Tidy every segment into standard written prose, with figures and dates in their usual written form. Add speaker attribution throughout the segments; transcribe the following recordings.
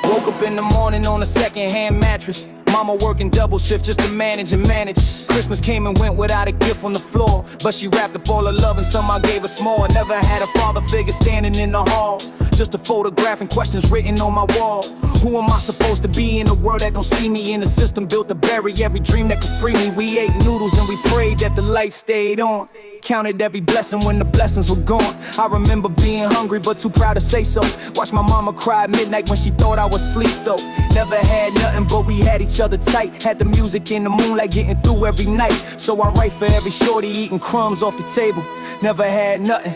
Speaker 1: Woke up in the morning on a second-hand mattress. Mama working double shift just to manage and manage. Christmas came and went without a gift on the floor, but she wrapped up all her love and some I gave her small. Never had a father figure standing in the hall, just a photograph and questions written on my wall. Who am I supposed to be in a world that don't see me? In the system built to bury every dream that could free me. We ate noodles and we prayed that the light stayed on. Counted every blessing when the blessings were gone. I remember being hungry but too proud to say so. Watched my mama cry at midnight when she thought I was asleep though. Never had nothing but we had each other tight. Had the music in the moonlight getting through every night. So I write for every shorty eating crumbs off the table. Never had nothing,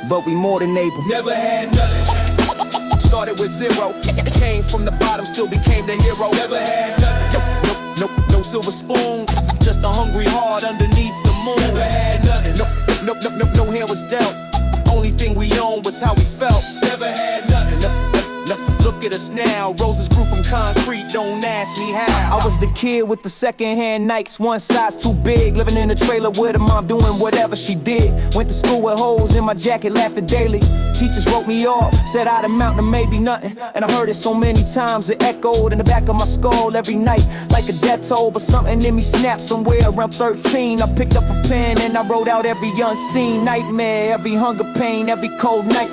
Speaker 1: but we more than able.
Speaker 2: Never had nothing. Started with zero. Came from the bottom, still became the hero. Never had nothing. No silver spoon. Just a hungry heart underneath the moon. Never had nothing. No hand was dealt. Only thing we owned was how we felt. Never had nothing. Look at us now, roses grew from concrete, don't ask me how.
Speaker 1: I was the kid with the second-hand Nikes, one size too big. Living in a trailer with a mom doing whatever she did. Went to school with holes in my jacket, laughed at daily. Teachers wrote me off, said I'd amount to maybe nothing. And I heard it so many times, it echoed in the back of my skull every night like a death toll. But something in me snapped somewhere around 13. I picked up a pen and I wrote out every unseen nightmare, every hunger pain, every cold night,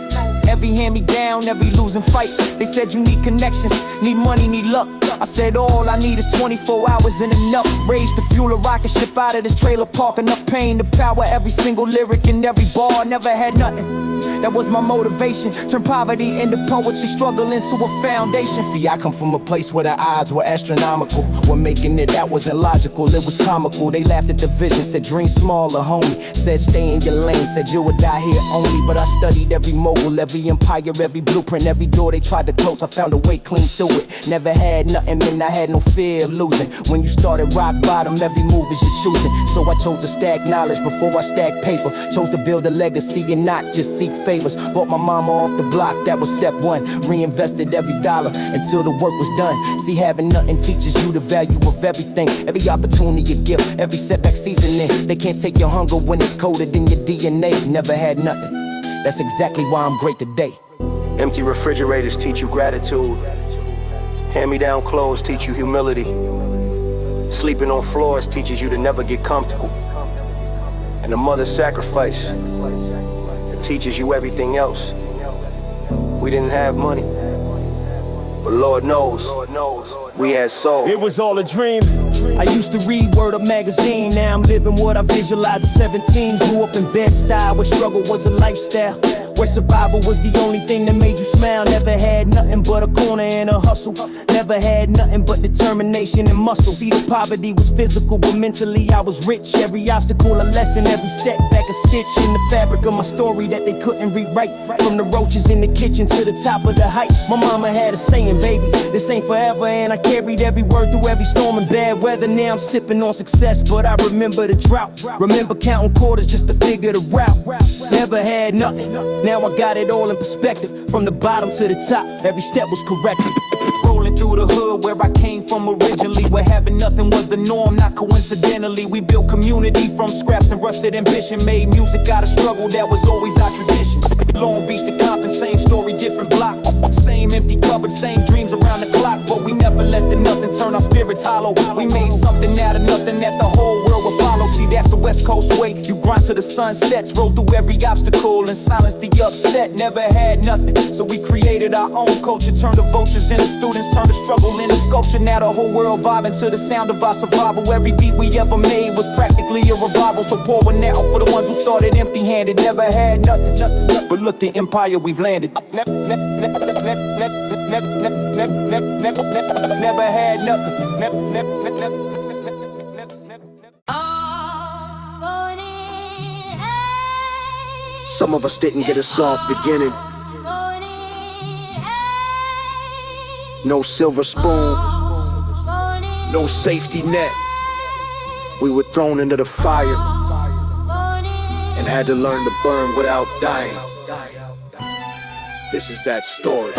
Speaker 1: every hand-me-down, every losing fight. They said you need connections, need money, need luck. I said all I need is 24 hours and enough. Raise to fuel a rocket ship out of this trailer park. Enough pain to power every single lyric and every bar. Never had nothing. That was my motivation. Turn poverty into poetry, struggle into a foundation.
Speaker 3: See, I come from a place where the odds were astronomical. When making it, that wasn't logical, it was comical. They laughed at the vision, said dream smaller, homie. Said stay in your lane, said you would die here only. But I studied every mogul, every empire, every blueprint. Every door they tried to close, I found a way clean through it. Never had nothing, man, I had no fear of losing. When you started rock bottom, every move is your choosing. So I chose to stack knowledge before I stack paper. Chose to build a legacy and not just seek favors. Bought my mama off the block, that was step one. Reinvested every dollar until the work was done. See, having nothing teaches you the value of everything. Every opportunity a gift, every setback seasoning. They can't take your hunger when it's coded in your DNA. Never had nothing, that's exactly why I'm great today. Empty refrigerators teach you gratitude. Hand-me-down clothes teach you humility. Sleeping on floors teaches you to never get comfortable. And a mother's sacrifice, it teaches you everything else. We didn't have money, but Lord knows, we had soul.
Speaker 1: It was all a dream. I used to read Word Up magazine. Now I'm living what I visualized at 17. Grew up in Bed-Stuy where struggle was a lifestyle, where survival was the only thing that made you smile. Never had nothing but a corner and a hustle. Never had nothing but determination and muscle. See, the poverty was physical, but mentally I was rich. Every obstacle a lesson, every setback a stitch in the fabric of my story that they couldn't rewrite. From the roaches in the kitchen to the top of the height. My mama had a saying, baby, this ain't forever. And I carried every word through every storm and bad weather. Now I'm sipping on success, but I remember the drought. Remember counting quarters just to figure the route. Never had nothing, now I got it all in perspective. From the bottom to the top, every step was corrected. Rolling through the hood where I came from originally, where having nothing was the norm, not coincidentally. We built community from scraps and rusted ambition. Made music out of struggle, that was always our tradition. Long Beach to Compton, same story, different block. Same empty cupboard, same dreams around the clock. But we never let the nothing turn our spirits hollow. We made something out of nothing that the whole world would follow. See, that's the West Coast way. You grind till the sun sets, roll through every obstacle and silence the upset. Never had nothing, so we created our own culture. Turned the vultures into students, turned the struggle into sculpture. Now the whole world vibing to the sound of our survival. Every beat we ever made was practically a revival. So pour one out for the ones who started empty-handed. Never had nothing, but look the empire we've landed. Never had nothing.
Speaker 3: Some of us didn't get a soft beginning. No silver spoons, no safety net. We were thrown into the fire and had to learn to burn without dying. This is that story.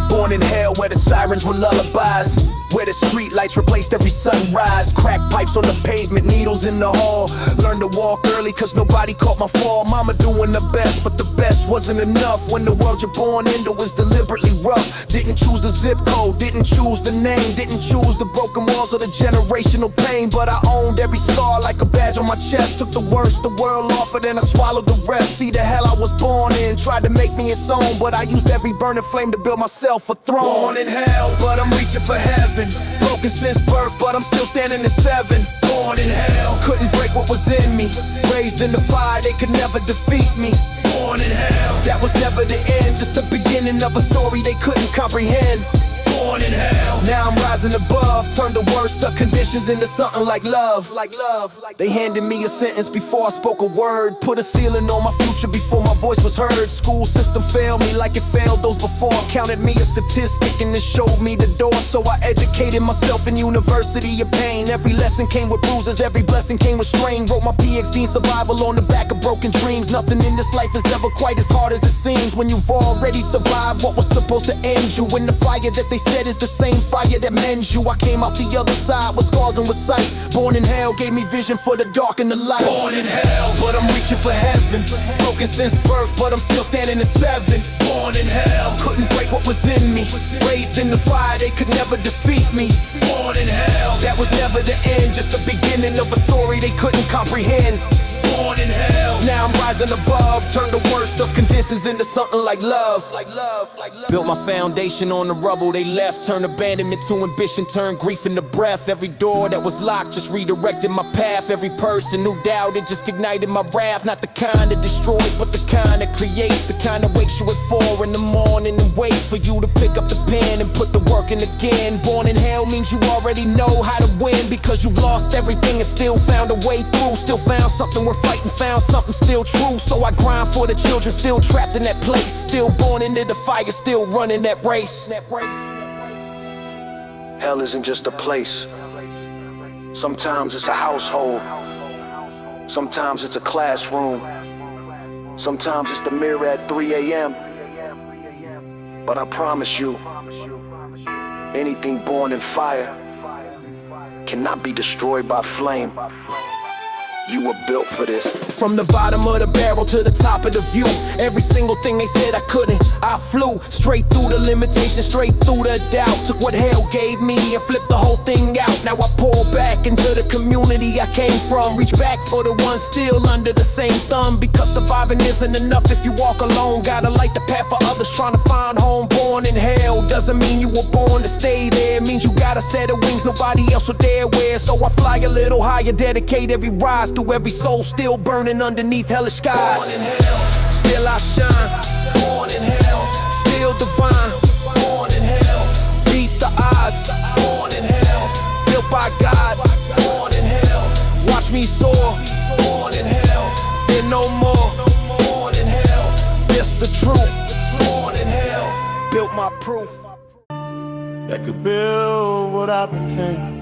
Speaker 3: Born in hell where the sirens were lullabies, where the street lights replaced every sunrise. Crack pipes on the pavement, needles in the hall. Learned to walk early cause nobody caught my fall. Mama doing the best, but the best wasn't enough. When the world you're born into was deliberately rough. Didn't Didn't choose the zip code, didn't choose the name, didn't choose the broken walls or the generational pain. But I owned every scar like a badge on my chest. Took the worst the world offered and I swallowed the rest. See the hell I was born in, tried to make me its own, but I used every burning flame to build myself a throne. Born in hell, but I'm reaching for heaven. Broken since birth, but I'm still standing at 7. Born in hell, couldn't break what was in me. Raised in the fire, they could never defeat me. Born in hell, that was never the end, just the beginning of a story they couldn't comprehend. Born in hell, now I'm rising above. Turned the worst of conditions into something like love. They handed me a sentence before I spoke a word. Put a ceiling on my future before my voice was heard. School system failed me like it failed those before. Counted me a statistic and it showed me the door. So I educated myself in university of pain. Every lesson came with bruises, every blessing came with strain. Wrote my PhD in survival on the back of broken dreams. Nothing in this life is ever quite as hard as it seems when you've already survived what was supposed to end you. In the fire that they said is the same fire that mends you. I came out the other side with scars and with sight. Born in hell gave me vision for the dark and the light. Born in hell, but I'm reaching for heaven. Broken since birth, but I'm still standing at 7. Born in hell, couldn't break what was in me. Raised in the fire, they could never defeat me. Born in hell, that was never the end, just the beginning of a story they couldn't comprehend. Born in hell, now I'm rising above. Turned the worst of conditions into something like love. Built my foundation on the rubble they left. Turned abandonment to ambition, turned grief into breath. Every door that was locked just redirected my path. Every person who doubted just ignited my wrath. Not the kind that destroys, but the kind that creates. The kind that wakes you at 4 in the morning and waits for you to pick up the pen and put the work in again. Born in hell means you already know how to win, because you've lost everything and still found a way through. Still found something worth fighting, found something still true. So I grind for the children still trapped in that place. Still born into the fire, still running that race. Hell isn't just a place. Sometimes it's a household. Sometimes it's a classroom. Sometimes it's the mirror at 3 a.m. But I promise you, anything born in fire cannot be destroyed by flame. You were built for this. From the bottom of the barrel to the top of the view, every single thing they said I couldn't, I flew straight through the limitations, straight through the doubt. Took what hell gave me and flipped the whole thing out. Now I pull back into the community I came from. Reach back for the ones still under the same thumb, because surviving isn't enough if you walk alone. Gotta light the path for others trying to find home. Born in hell doesn't mean you were born to stay there. It means you got a set of wings nobody else would dare wear. So I fly a little higher, dedicate every rise to every soul still burning underneath hellish skies. Born in hell, still I shine. Born in hell, still divine. Born in hell, beat the odds. Born in hell, built by God. Born in hell, watch me soar. Born in hell, then no more. Born in hell, this the truth. Born in hell, built my proof that could build what I became.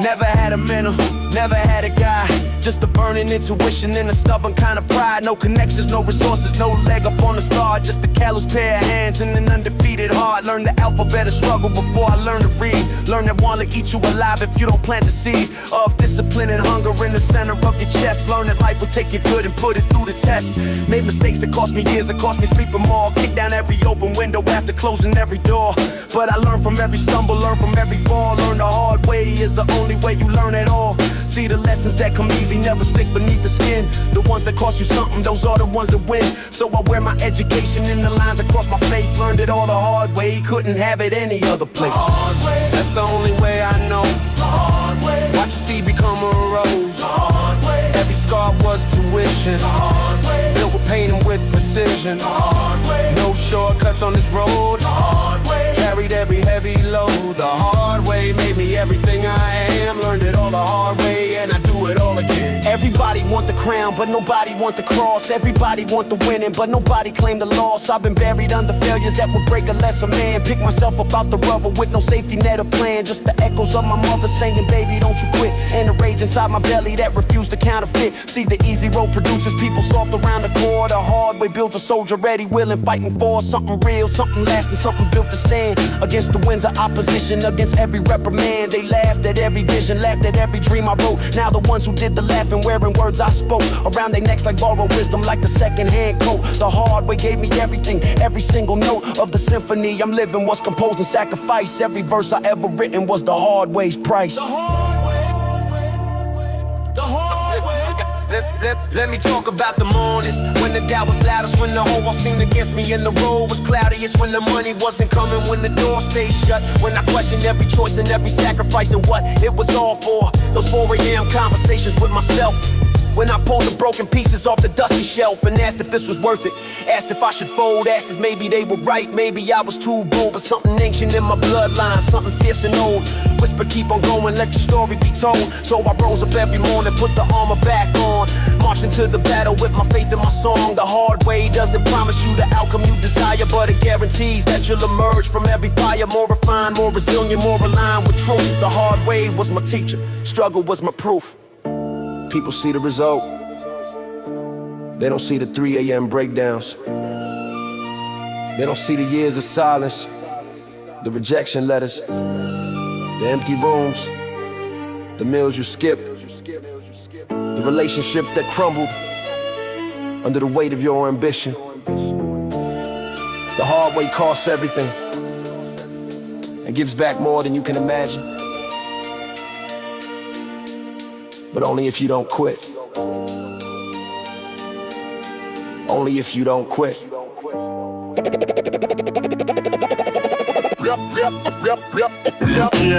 Speaker 3: Never had a mentor, never had a guy. Just a burning intuition and a stubborn kind of pride. No connections, no resources, no leg up on the star. Just a callous pair of hands and an undefeated heart. Learn the alphabet and struggle before I learn to read. Learn that one will eat you alive if you don't plant the seed of discipline and hunger in the center of your chest. Learn that life will take you good and put it through the test. Made mistakes that cost me years, that cost me sleeping more. Kicked down every open window after closing every door. But I learned from every stumble, learn from every fall. Learn the hard way is the only way you learn at all. See, the lessons that come easy never stick beneath the skin. The ones that cost you something, those are the ones that win. So I wear my education in the lines across my face. Learned it all the hard way, couldn't have it any other place. The hard way, that's the only way I know. The hard way, watch your seed become a rose. The hard way, every scar was tuition. The hard way, built with pain and with precision. The hard way, no shortcuts on this road. The hard way, carried every heavy load. The hard way made me everything I am. Learned it all the hard way and I do it all again. Everybody want the crown, but nobody want the cross. Everybody want the winning, but nobody claim the loss. I've been buried under failures that would break a lesser man. Pick myself up out the rubble with no safety net or plan. Just the echoes of my mother saying, baby, don't you quit. And the rage inside my belly that refused to counterfeit. See, the easy road produces people soft around the core. The hard way builds a soldier ready, willing, fighting for something real, something lasting, something built to stand against the winds of opposition, against every reprimand. They laughed at every vision, laughed at every dream I wrote. Now the ones ones who did the laughing, wearing words I spoke around their necks like borrowed wisdom, like a second-hand coat. The hard way gave me everything, every single note of the symphony I'm living was composed in sacrifice. Every verse I ever written was the hard way's price. The hard way. Let me talk about the mornings when the doubt was loudest, when the whole world seemed against me and the road was cloudiest, when the money wasn't coming, when the door stayed shut, when I questioned every choice and every sacrifice and what it was all for. Those 4 a.m. conversations with myself, when I pulled the broken pieces off the dusty shelf and asked if this was worth it, asked if I should fold, asked if maybe they were right, maybe I was too bold. But something ancient in my bloodline, something fierce and old, whisper, keep on going, let your story be told. So I rose up every morning, put the armor back on, marched into the battle with my faith in my song. The hard way doesn't promise you the outcome you desire, but it guarantees that you'll emerge from every fire more refined, more resilient, more aligned with truth. The hard way was my teacher, struggle was my proof. People see the result, they don't see the 3 a.m. breakdowns. They don't see the years of silence, the rejection letters, the empty rooms, the meals you skipped, the relationships that crumbled under the weight of your ambition. The hard way costs everything and gives back more than you can imagine. But only if you don't quit. Only if you don't quit.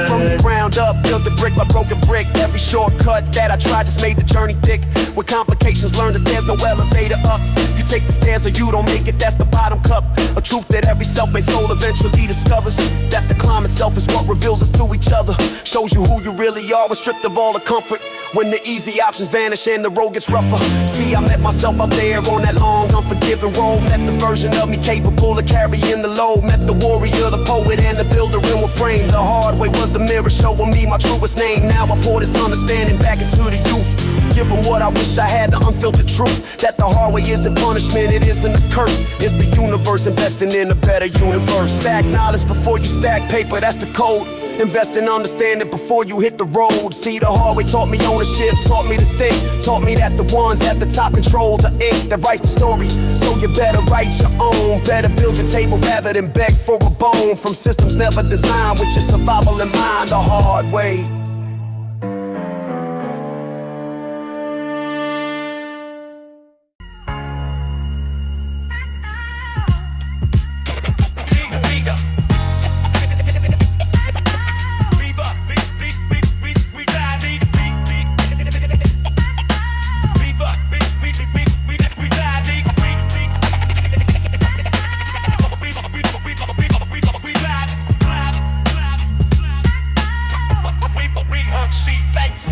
Speaker 3: From the ground up, built the brick by broken brick. Every shortcut that I tried just made the journey thick. With complications, learned that there's no elevator up. You take the stairs or you don't make it, that's the bottom cup. A truth that every self-made soul eventually discovers, that the climb itself is what reveals us to each other. Shows you who you really are when stripped of all the comfort, when the easy options vanish and the road gets rougher. See, I met myself out there on that long, unforgiving road. Met the version of me capable of carrying the load. Met the warrior, the poet, and the builder in one frame. The hard way was the mirror showing me my truest name. Now I pour this understanding back into the youth. Give them what I wish I had, the unfiltered truth. That the hard way isn't punishment, it isn't a curse. It's the universe investing in a better universe. Stack knowledge before you stack paper, that's the code. Invest in understanding before you hit the road. See, the hard way taught me ownership, taught me to think, taught me that the ones at the top control the ink that writes the story. So you better write your own, better build your table rather than beg for a bone. From systems never designed with your survival in mind. The hard way.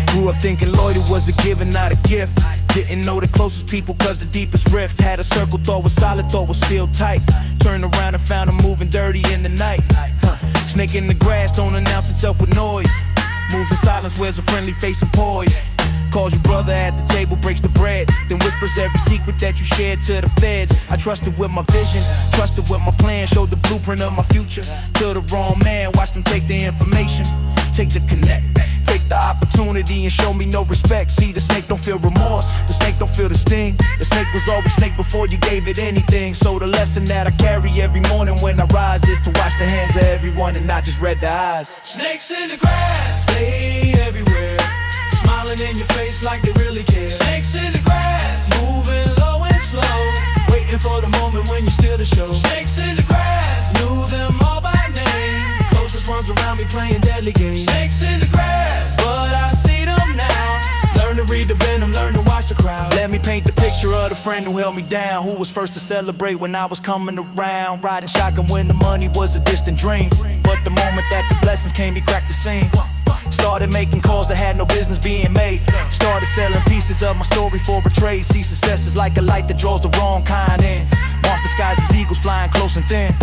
Speaker 3: Grew up thinking loyalty was a given, not a gift. Didn't know the closest people cause the deepest rift. Had a circle, thought was solid, thought was sealed tight. Turned around and found him moving dirty in the night. Snake in the grass, don't announce itself with noise. Moves in silence, wears a friendly face and poise. Calls you brother at the table, breaks the bread. Then whispers every secret that you shared to the feds. I trusted with my vision, trusted with my plan. Showed the blueprint of my future to the wrong man. Watched them take the information, take the connect, take the opportunity and show me no respect. See, the snake don't feel remorse, the snake don't feel the sting. The snake was always snake before you gave it anything. So the lesson that I carry every morning when I rise is to watch the hands of everyone and not just read the eyes. Snakes in the grass, they everywhere, smiling in your face like they really care. Snakes in the grass, moving low and slow, waiting for the moment when you steal the show. Snakes in the grass, knew them all by name. Closest ones around me playing deadly games. Snakes in the grass, but I see them now. Learn to read the venom, learn to watch the crowd. Let me paint the picture of the friend who held me down, who was first to celebrate when I was coming around. Riding shotgun when the money was a distant dream, but the moment that the blessings came, he cracked the scene. Started making calls that had no business being made. Started selling pieces of my story for a trade. See, success is like a light that draws the wrong kind in. Monster skies as eagles flying close and thin.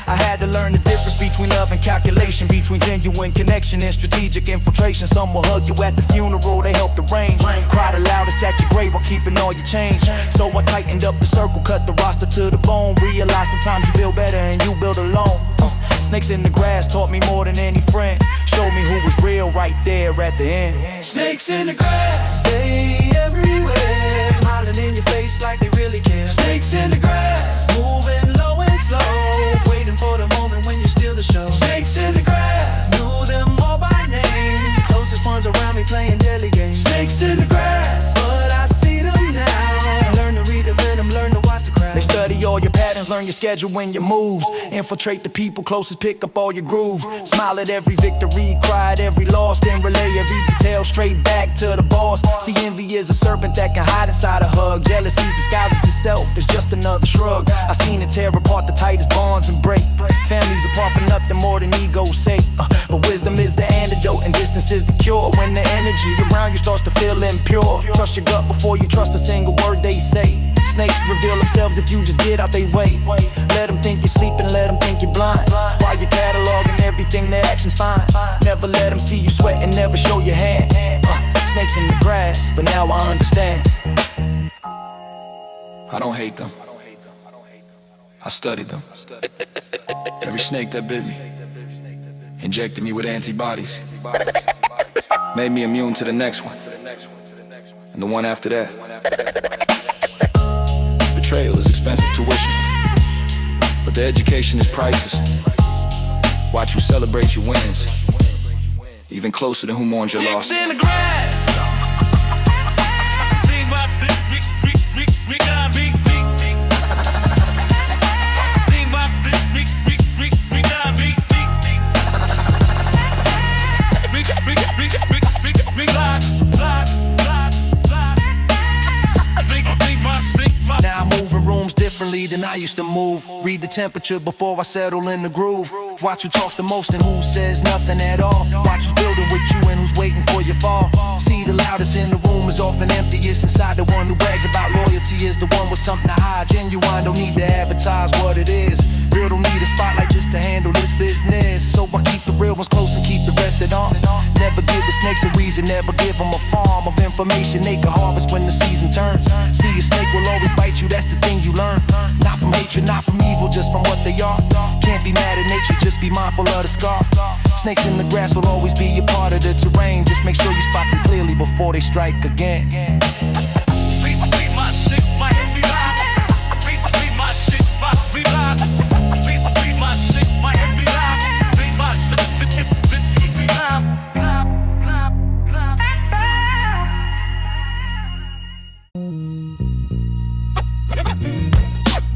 Speaker 3: I had to learn the difference between love and calculation, between genuine connection and strategic infiltration. Some will hug you at the funeral, they help arrange. Cry the loudest at your grave while keeping all your change. So I tightened up the circle, cut the roster to the bone. Realized sometimes you build better and you build alone.
Speaker 1: Snakes in the grass taught me more than any friend. Showed me who was real right there at the end.
Speaker 2: Snakes in the grass, they everywhere, smiling in your face like they really care. Snakes in the grass, moving low and slow, waiting for the moment when you steal the show. Snakes in the grass, knew them all by name, closest ones around me playing deadly games. Snakes in the grass, but I see them now. Learn to read the venom, learn to watch the crowd.
Speaker 1: They study all your patterns, learn your schedule and your moves. Infiltrate the people closest, pick up all your groove. Smile at every victory, cry at every loss, then relay every detail straight back to the boss. See, envy is a serpent that can hide inside a hug. Jealousy disguises itself as just another shrug. I seen it tear apart the tightest bonds and break families apart for nothing more than ego's sake. But wisdom is the antidote and distance is the cure. When the energy around you starts to feel impure, trust your gut before you trust a single word they say. Snakes reveal themselves if you just get out they way. Let them think you're sleeping, let them think you're blind. While you're cataloging everything, their actions fine. Never let them see you sweat and never show your hand. Snakes in the grass, but now I understand.
Speaker 2: I don't hate them, I studied them. Every snake that bit me injected me with antibodies, made me immune to the next one, and the one after that. Betrayal is expensive tuition, but the education is priceless. Watch you celebrate your wins, even closer than who mourns your loss.
Speaker 4: In the grass.
Speaker 3: Now I'm moving rooms differently than I used to move. Read the temperature before I settle in the groove. Watch who talks the most and who says nothing at all. Watch who's building with you and who's waiting for your fall. See, the loudest in the room is often emptiest inside. The one who brags about loyalty is the one with something to hide. Genuine don't need to advertise what it is. Real don't need a spotlight just to handle this business. So I keep the real ones close and keep the rest at arm. Never give the snakes a reason, never give them a farm of information they can harvest when the season turns. See, a snake will always bite you, that's the thing you learn. Not from hatred, not from evil, just from what they are. Can't be mad at nature, just be mindful of the scar. Snakes in the grass will always be a part of the terrain. Just make sure you spot them clearly before they strike again.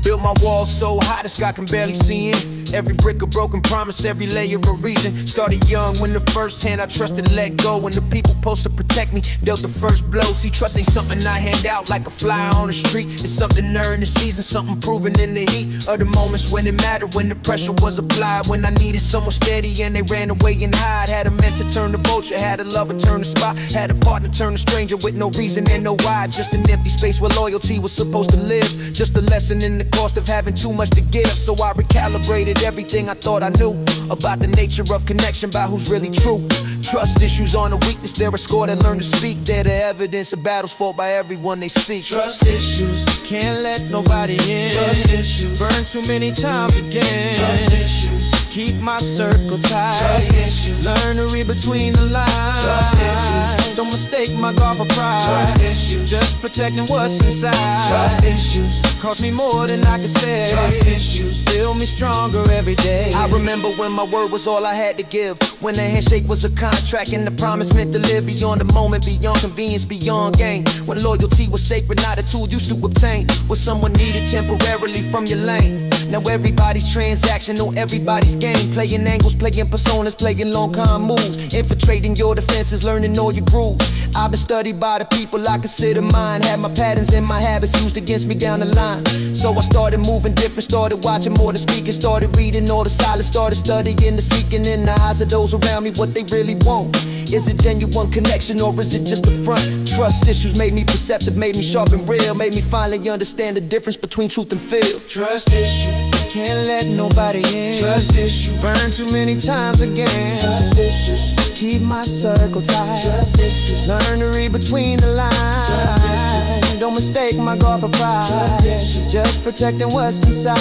Speaker 3: Built my walls so high the sky can barely see in. Every brick a broken promise, every layer a reason. Started young when the first hand I trusted let go. When the people supposed to protect me dealt the first blow. See, trust ain't something I hand out like a flyer on the street. It's something earned the season, something proven in the heat of the moments when it mattered, when the pressure was applied. When I needed someone steady and they ran away and hide. Had a mentor turn the vulture, had a lover turn the spot. Had a partner turn a stranger with no reason and no why. Just an empty space where loyalty was supposed to live. Just a lesson in the cost of having too much to give. So I recalibrated everything I thought I knew about the nature of connection, by who's really true. Trust issues aren't a weakness, they're a score that learn to speak. They're the evidence of battles fought by everyone they seek.
Speaker 4: Trust issues, can't let nobody in. Trust issues, burn too many times again. Trust issues, keep my circle tight. Trust issues, learn to read between the lines. Trust issues, don't mistake my God for pride. Trust issues, just protecting what's inside. Trust issues, cost me more than I can say. Trust issues, build me stronger every day.
Speaker 3: I remember when my word was all I had to give. When the handshake was a contract and the promise meant to live beyond the moment, beyond convenience, beyond gain. When loyalty was sacred, not a tool used to obtain. What someone needed temporarily from your lane. Now everybody's transactional, everybody's game. Playing angles, playing personas, playing long con moves. Infiltrating your defenses, learning all your grooves. I've been studied by the people I consider mine. Had my patterns and my habits used against me down the line. So I started moving different, started watching more than speaking. Started reading all the silence, started studying the seeking in the eyes of those around me what they really want. Is it genuine connection or is it just a front? Trust issues made me perceptive, made me sharp and real. Made me finally understand the difference between truth and feel.
Speaker 4: Trust issues, can't let nobody in. Trust issues, burn too many times again. Trust issues, keep my circle tight. Trust issues, learn to read between the lines. Don't mistake my God for pride. Just protecting what's inside.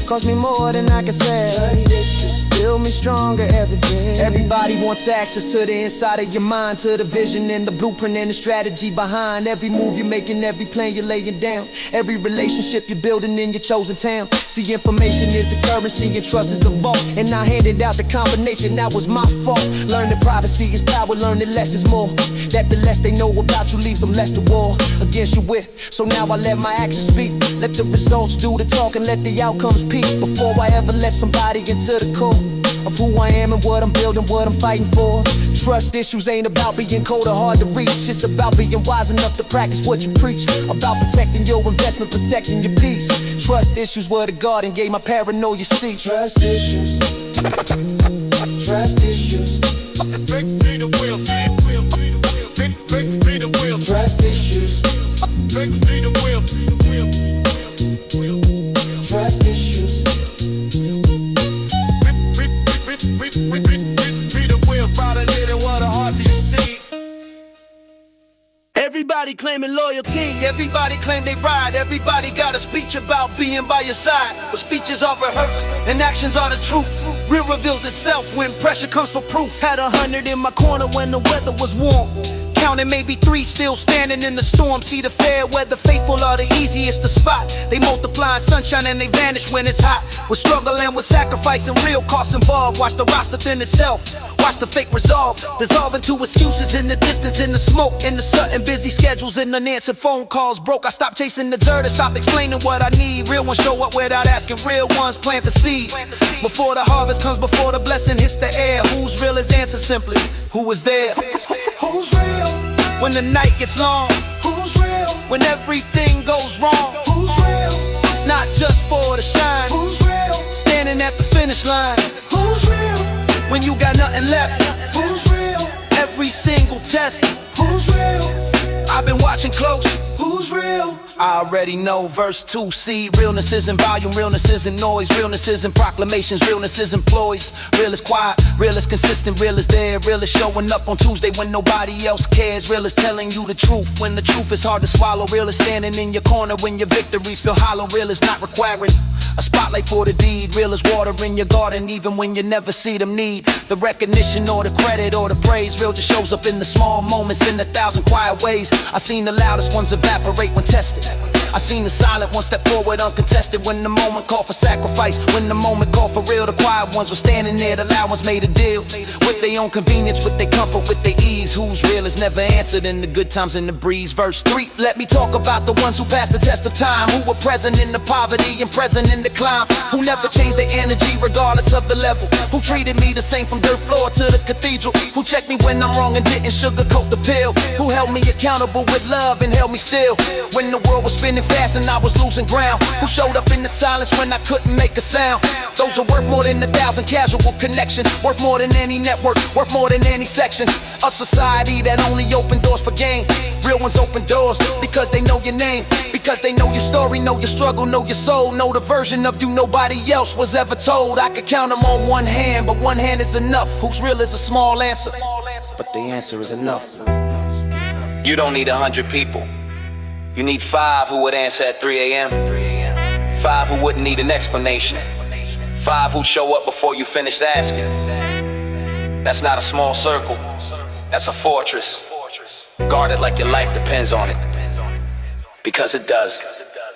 Speaker 4: Cost me more than I can say. Build me stronger every day.
Speaker 3: Everybody wants access to the inside of your mind, to the vision and the blueprint and the strategy behind every move you're making, every plan you're laying down, every relationship you're building in your chosen town. See, information is the currency and trust is the vault, and I handed out the combination, that was my fault. Learn that privacy is power, learn that less is more, that the less they know about you leaves them less to war against you with. So now I let my actions speak, let the results do the talking, let the outcomes peak, before I ever let somebody into the core of who I am and what I'm building, what I'm fighting for. Trust issues ain't about being cold or hard to reach. It's about being wise enough to practice what you preach. About protecting your investment, protecting your peace. Trust issues were the garden gave my paranoia seat.
Speaker 4: Trust issues. Trust issues. Trust issues. Trust issues.
Speaker 3: Everybody claiming loyalty, everybody claim they ride, everybody got a speech about being by your side. But speeches are rehearsed and actions are the truth. Real reveals itself when pressure comes for proof. Had 100 in my corner when the weather was warm. Counting maybe 3 still standing in the storm. See, the fair weather faithful are the easiest to spot. They multiply in sunshine and they vanish when it's hot. With struggle and with sacrifice and real costs involved. Watch the roster thin itself, watch the fake resolve, dissolve into excuses in the distance, in the smoke, in the sudden busy schedules, and unanswered phone calls broke. I stopped chasing the dirt and stopped explaining what I need. Real ones show up without asking, real ones plant the seed. Before the harvest comes, before the blessing hits the air. Who's real is answer simply, who is there?
Speaker 4: Who's real?
Speaker 3: When the night gets long,
Speaker 4: Who's real?
Speaker 3: when everything goes wrong,
Speaker 4: Who's real?
Speaker 3: not just for the shine,
Speaker 4: Who's real?
Speaker 3: standing at the finish line,
Speaker 4: Who's real?
Speaker 3: when you got nothing left,
Speaker 4: Who's real?
Speaker 3: every single test,
Speaker 4: Who's real?
Speaker 3: I've been watching close.
Speaker 4: Who's real?
Speaker 3: I already know verse 2, see, realness isn't volume, realness isn't noise, realness isn't proclamations, realness isn't ploys. Real is quiet, real is consistent, real is there, real is showing up on Tuesday when nobody else cares, real is telling you the truth when the truth is hard to swallow, real is standing in your corner when your victories feel hollow, real is not requiring a spotlight for the deed, real is water in your garden even when you never see them need the recognition or the credit or the praise. Real just shows up in the small moments, in 1,000 quiet ways. I seen the loudest ones evaporate when tested. I seen the silent ones step forward uncontested when the moment called for sacrifice, when the moment called for real. The quiet ones were standing there, the loud ones made a deal with their own convenience, with their comfort, with their ease. Who's real is never answered in the good times and the breeze. Verse 3, let me talk about the ones who passed the test of time, who were present in the poverty and present in the climb, who never changed their energy regardless of the level, who treated me the same from dirt floor to the cathedral, who checked me when I'm wrong and didn't sugarcoat the pill, who held me accountable with love and held me still when the world was spinning fast and I was losing ground, who showed up in the silence when I couldn't make a sound. Those are worth more than 1,000 casual connections, worth more than any network, worth more than any sections of society that only open doors for gain. Real ones open doors because they know your name, because they know your story, know your struggle, know your soul, know the version of you nobody else was ever told. I could count them on one hand, but one hand is enough. Who's real is a small answer, but the answer is enough. You don't need 100 people. You need 5 who would answer at 3 a.m. 5 who wouldn't need an explanation. 5 who'd show up before you finished asking. That's not a small circle. That's a fortress. Guard it like your life depends on it. Because it does.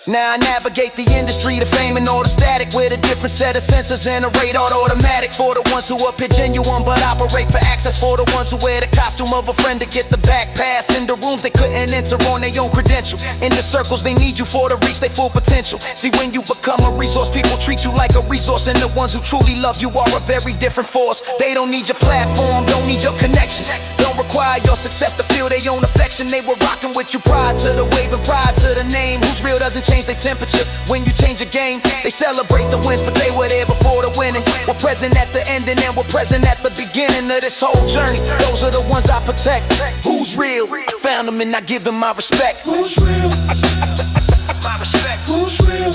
Speaker 3: Now I navigate the industry, the fame and all the static, with a different set of sensors and a radar automatic. For the ones who appear genuine but operate for access, for the ones who wear the costume of a friend to get the back pass. In the rooms they couldn't enter on their own credential, in the circles they need you for to reach their full potential. See, when you become a resource, people treat you like a resource, and the ones who truly love you are a very different force. They don't need your platform, don't need your connections, don't require your success to feel their own affection. They were rocking with you pride to the wave and pride to the name. Who's real doesn't change their temperature when you change a game. They celebrate the wins, but they were there before the winning. We're present at the ending and we're present at the beginning of this whole journey. Those are the ones I protect. Who's real? I found them and I give them my respect.
Speaker 4: Who's real?
Speaker 3: My respect.
Speaker 4: Who's real?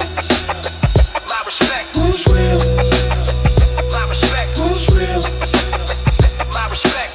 Speaker 3: My respect.
Speaker 4: Who's real?
Speaker 3: My respect.
Speaker 4: Who's real?
Speaker 3: My respect.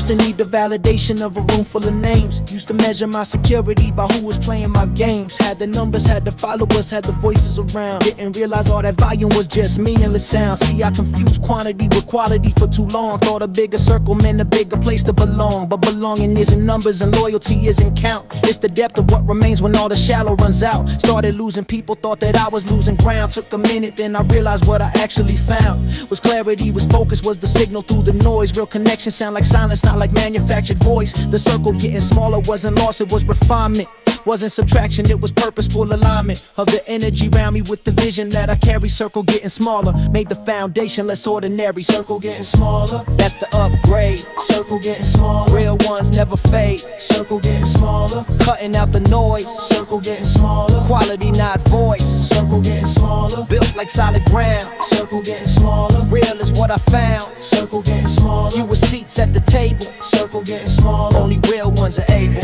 Speaker 1: Used to need the validation of a room full of names. Used to measure my security by who was playing my games. Had the numbers, had the followers, had the voices around. Didn't realize all that volume was just meaningless sound. See, I confused quantity with quality for too long. Thought a bigger circle meant a bigger place to belong. But belonging isn't numbers and loyalty isn't count. It's the depth of what remains when all the shallow runs out. Started losing people, thought that I was losing ground. Took a minute, then I realized what I actually found was clarity, was focus, was the signal through the noise. Real connection sound like silence, not like manufactured voice. The circle getting smaller wasn't loss, it was refinement. Wasn't subtraction, it was purposeful alignment of the energy around me with the vision that I carry. Circle getting smaller, made the foundation less ordinary. Circle getting smaller, that's the upgrade. Circle getting smaller, real ones never fade. Circle getting smaller, cutting out the noise. Circle getting smaller, quality not voice. Circle getting smaller, built like solid ground. Circle getting smaller, real is what I found. Circle getting smaller, fewer seats at the table. Circle getting smaller, only real ones are able.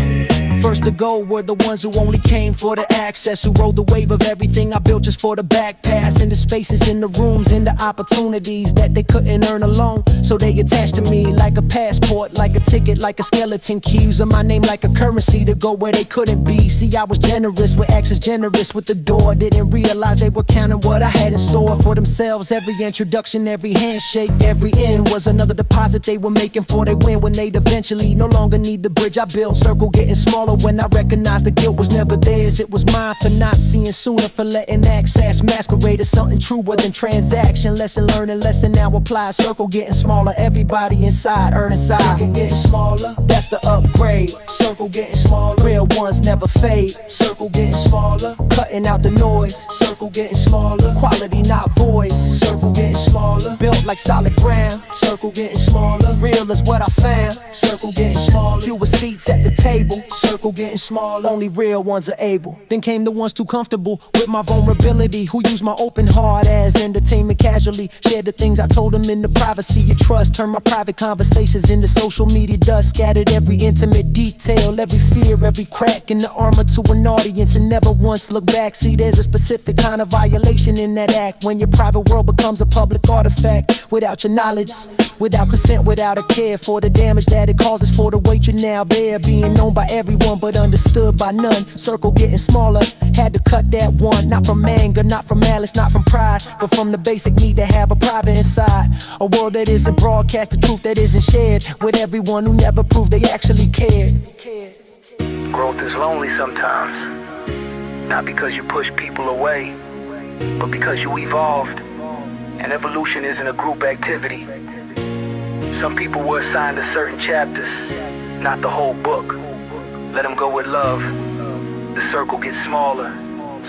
Speaker 1: First to go were the ones who only came for the access, who rode the wave of everything I built just for the back pass. In the spaces, in the rooms, in the opportunities that they couldn't earn alone. So they attached to me like a passport, like a ticket, like a skeleton key. Using my name like a currency to go where they couldn't be. See, I was generous with access, generous with the door. Didn't realize they were counting what I had in store for themselves. Every introduction, every handshake, every end was another deposit they were making for they win. When they'd eventually no longer need the bridge I built. Circle getting smaller when I recognized the guilt was never theirs, it was mine for not seeing sooner, for letting access masquerade as something truer than transaction. Lesson learned and lesson now applied. Circle getting smaller, everybody inside earning side. Circle getting smaller, that's the upgrade. Circle getting smaller, real ones never fade. Circle getting smaller, cutting out the noise. Circle getting smaller, quality not voice. Circle getting smaller, built like solid ground. Circle getting smaller, real is what I found. Circle getting smaller, fewer seats at the table. Circle getting smaller, only real ones are able. Then came the ones too comfortable with my vulnerability, who used my open heart as entertainment casually. Shared the things I told them in the privacy of trust. Turned my private conversations into social media dust. Scattered every intimate detail, every fear, every crack in the armor to an audience, and never once look back. See, there's a specific kind of violation in that act, when your private world becomes a public artifact. Without your knowledge, without consent, without a care for the damage that it causes, for the weight you now bear. Being known by everyone but understood by none. Circle getting smaller, had to cut that one. Not from anger, not from malice, not from pride, but from the basic need to have a private inside. A world that isn't broadcast, the truth that isn't shared with everyone who never proved they actually cared.
Speaker 5: Growth is lonely sometimes, not because you push people away, but because you evolved. And evolution isn't a group activity. Some people were assigned to certain chapters, not the whole book. Let them go with love. The circle gets smaller,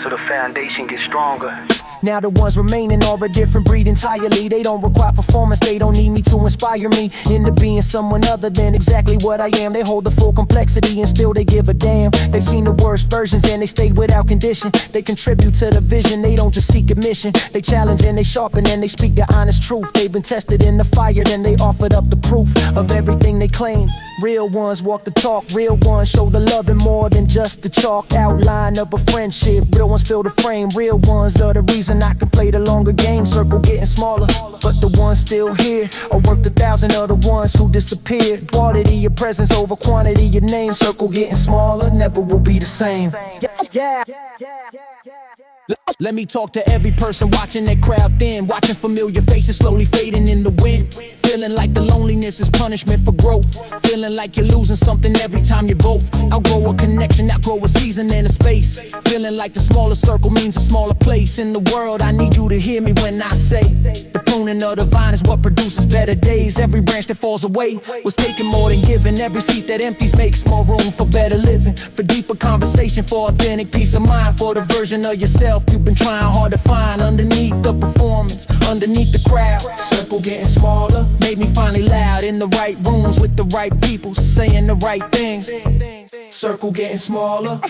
Speaker 5: so the foundation gets stronger.
Speaker 1: Now the ones remaining are a different breed entirely. They don't require performance, they don't need me to inspire me into being someone other than exactly what I am. They hold the full complexity and still they give a damn. They've seen the worst versions and they stay without condition. They contribute to the vision, they don't just seek admission. They challenge and they sharpen and they speak the honest truth. They've been tested in the fire, then they offered up the proof of everything they claim. Real ones walk the talk, real ones show the love and more than just the chalk outline of a friendship. Real ones fill the frame, real ones are the reason I can play the longer game. Circle getting smaller, but the ones still here are worth 1,000 of the ones who disappeared. Quality your presence over quantity your name. Circle getting smaller, never will be the same. Yeah. Let me talk to every person watching that crowd thin, watching familiar faces slowly fading in the wind. Feeling like the loneliness is punishment for growth. Feeling like you're losing something every time you both outgrow a connection, outgrow a season and a space. Feeling like the smaller circle means a smaller place in the world. I need you to hear me when I say the pruning of the vine is what produces better days. Every branch that falls away was taking more than giving. Every seat that empties makes more room for better living, for deeper conversation, for authentic peace of mind, for the version of yourself you've been trying hard to find underneath the performance, underneath the crowd. Circle getting smaller made me finally loud in the right rooms with the right people saying the right things. Circle getting smaller.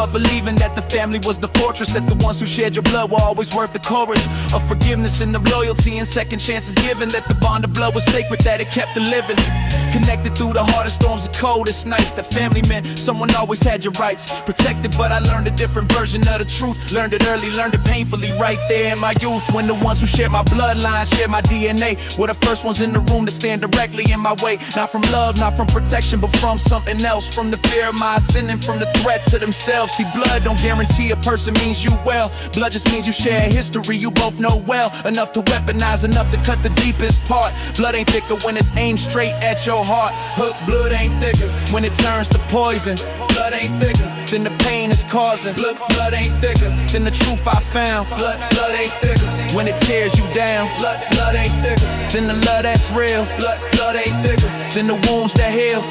Speaker 4: up believing that the family was the fortress, that the ones who shared your blood were always worth the chorus of forgiveness and of loyalty and second chances given, that the bond of blood was sacred, that it kept the living connected through the hardest storms and coldest nights. That family meant someone always had your rights protected, but I learned a different version of the truth. Learned it early, learned it painfully right there in my youth, when the ones who shared my bloodline, shared my DNA, were the first ones in the room to stand directly in my way. Not from love, not from protection, but from something else, from the fear of my sin and from the threat to themselves. See, blood don't guarantee a person means you well. Blood just means you share a history you both know well, enough to weaponize, enough to cut the deepest part. Blood ain't thicker when it's aimed straight at your heart. Hook blood ain't thicker when it turns to poison. Blood ain't thicker than the pain it's causing. Blood ain't thicker than the truth I found. Blood ain't thicker when it tears you down. Blood ain't thicker than the love that's real. Blood ain't thicker than the wounds that heal.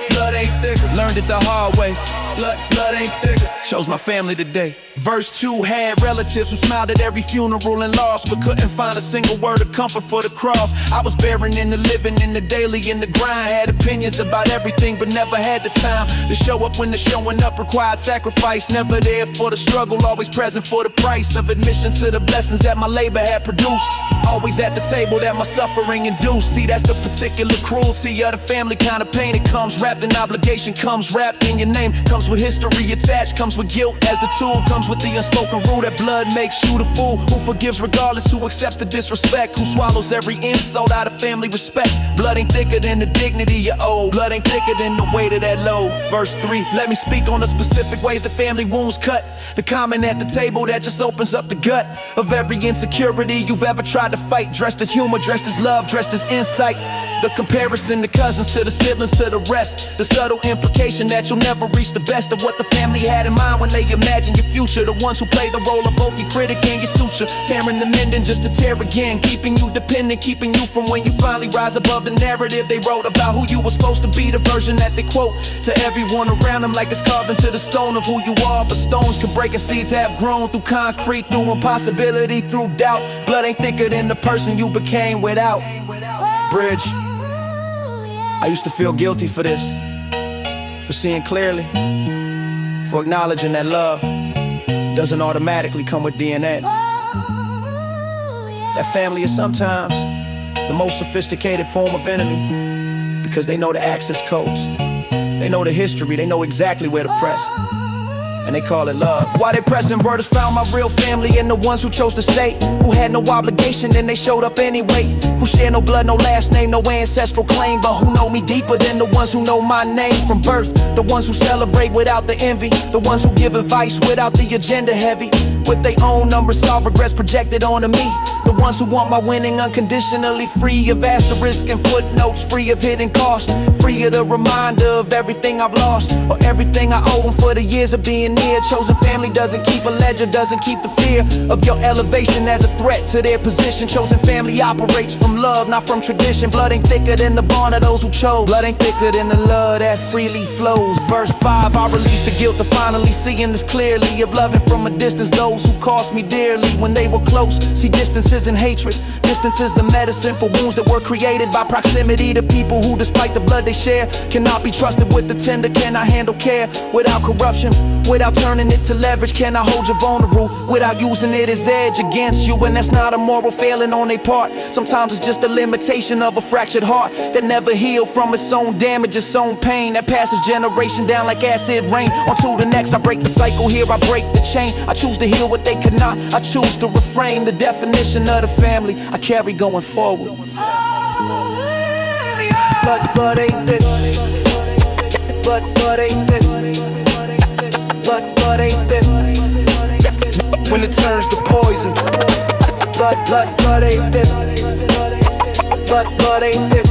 Speaker 4: Blood ain't thicker, learned it the hard way. Blood ain't thicker, chose my family today. Verse 2 had relatives who smiled at every funeral and loss, but couldn't find a single word of comfort for the cross. I was bearing in the living, in the daily, in the grind. Had opinions about everything, but never had the time to show up when the showing up required sacrifice. Never there for the struggle, always present for the price of admission to the blessings that my labor had produced. Always at the table that my suffering induced. See, that's the particular cruelty of the family kind of pain. It comes wrapped in obligation, comes wrapped in your name, comes with history attached, comes with guilt as the tool, comes with the unspoken rule that blood makes you the fool. Who forgives regardless, who accepts the disrespect, who swallows every insult out of family respect. Blood ain't thicker than the dignity you owe. Blood ain't thicker than the weight of that load. Verse 3, let me speak on the specific ways the family wounds cut. The comment at the table that just opens up the gut of every insecurity you've ever tried to fight. Dressed as humor, dressed as love, dressed as insight. The comparison, the cousins to the siblings to the rest. The subtle implication that you'll never reach the best of what the family had in mind when they imagined your future. The ones who play the role of both your critic and your suture, tearing the mending just to tear again, keeping you dependent, keeping you from when you finally rise above the narrative they wrote about who you were supposed to be. The version that they quote to everyone around them, like it's carved into the stone of who you are. But stones can break and seeds have grown through concrete, through impossibility, through doubt. Blood ain't thicker than the person you became without. Bridge, I used to feel guilty for this, for seeing clearly, for acknowledging that love doesn't automatically come with DNA. That family is sometimes the most sophisticated form of enemy, because they know the access codes, they know the history, they know exactly where to press, and they call it love. While they pressing borders, found my real family and the ones who chose to stay, who had no obligation and they showed up anyway, who share no blood, no last name, no ancestral claim, but who know me deeper than the ones who know my name from birth. The ones who celebrate without the envy, the ones who give advice without the agenda heavy, with their own unresolved regrets projected onto me. The ones who want my winning unconditionally, free of asterisk and footnotes, free of hidden cost, free of the reminder of everything I've lost, or everything I owe them for the years of being near. Chosen family doesn't keep a ledger, doesn't keep the fear of your elevation as a threat to their position. Chosen family operates from love, not from tradition. Blood ain't thicker than the bond of those who chose. Blood ain't thicker than the love that freely flows. Verse 5, I release the guilt of finally seeing this clearly, of loving from a distance those who cost me dearly when they were close. See, distance isn't hatred, distance is the medicine for wounds that were created by proximity to people who, despite the blood they share, cannot be trusted with the tender. Cannot handle care without corruption, without turning it to leverage. Can I hold you vulnerable without using it as edge against you? And that's not a moral failing on their part. Sometimes it's just a limitation of a fractured heart that never healed from its own damage, its own pain, that passes generation down like acid rain. On to the next, I break the cycle, here I break the chain. I choose to heal what they could not, I choose to reframe the definition of the family I carry going forward. Blood ain't this, blood ain't this, blood ain't this, when it turns to poison. Blood ain't this, blood ain't this,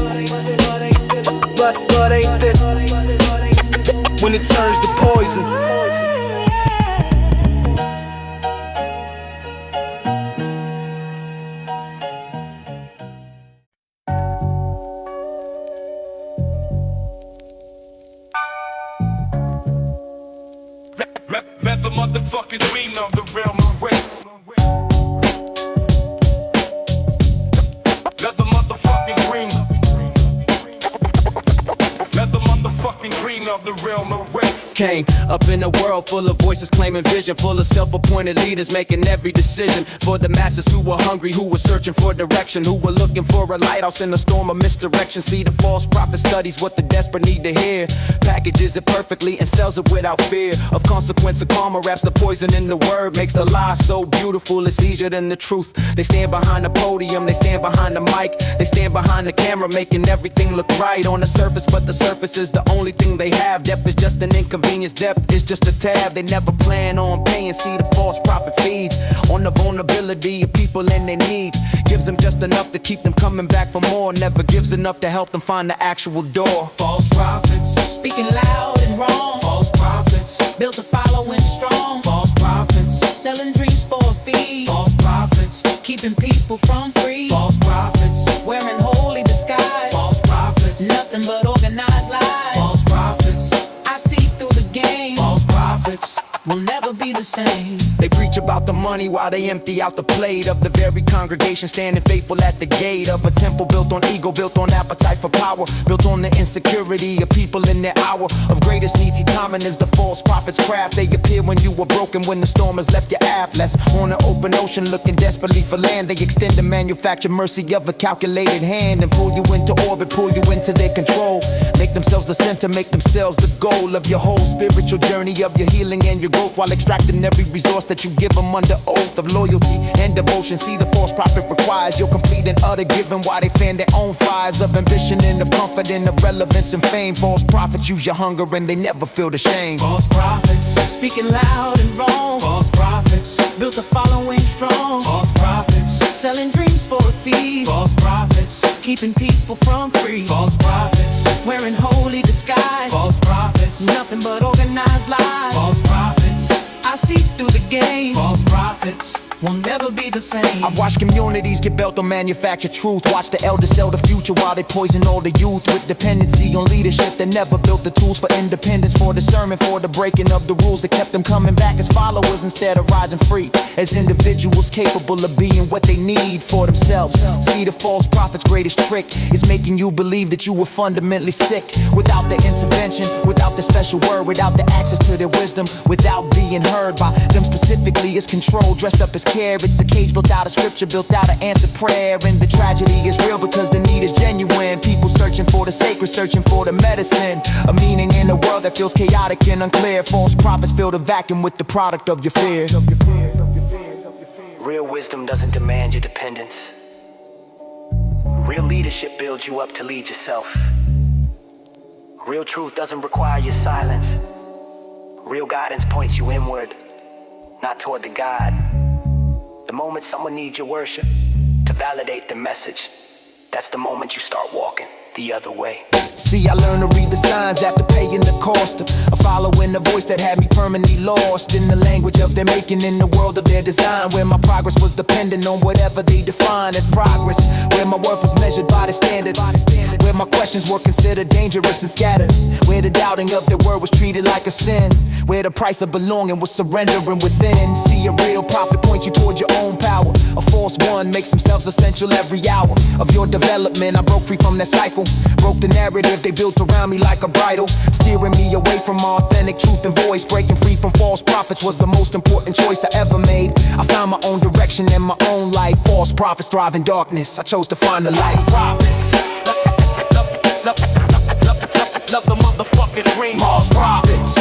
Speaker 4: blood ain't this, when it turns to poison.
Speaker 6: Let the motherfucking queen of the realm away. Let the motherfucking queen. Let the motherfucking queen of the realm away.
Speaker 2: came up in a world full of voices claiming vision, full of self-appointed leaders making every decision for the masses who were hungry, who were searching for direction, who were looking for a lighthouse in a storm of misdirection. See, the false prophet studies what the desperate need to hear, packages it perfectly and sells it without fear of consequence of karma. Wraps the poison in the word, makes the lie so beautiful it's easier than the truth. They stand behind the podium, they stand behind the mic, they stand behind the camera, making everything look right on the surface, but the surface is the only thing they have. Depth is just an inconvenience, depth is just a tab. They never plan on paying. See, the false prophet feeds on the vulnerability of people and their needs, gives them just enough to keep them coming back for more, never gives enough to help them find the actual door.
Speaker 7: False prophets,
Speaker 8: speaking loud and wrong.
Speaker 7: false prophets,
Speaker 8: Built a following strong.
Speaker 7: false prophets,
Speaker 8: Selling dreams for a fee.
Speaker 7: false prophets,
Speaker 8: Keeping people from free.
Speaker 7: false prophets,
Speaker 8: Wearing holy disguise.
Speaker 7: false prophets,
Speaker 8: Nothing but organized lies.
Speaker 7: false prophets,
Speaker 8: I see through the game.
Speaker 7: false prophets.
Speaker 8: Will never be the same.
Speaker 2: They preach about the money while they empty out the plate of the very congregation standing faithful at the gate of a temple built on ego, built on appetite for power, built on the insecurity of people in their hour of greatest need. See, timing is the false prophet's craft. They appear when you were broken, when the storm has left your aft. Less on an open ocean looking desperately for land. They extend the manufactured mercy of a calculated hand and pull you into orbit, pull you into their control. Make themselves the center, make themselves the goal of your whole spiritual journey, of your healing and your growth, while extracting every resource that you give them under oath of loyalty and devotion. See, the false prophet requires your complete and utter giving while they fan their own fires of ambition and of comfort and of relevance and fame. False prophets use your hunger and they never feel the shame.
Speaker 7: False prophets,
Speaker 8: Speaking loud and wrong.
Speaker 7: false prophets,
Speaker 8: Built a following strong.
Speaker 7: false prophets,
Speaker 8: Selling dreams for a fee.
Speaker 7: false prophets,
Speaker 8: Keeping people from free.
Speaker 7: false prophets,
Speaker 8: Wearing holy disguise.
Speaker 7: false prophets,
Speaker 8: Nothing but organized lies.
Speaker 7: false prophets,
Speaker 8: I see through the game.
Speaker 7: false prophets.
Speaker 8: Will never be the same.
Speaker 2: I've watched communities get built on manufactured truth. Watch the elders sell the future while they poison all the youth with dependency on leadership that never built the tools for independence, for discernment, for the breaking of the rules that kept them coming back as followers instead of rising free as individuals capable of being what they need for themselves. See, the false prophet's greatest trick is making you believe that you were fundamentally sick without the intervention, without the special word, without the access to their wisdom, without being heard by them specifically. It's control dressed up as care. It's a cage built out of scripture, built out of answered prayer. And the tragedy is real because the need is genuine. People searching for the sacred, searching for the medicine, a meaning in a world that feels chaotic and unclear. False prophets fill the vacuum with the product of your fear.
Speaker 5: Real wisdom doesn't demand your dependence. Real leadership builds you up to lead yourself. Real truth doesn't require your silence. Real guidance points you inward, not toward the God. The moment someone needs your worship to validate the message, that's the moment you start walking the other way.
Speaker 2: See, I learned to read the signs after paying the cost of following the voice that had me permanently lost in the language of their making, in the world of their design, where my progress was dependent on whatever they define as progress, where my worth was measured by the standard, where my questions were considered dangerous and scattered, where the doubting of their word was treated like a sin, where the price of belonging was surrendering within. See, a real prophet points you toward your own power. A false one makes themselves essential every hour of your development. I broke free from that cycle, broke the narrative they built around me like a bridle, steering me away from authentic truth and voice. Breaking free from false prophets was the most important choice I ever made. I found my own direction and my own life. False prophets thrive in darkness, I chose to find the light.
Speaker 7: Prophets, love the motherfucking dream. False prophets,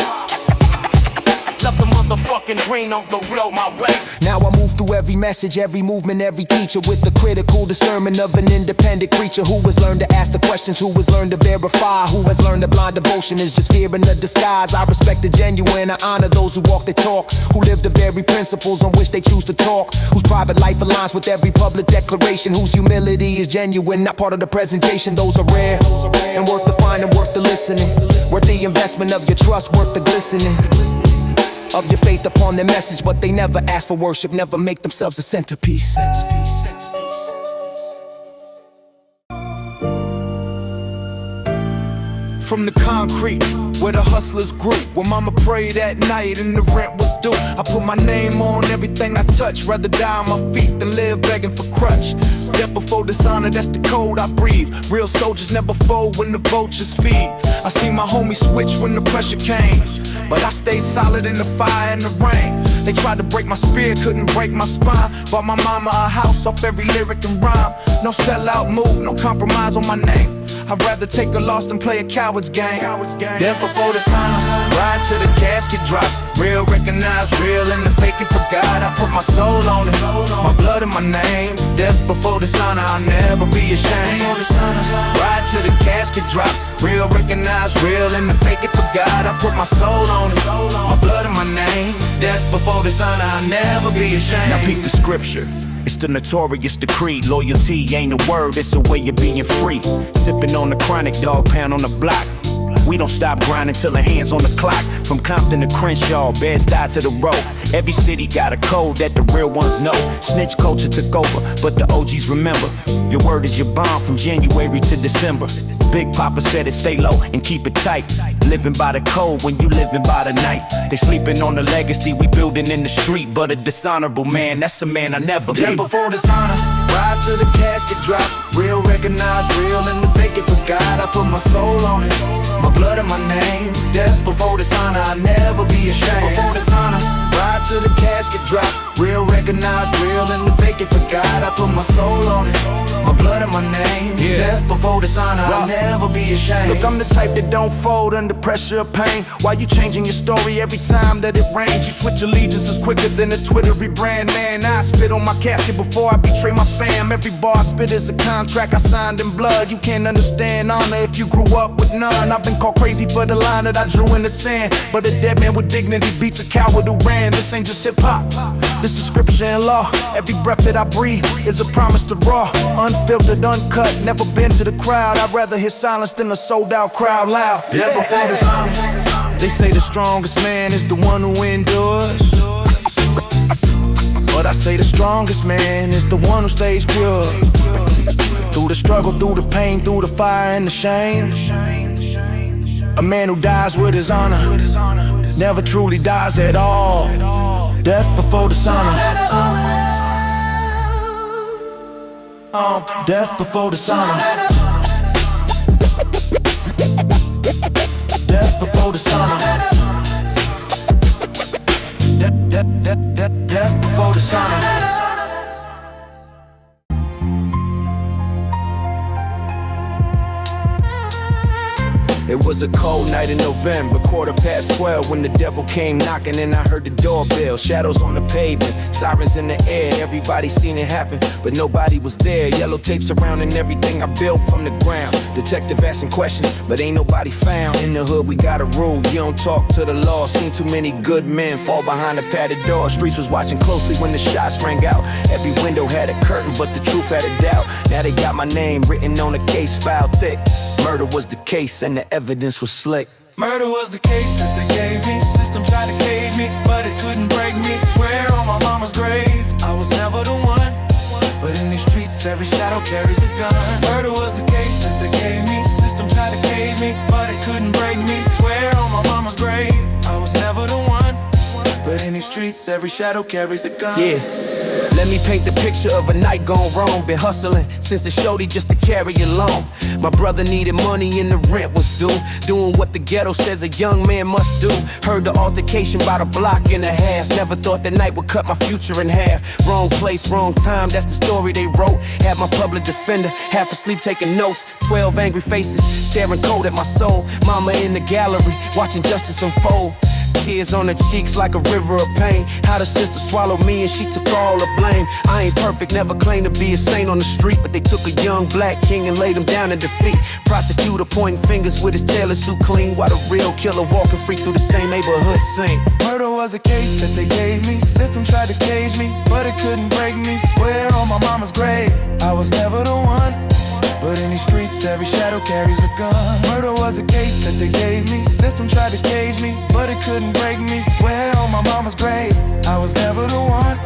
Speaker 7: love the motherfucking dream on the real my way.
Speaker 2: Now I move through every message, every movement, every teacher with the critical discernment of an independent creature who has learned to ask the questions, who has learned to verify, who has learned that blind devotion is just fear in the disguise. I respect the genuine, I honor those who walk the talk, who live the very principles on which they choose to talk, whose private life aligns with every public declaration, whose humility is genuine, not part of the presentation. Those are rare and worth the finding, worth the listening, worth the investment of your trust, worth the glistening of your faith upon their message. But they never ask for worship, never make themselves a centerpiece.
Speaker 4: from the concrete where the hustlers grew. When mama prayed at night and the rent was due, I put my name on everything I touch. Rather die on my feet than live begging for crutch. Death before dishonor, that's the code I breathe. Real soldiers never fold when the vultures feed. I seen my homies switch when the pressure came, but I stayed solid in the fire and the rain. They tried to break my spirit, couldn't break my spine. Bought my mama a house off every lyric and rhyme. No sellout move, no compromise on my name. I'd rather take a loss than play a coward's game. Death before dishonor, ride till the casket drops. Real recognize real and the fake it for God. I put my soul on it, my blood in my name. Death before dishonor, I'll never be ashamed. Ride till the casket drops. Real recognize real and the fake it for God. I put my soul on it, my blood in my name. Death before dishonor, I'll never be ashamed.
Speaker 1: Now peep the scripture. It's the notorious decree. Loyalty ain't a word, it's a way of being free. Sipping on the chronic, dog pound on the block. We don't stop grinding till the hands on the clock. From Compton to Crenshaw, Bed-Stuy to the road. Every city got a code that the real ones know. Snitch culture took over, but the OGs remember. Your word is your bond from January to December. Big Papa said it, stay low and keep it tight. Living by the code when you living by the night. They sleeping on the legacy we building in the street, but a dishonorable man, that's a man I never be.
Speaker 4: Death before dishonor, ride till the casket drops. Real recognize real and the fake it for God. I put my soul on it, my blood in my name. Death before dishonor, I'll never be ashamed. Before dishonor, ride till the casket drops. Real recognize real and the fake it for God. I put my soul on it, my blood in my name. Death before dishonor, I'll never be ashamed.
Speaker 1: Look, I'm the type that don't fold under pressure of pain. Why you changing your story every time that it rains? You switch allegiances quicker than a Twitter rebrand. Man, I spit on my casket before I betray my fam. Every bar I spit is a contract I signed in blood. You can't understand honor if you grew up with none. I've been called crazy for the line that I drew in the sand, but a dead man with dignity beats a coward who ran. This ain't just hip-hop, this is scripture and law. Every breath that I breathe is a promise to raw. Unfiltered, uncut, never been to the crowd. I'd rather hear silence than a sold-out crowd loud.
Speaker 4: Death before dishonor,
Speaker 1: They say the strongest man is the one who endures, but I say the strongest man is the one who stays pure. Through the struggle, through the pain, through the fire and the shame. A man who dies with his honor never truly dies at all. Death before dishonor. Death before dishonor. Death before dishonor. Death before dishonor. It was a cold night in November, 12:15, when the devil came knocking and I heard the doorbell. Shadows on the pavement, sirens in the air. Everybody seen it happen, but nobody was there. Yellow tape surrounding everything I built from the ground. Detective asking questions, but ain't nobody found. In the hood we got a rule, you don't talk to the law. Seen too many good men fall behind a padded door. Streets was watching closely when the shots rang out. Every window had a curtain, but the truth had a doubt. Now they got my name written on the case, file thick. Murder was the case and the evidence was slick.
Speaker 8: Murder was the case that they gave me. System tried to cage me, but it couldn't break me. Swear on my mama's grave, I was never the one. But in these streets, every shadow carries a gun. Murder was the case that they gave me. System tried to cage me, but it couldn't break me. Swear on my mama's grave, I was never the one. But in these streets, every shadow carries a gun.
Speaker 1: Yeah. Let me paint the picture of a night gone wrong. Been hustling since the shorty just to carry along. My brother needed money and the rent was due. Doing what the ghetto says a young man must do. Heard the altercation about a block and a half. Never thought the night would cut my future in half. Wrong place, wrong time, that's the story they wrote. Had my public defender half asleep taking notes. 12 angry faces staring cold at my soul. Mama in the gallery watching justice unfold. Tears on her cheeks like a river of pain. How the sister swallowed me and she took all the blame. I ain't perfect, never claimed to be a saint on the street, but they took a young black king and laid him down in defeat. Prosecutor pointing fingers with his tailor suit clean, while the real killer walking free through the same neighborhood scene.
Speaker 8: Murder was a case that they gave me. System tried to cage me, but it couldn't break me. Swear on my mama's grave, I was never the one. But in these streets, every shadow carries a gun. Murder was a case that they gave me. System tried to cage me, but it couldn't break me. Swear on my mama's grave, I was never the one.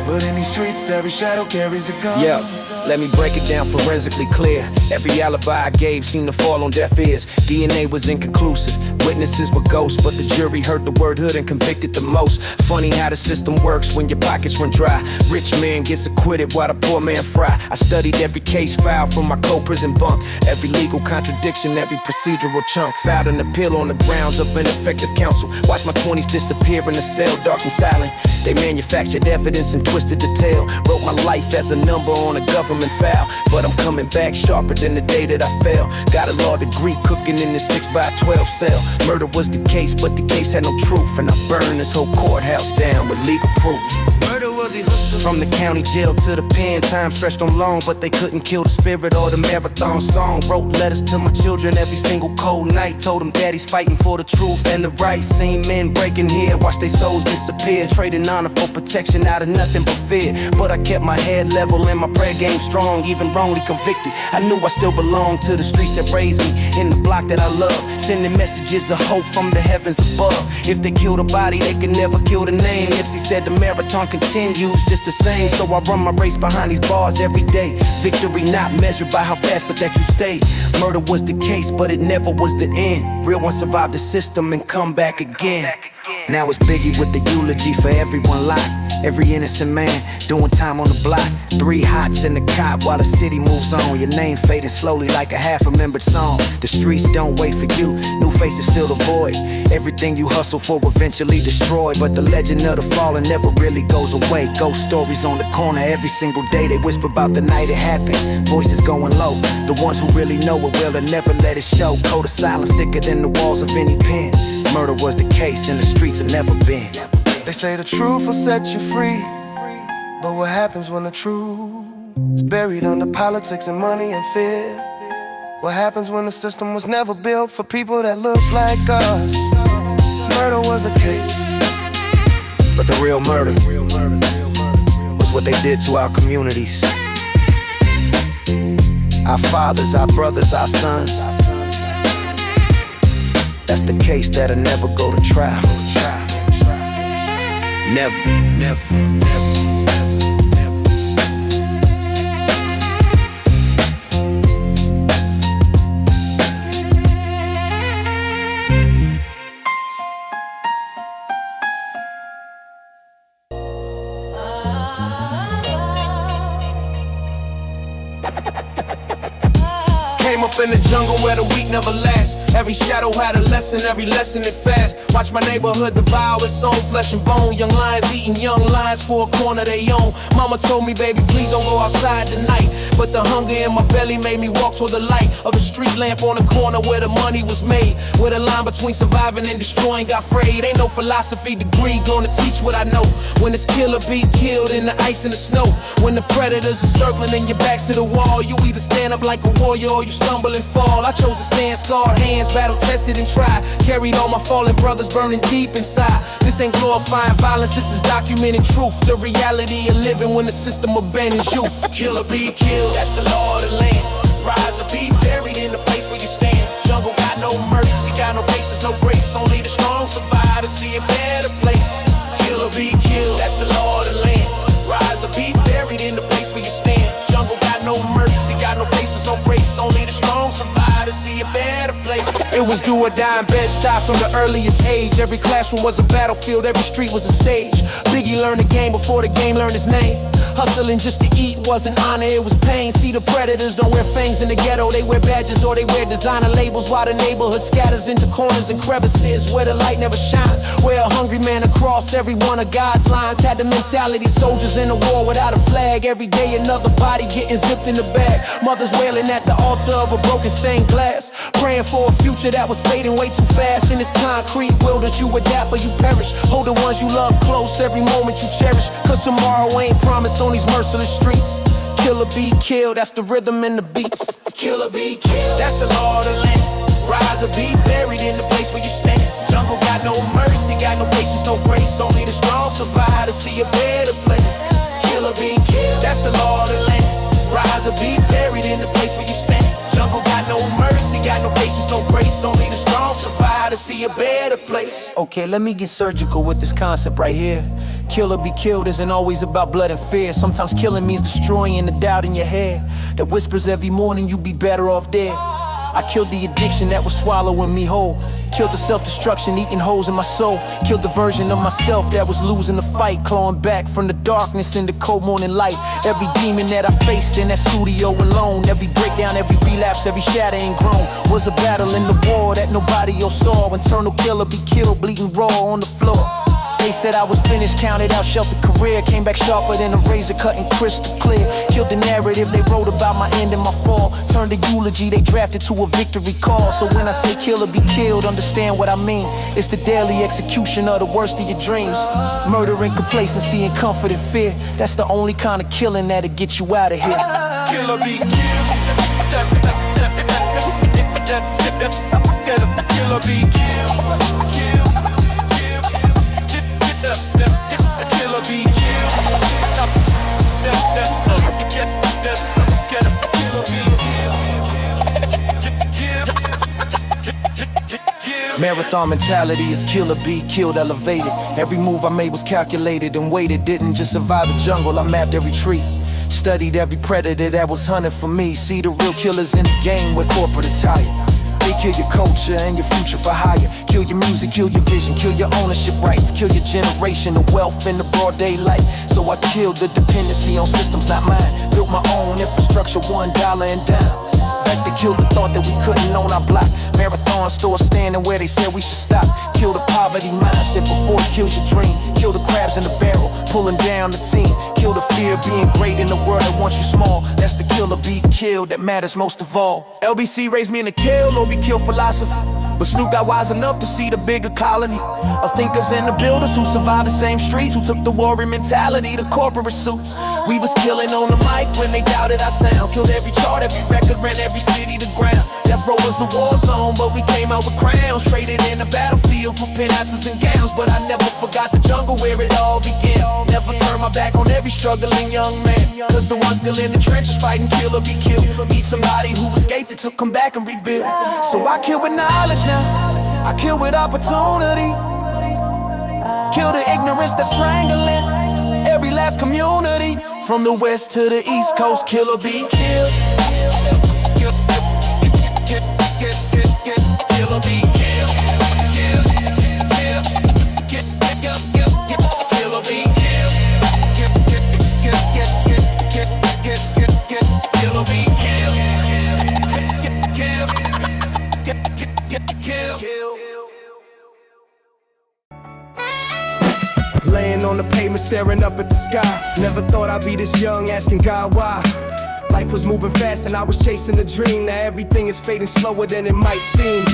Speaker 8: But in these streets, every shadow carries a gun.
Speaker 3: Yeah, let me break it down forensically clear. Every alibi I gave seemed to fall on deaf ears. DNA was inconclusive, witnesses were ghosts, but the jury heard the word hood and convicted the most. Funny how the system works when your pockets run dry. Rich man gets acquitted while the poor man fry. I studied every case file from my co-prison bunk. Every legal contradiction, every procedural chunk. Filed an appeal on the grounds of ineffective counsel. Watched my 20s disappear in a cell, dark and silent. They manufactured evidence and twisted the tale. Wrote my life as a number on a government file. But I'm coming back sharper than the day that I fell. Got a law degree cooking in the 6x12 cell. Murder was the case, but the case had no truth. And I burned this whole courthouse down with legal proof.
Speaker 4: Murder was a hustle.
Speaker 3: From the county jail to the pen, time stretched on long, but they couldn't kill the spirit or the marathon song. Wrote letters to my children every single cold night. Told them daddy's fighting for the truth and the right. Seen men breaking here, watch their souls disappear. Trading honor for protection out of nothing but fear. But I kept my head level and my prayer game strong. Even wrongly convicted, I knew I still belonged to the streets that raised me. In the block that I love, sending messages of hope from the heavens above. If they kill the body, they can never kill the name. Nipsey said the marathon continues just the same. So I run my race behind these bars every day. Victory not measured by how fast, but that you stay. Murder was the case, but it never was the end. Real one survived the system and come back again. Now it's Biggie with the eulogy for everyone locked. Every innocent man doing time on the block. 3 hots in the cop while the city moves on. Your name fading slowly like a half-remembered song. The streets don't wait for you, new faces fill the void. Everything you hustle for eventually destroyed. But the legend of the fallen never really goes away. Ghost stories on the corner every single day. They whisper about the night it happened, voices going low. The ones who really know it will and never let it show. Code of silence thicker than the walls of any pen. Murder was the case and the streets have never been.
Speaker 8: They say the truth will set you free, but what happens when the truth is buried under politics and money and fear? What happens when the system was never built for people that look like us? Murder was a case,
Speaker 3: but the real murder was what they did to our communities. Our fathers, our brothers, our sons. That's the case that'll never go to trial. Never, never, never.
Speaker 2: Came up in the jungle where the weak never last. Every shadow had a lesson, every lesson it fast. Watch my neighborhood devour its own flesh and bone. Young lions eating young lions for a corner they own. Mama told me, baby, please don't go outside tonight. But the hunger in my belly made me walk toward the light of a street lamp on the corner where the money was made. Where the line between surviving and destroying got frayed. Ain't no philosophy degree gonna teach what I know. When this killer be killed in the ice and the snow. When the predators are circling and your back's to the wall. You either stand up like a warrior or you stumble and fall. I chose to stand scarred hands, battle tested and tried. Carried all my fallen brothers burning deep inside. This ain't glorifying violence, this is documenting truth. The reality of living when the system abandons youth. Killer be killed, that's the law of the land. Rise or be buried in the place where you stand. Jungle got no mercy, got no patience, no grace. Only the strong survive to see a better place. Killer be killed, that's the law of the land. Rise or be buried in the place where you stand. Jungle got no mercy, got no patience, no grace. Only the strong survive to see a better place. It was do or die in Bed-Stuy from the earliest age. Every classroom was a battlefield, every street was a stage. Biggie learned the game before the game learned his name. Hustling just to eat wasn't honor, it was pain. See, the predators don't wear fangs in the ghetto. They wear badges or they wear designer labels. While the neighborhood scatters into corners and crevices where the light never shines. Where a hungry man across every one of God's lines had the mentality soldiers in a war without a flag. Every day another body getting zipped in the bag. Mothers wailing at the altar of a broken stained glass. Praying for a future that was fading way too fast. In this concrete wilderness you adapt or you perish. Hold the ones you love close every moment you cherish. Cause tomorrow ain't promised on these merciless streets. Killer be killed, that's the rhythm and the beats. Killer be killed, that's the law of the land. Rise or be buried in the place where you stand. Jungle got no mercy, got no patience, no grace. Only the strong survive to see a better place. Killer be killed, that's the law of the land. Rise or be buried in the place where you stand. Jungle got no mercy.
Speaker 7: He got no patience, no grace. Only the strong survive to see a better place.
Speaker 3: Okay, let me get surgical with this concept right here. Kill or be killed isn't always about blood and fear. Sometimes killing means destroying the doubt in your head that whispers every morning you'd be better off dead. I killed the addiction that was swallowing me whole. Killed the self-destruction eating holes in my soul. Killed the version of myself that was losing the fight, clawing back from the darkness in the cold morning light. Every demon that I faced in that studio alone, every breakdown, every relapse, every shatter and groan was a battle in the war that nobody else saw. Internal killer be killed, bleeding raw on the floor. They said I was finished, counted out, sheltered career. Came back sharper than a razor, cutting crystal clear. Killed the narrative they wrote about my end and my fall. Turned a eulogy they drafted to a victory call. So when I say kill or be killed, understand what I mean. It's the daily execution of the worst of your dreams. Murder and complacency and comfort and fear. That's the only kind of killing that'll get you out of here.
Speaker 7: Kill or be killed. Kill or be killed. Kill or be killed.
Speaker 3: Marathon mentality is kill or be killed, elevated. Every move I made was calculated and weighted. Didn't just survive the jungle, I mapped every tree. Studied every predator that was hunting for me. See the real killers in the game with corporate attire. They kill your culture and your future for hire. Kill your music, kill your vision, kill your ownership rights. Kill your generation, the wealth in the broad daylight. So I killed the dependency on systems not mine. Built my own infrastructure, $1 and down. In fact, they killed the thought that we couldn't own our block. Marathon stores standing where they said we should stop. Kill the poverty mindset before it kills your dream. Kill the crabs in the barrel, pulling down the team. Kill the fear of being great in a world that wants you small. That's the kill or be killed that matters most of all.
Speaker 7: LBC raised me in the kill or be killed philosophy. But Snoop got wise enough to see the bigger colony of thinkers and the builders who survived the same streets, who took the warrior mentality to corporate suits. We was killing on the mic when they doubted our sound. Killed every chart, every record, ran every city to ground. Death Row was a war zone, but we came out with crowns. Traded in the battlefield for penances and gowns. But I never forgot the jungle where it all began. Never turned my back on every struggling young man. Cause the ones still in the trenches fighting kill or be killed. Meet somebody who escaped it to come back and rebuild. So I kill with knowledge now, I kill with opportunity. Kill the ignorance that's strangling every last community. From the west to the east coast, kill or be killed. Kill or be killed. Kill or be killed. Kill or be killed.
Speaker 1: Laying on the pavement, staring up at the sky. Never thought I'd be this young, asking God why. Life was moving fast and I was chasing a dream. Now everything is fading slower than it might seem.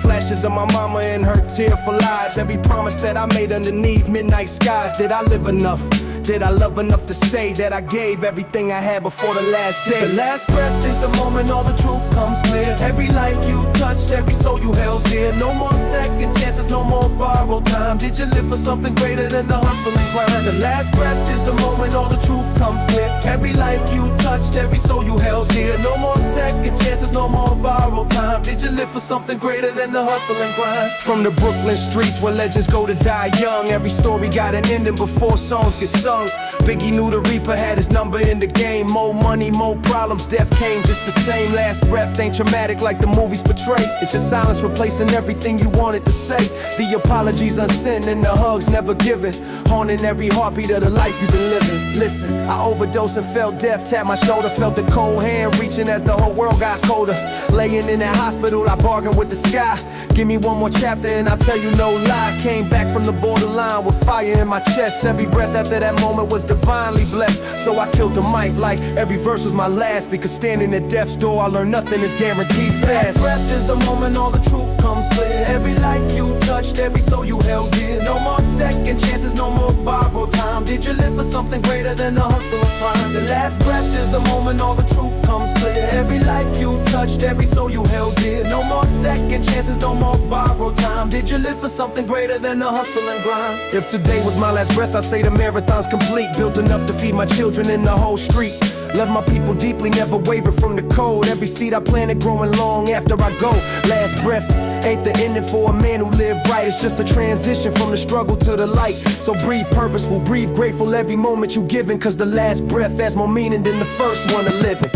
Speaker 1: Flashes of my mama and her tearful eyes. Every promise that I made underneath midnight skies. Did I live enough? Did I love enough to say that I gave everything I had before the last day? The last breath is the moment all the truth comes clear. Every life you touched, every soul you held dear. No more second chances, no more borrowed time. Did you live for something greater than the hustle and grind? The last breath is the moment all the truth comes clear. Every life you touched, every soul you held dear. No more second chances, no more borrowed time. Did you live for something greater than the hustle and grind? From the Brooklyn streets where legends go to die young, every story got an ending before songs get sung. Biggie knew the Reaper had his number in the game. More money, more problems, death came just the same. Last breath ain't traumatic like the movies portray. It's just silence replacing everything you wanted to say. The apologies unsent and the hugs never given, haunting every heartbeat of the life you've been living. Listen, I overdosed and felt death tap my shoulder. Felt the cold hand reaching as the whole world got colder. Laying in that hospital, I bargained with the sky. Give me one more chapter and I'll tell you no lie. Came back from the borderline with fire in my chest. Every breath after that moment was divinely blessed. So I killed the mic like every verse was my last. Because standing at death's door, I learned nothing is guaranteed fast. Breath is the moment all the truth comes clear. Every life you touched, every soul you held dear. No more second chances, no more borrowed time. Did you live for something greater than the hustle and crime? The last breath is the moment all the truth comes clear. Every life you touched, every soul you held dear. No more second chances, no more borrowed time. Did you live for something greater than the hustle and grind? If today was my last breath, I say the marathon's complete. Built enough to feed my children in the whole street. Love my people deeply, never waver from the code. Every seed I planted growing long after I go. Last breath ain't the ending for a man who lived right. It's just a transition from the struggle to the light. So breathe purposeful, breathe grateful every moment you giving, cause the last breath has more meaning than the first one to living.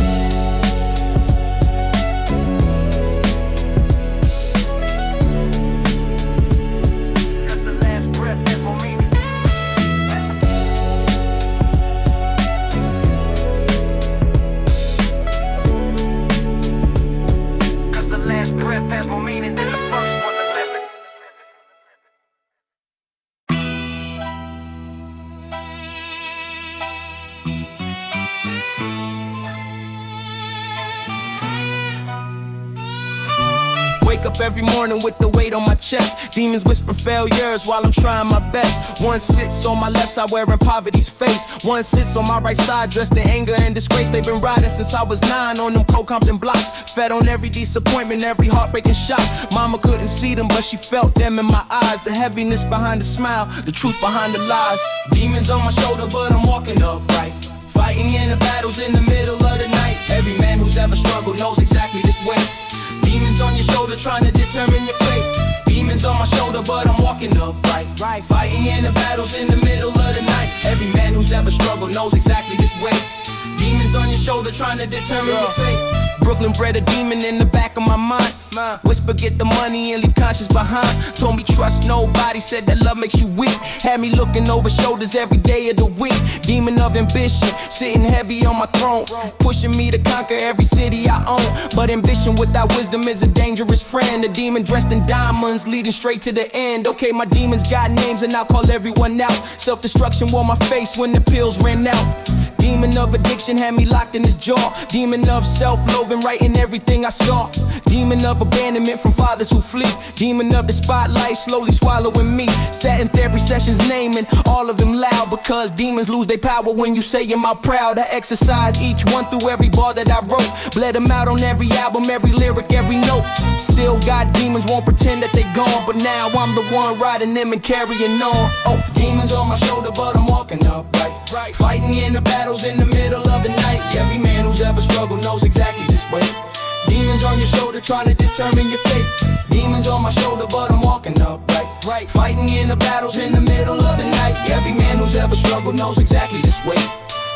Speaker 4: Wake up every morning with the weight on my chest. Demons whisper failures while I'm trying my best. One sits on my left side wearing poverty's face. One sits on my right side dressed in anger and disgrace. They've been riding since I was 9 on them cold Compton blocks. Fed on every disappointment, every heartbreaking shot. Mama couldn't see them, but she felt them in my eyes. The heaviness behind the smile, the truth behind the lies. Demons on my shoulder, but I'm walking upright. Fighting in the battles in the middle of the night. Every man who's ever struggled knows exactly this way. Demons on your shoulder trying to determine your fate. Demons on my shoulder, but I'm walking upright. Fighting in the battles in the middle of the night. Every man who's ever struggled knows exactly this way. Demons on your shoulder trying to determine your fate. Brooklyn bred a demon in the back of my mind. Whisper get the money and leave conscience behind. Told me trust nobody, said that love makes you weak. Had me looking over shoulders every day of the week. Demon of ambition, sitting heavy on my throne. Pushing me to conquer every city I own. But ambition without wisdom is a dangerous friend. A demon dressed in diamonds leading straight to the end. Okay, my demons got names and I'll call everyone out. Self-destruction wore my face when the pills ran out. Demon of addiction had me locked in his jaw. Demon of self-loathing, writing everything I saw. Demon of abandonment from fathers who flee. Demon of the spotlight, slowly swallowing me. Sat in therapy sessions naming all of them loud. Because demons lose their power when you say I'm out proud. I exercise each one through every bar that I wrote. Bled them out on every album, every lyric, every note. Still got demons, won't pretend that they gone. But now I'm the one riding them and carrying on. Oh, demons on my shoulder, but I'm walking upright. Fighting in the battles in the middle of the night. Every man who's ever struggled knows exactly this way. Demons on your shoulder trying to determine your fate. Demons on my shoulder, but I'm walking upright. Fighting in the battles in the middle of the night. Every man who's ever struggled knows exactly this way.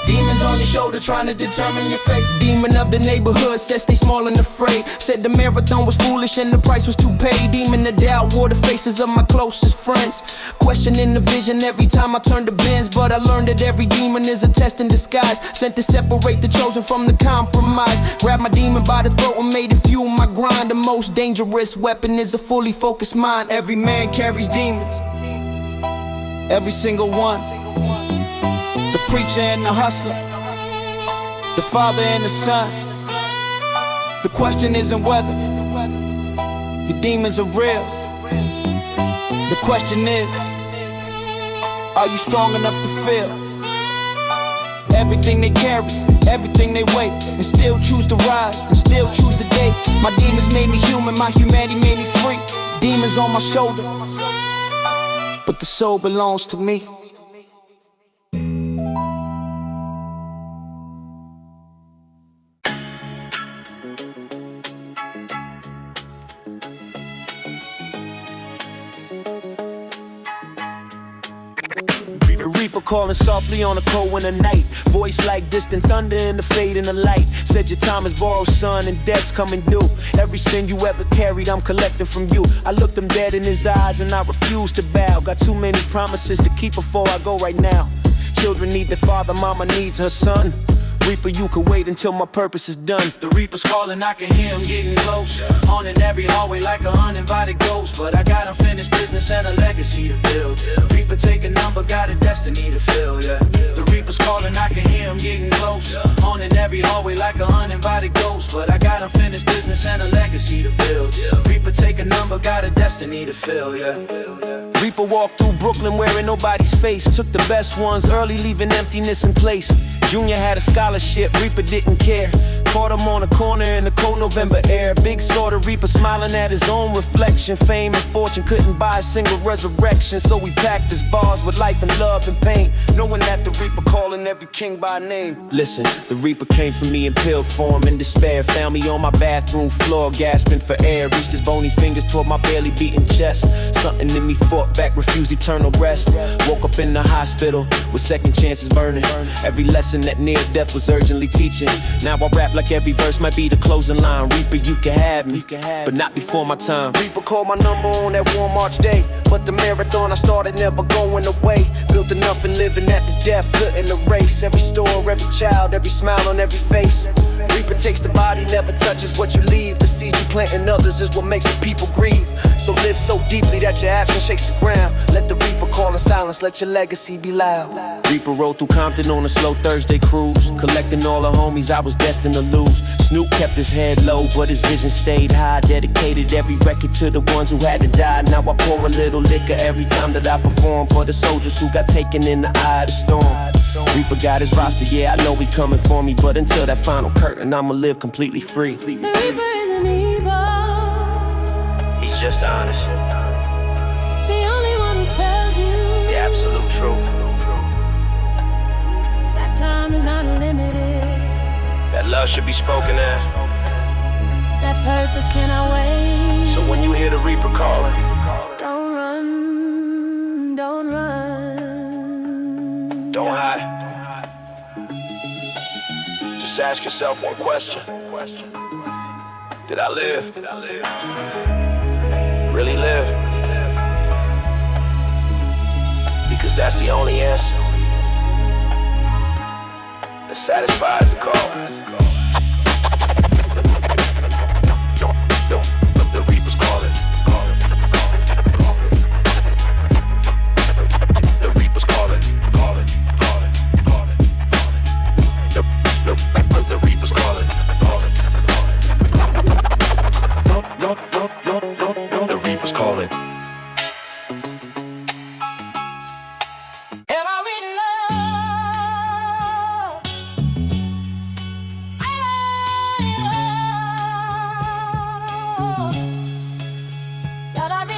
Speaker 4: Demons on your shoulder trying to determine your fate. Demon of the neighborhood said stay small and afraid. Said the marathon was foolish and the price was too paid. Demon of doubt wore the faces of my closest friends. Questioning the vision every time I turned the bends. But I learned that every demon is a test in disguise. Sent to separate the chosen from the compromise. Grabbed my demon by the throat and made it fuel my grind. The most dangerous weapon is a fully focused mind. Every man carries demons, every single one. The preacher and the hustler, the father and the son. The question isn't whether your demons are real. The question is, are you strong enough to feel everything they carry, everything they weigh, and still choose to rise, and still choose the day? My demons made me human, my humanity made me free. Demons on my shoulder, but the soul belongs to me.
Speaker 1: Reaper calling softly on a cold winter night. Voice like distant thunder in the fade in the light. Said your time is borrowed, son, and debt's coming due. Every sin you ever carried, I'm collecting from you. I looked him dead in his eyes and I refuse to bow. Got too many promises to keep before I go right now. Children need their father, mama needs her son. Reaper, you can wait until my purpose is done.
Speaker 7: The Reaper's calling, I can hear him getting close. Haunting every hallway like a uninvited ghost. But I got unfinished business and a legacy to build. Reaper take a number, got a destiny to fill, yeah. The Reaper's calling, I can hear him getting close. Haunting every hallway like a uninvited ghost. But I got unfinished business and a legacy to build. Reaper take a number, got a destiny to fill, yeah.
Speaker 1: Reaper walked through Brooklyn wearing nobody's face. Took the best ones early, leaving emptiness in place. Junior had a scholarship, Reaper didn't care. Caught him on a corner in the cold November air. Big saw the Reaper smiling at his own reflection. Fame and fortune couldn't buy a single resurrection. So we packed his bars with life and love and pain, knowing that the Reaper calling every king by name. Listen, the Reaper came for me in pill form in despair. Found me on my bathroom floor, gasping for air. Reached his bony fingers toward my barely beating chest. Something in me fought back, refused eternal rest. Woke up in the hospital with second chances burning. Every lesson that near death was urgently teaching. Now I rap like every verse might be the closing line. Reaper, you can have me, but not before my time.
Speaker 3: Reaper called my number on that warm March day, but the marathon I started never going away. Built enough and living at the death, couldn't erase every store, every child, every smile on every face. Reaper takes the body, never touches what you leave. The seed you plant in others is what makes the people grieve. So live so deeply that your action shakes the ground. Let the Reaper call in silence, let your legacy be loud.
Speaker 1: Reaper rode through Compton on a slow Thursday cruise, collecting all the homies I was destined to lose. Snoop kept his head low, but his vision stayed high. Dedicated every record to the ones who had to die. Now I pour a little liquor every time that I perform, for the soldiers who got taken in the eye of the storm. Reaper got his roster, yeah, I know he coming for me, but until that final curtain, I'ma live completely free.
Speaker 9: The Reaper isn't evil.
Speaker 1: He's just honest,
Speaker 9: The only one who tells you
Speaker 1: the absolute truth.
Speaker 9: that time is not limited.
Speaker 1: That love should be spoken at.
Speaker 9: That purpose cannot wait.
Speaker 1: So when you hear the Reaper calling,
Speaker 9: Don't run, don't run.
Speaker 1: don't hide. Just ask yourself one question. Did I live? Really live? Because that's the only answer that satisfies the call.
Speaker 2: The Reaper's calling. The Reaper's calling. The Reaper's calling. The Reaper's calling.
Speaker 9: Am I in love? Got I be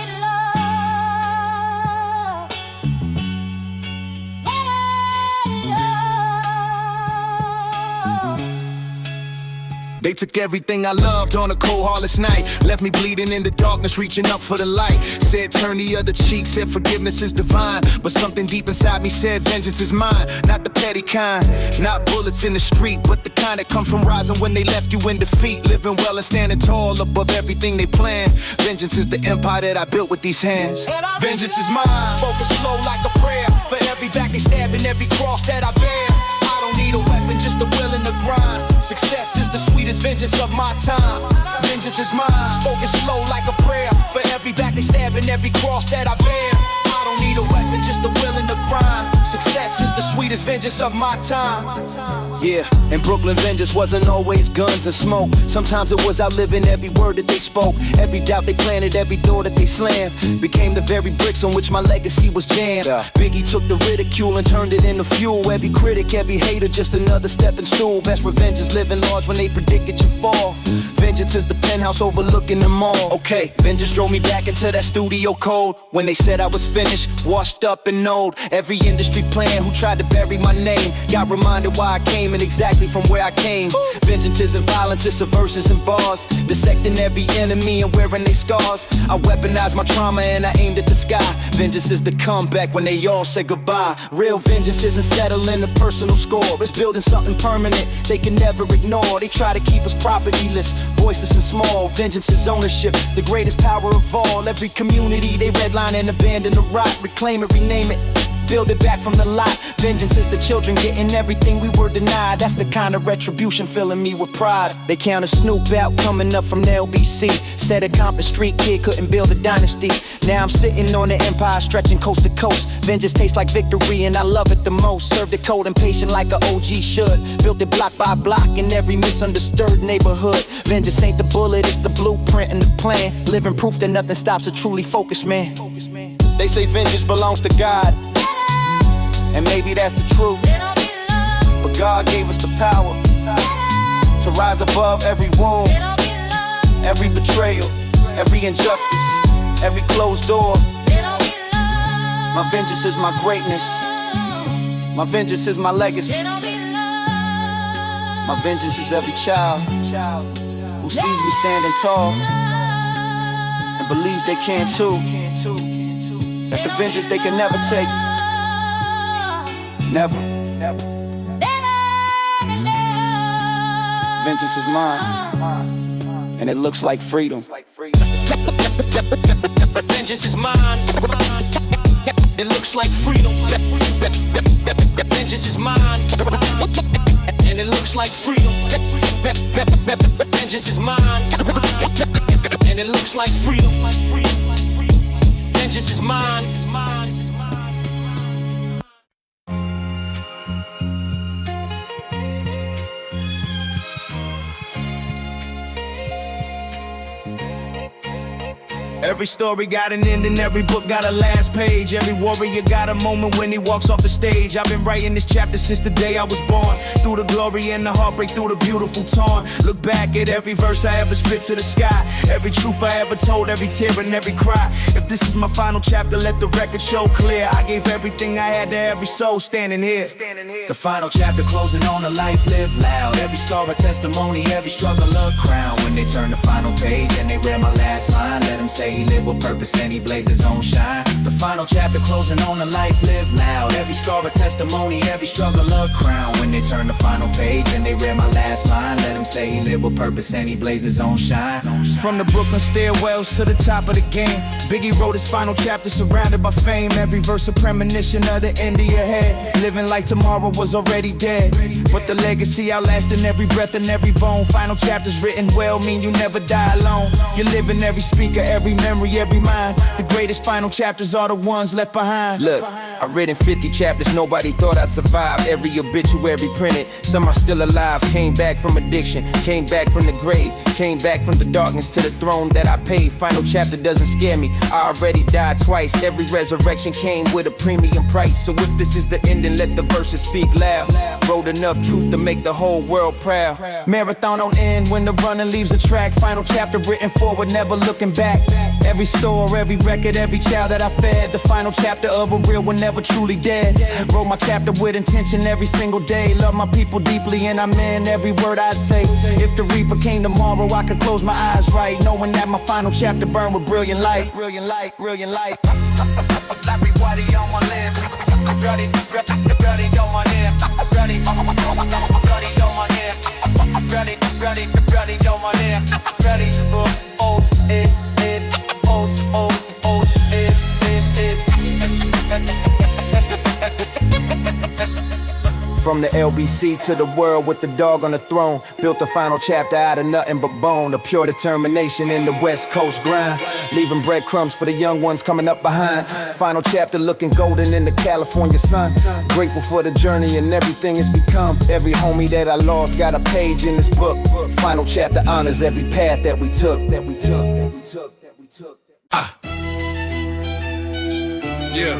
Speaker 7: They took everything I loved on a cold, heartless night. Left me bleeding in the darkness, reaching up for the light. Said turn the other cheek, said forgiveness is divine. But something deep inside me said vengeance is mine. Not the petty kind, not bullets in the street, but the kind that comes from rising when they left you in defeat. Living well and standing tall above everything they planned. Vengeance is the empire that I built with these hands. Vengeance is mine, spoken slow like a prayer. For every back they stab and every cross that I bear. I don't need a weapon, just the will and the grind. Success is the sweetest vengeance of my time. Vengeance is mine, spoken slow like a prayer. For every back they stab and every cross that I bear. I don't need a weapon, just the will and the grind. Success is the sweetest vengeance of my time. Yeah, in Brooklyn, vengeance wasn't always guns and smoke. Sometimes it was outliving every word that they spoke. Every doubt they planted, every door that they slammed became the very bricks on which my legacy was jammed. Biggie took the ridicule and turned it into fuel. Every critic, every hater, just another stepping stool. Best revenge is living large when they predicted you fall. Vengeance is the penthouse overlooking them all. Okay, vengeance drove me back into that studio cold. When they said I was finished, washed up and old. Every industry plan who tried to bury my name got reminded why I came and exactly from where I came. Vengeance isn't violence, it's a verses and bars. Dissecting every enemy and wearing their scars. I weaponized my trauma and I aimed at the sky. Vengeance is the comeback when they all say goodbye. Real vengeance isn't settling a personal score. It's building something permanent they can never ignore. They try to keep us propertyless, voiceless and small. Vengeance is ownership, the greatest power of all. Every community they redline and abandon the rot. Reclaim it, rename it, build it back from the lot. Vengeance is the children getting everything we were denied. That's the kind of retribution filling me with pride. They counted Snoop out coming up from the LBC. Said a Compton street kid couldn't build a dynasty. Now I'm sitting on the empire stretching coast to coast. Vengeance tastes like victory and I love it the most. Served it cold and patient like a OG should. Built it block by block in every misunderstood neighborhood. Vengeance ain't the bullet, it's the blueprint and the plan. Living proof that nothing stops a truly focused man. They say vengeance belongs to God, and maybe that's the truth. But God gave us the power to rise
Speaker 3: rise above every wound, every betrayal, every injustice, every closed door. My vengeance is my greatness. My vengeance is my legacy. My vengeance is every child who sees me standing tall and believes they can too. That's the vengeance they can never take. Never. Vengeance is mine, and it looks like freedom.
Speaker 4: Vengeance is mine. It looks like freedom. Vengeance is mine. And it looks like freedom. Vengeance is mine. And it looks like freedom. Vengeance is mine.
Speaker 1: Every story got an ending, every book got a last page. Every warrior got a moment when he walks off the stage. I've been writing this chapter since the day I was born. Through the glory and the heartbreak, through the beautiful torn. Look back at every verse I ever spit to the sky. Every truth I ever told, every tear and every cry. If this is my final chapter, let the record show clear. I gave everything I had to every soul standing here.
Speaker 3: The final chapter closing on a life lived loud. Every scar a testimony, every struggle a crown. When they turn the final page and they read my last line, let them say he lived with purpose and he blazed his own shine. The final chapter closing on a life lived loud. Every scar a testimony, every struggle a crown. When they turn the final page and they read my last line, let them say he lived with purpose and he blazed his own shine.
Speaker 1: From the Brooklyn stairwells to the top of the game, Biggie wrote his final chapter surrounded by fame. Every verse a premonition of the end of your head. Living like tomorrow was already dead, but the legacy outlasting every breath and every bone. Final chapters written well mean you never die alone. You live in every speaker, every memory, every mind. The greatest final chapters are the ones left behind.
Speaker 10: Look, I've written 50 chapters, nobody thought I'd survive. Every obituary printed, some are still alive. Came back from addiction, came back from the grave, came back from the darkness to the throne that I paid. Final chapter doesn't scare me, I already died twice. Every resurrection came with a premium price. So if this is the ending, let the verses speak loud. Wrote enough truth to make the whole world proud.
Speaker 1: Marathon on end when the runner leaves the track. Final chapter written forward, never looking back. Every store, every record, every child that I fed. The final chapter of a real one, never truly dead. Wrote my chapter with intention every single day. Love my people deeply and I meant every word I'd say. If the Reaper came tomorrow, I could close my eyes right, knowing that my final chapter burned with brilliant light. Brilliant light, brilliant light.
Speaker 3: Everybody on my left, ready, ready on my left, ready, ready on my left, ready, ready on my left, ready,
Speaker 10: From the LBC to the world with the dog on the throne. Built the final chapter out of nothing but bone. A pure determination in the West Coast grind. Leaving breadcrumbs for the young ones coming up behind. Final chapter looking golden in the California sun. Grateful for the journey and everything it's become. Every homie that I lost got a page in this book. Final chapter honors every path that we took.
Speaker 6: Yeah.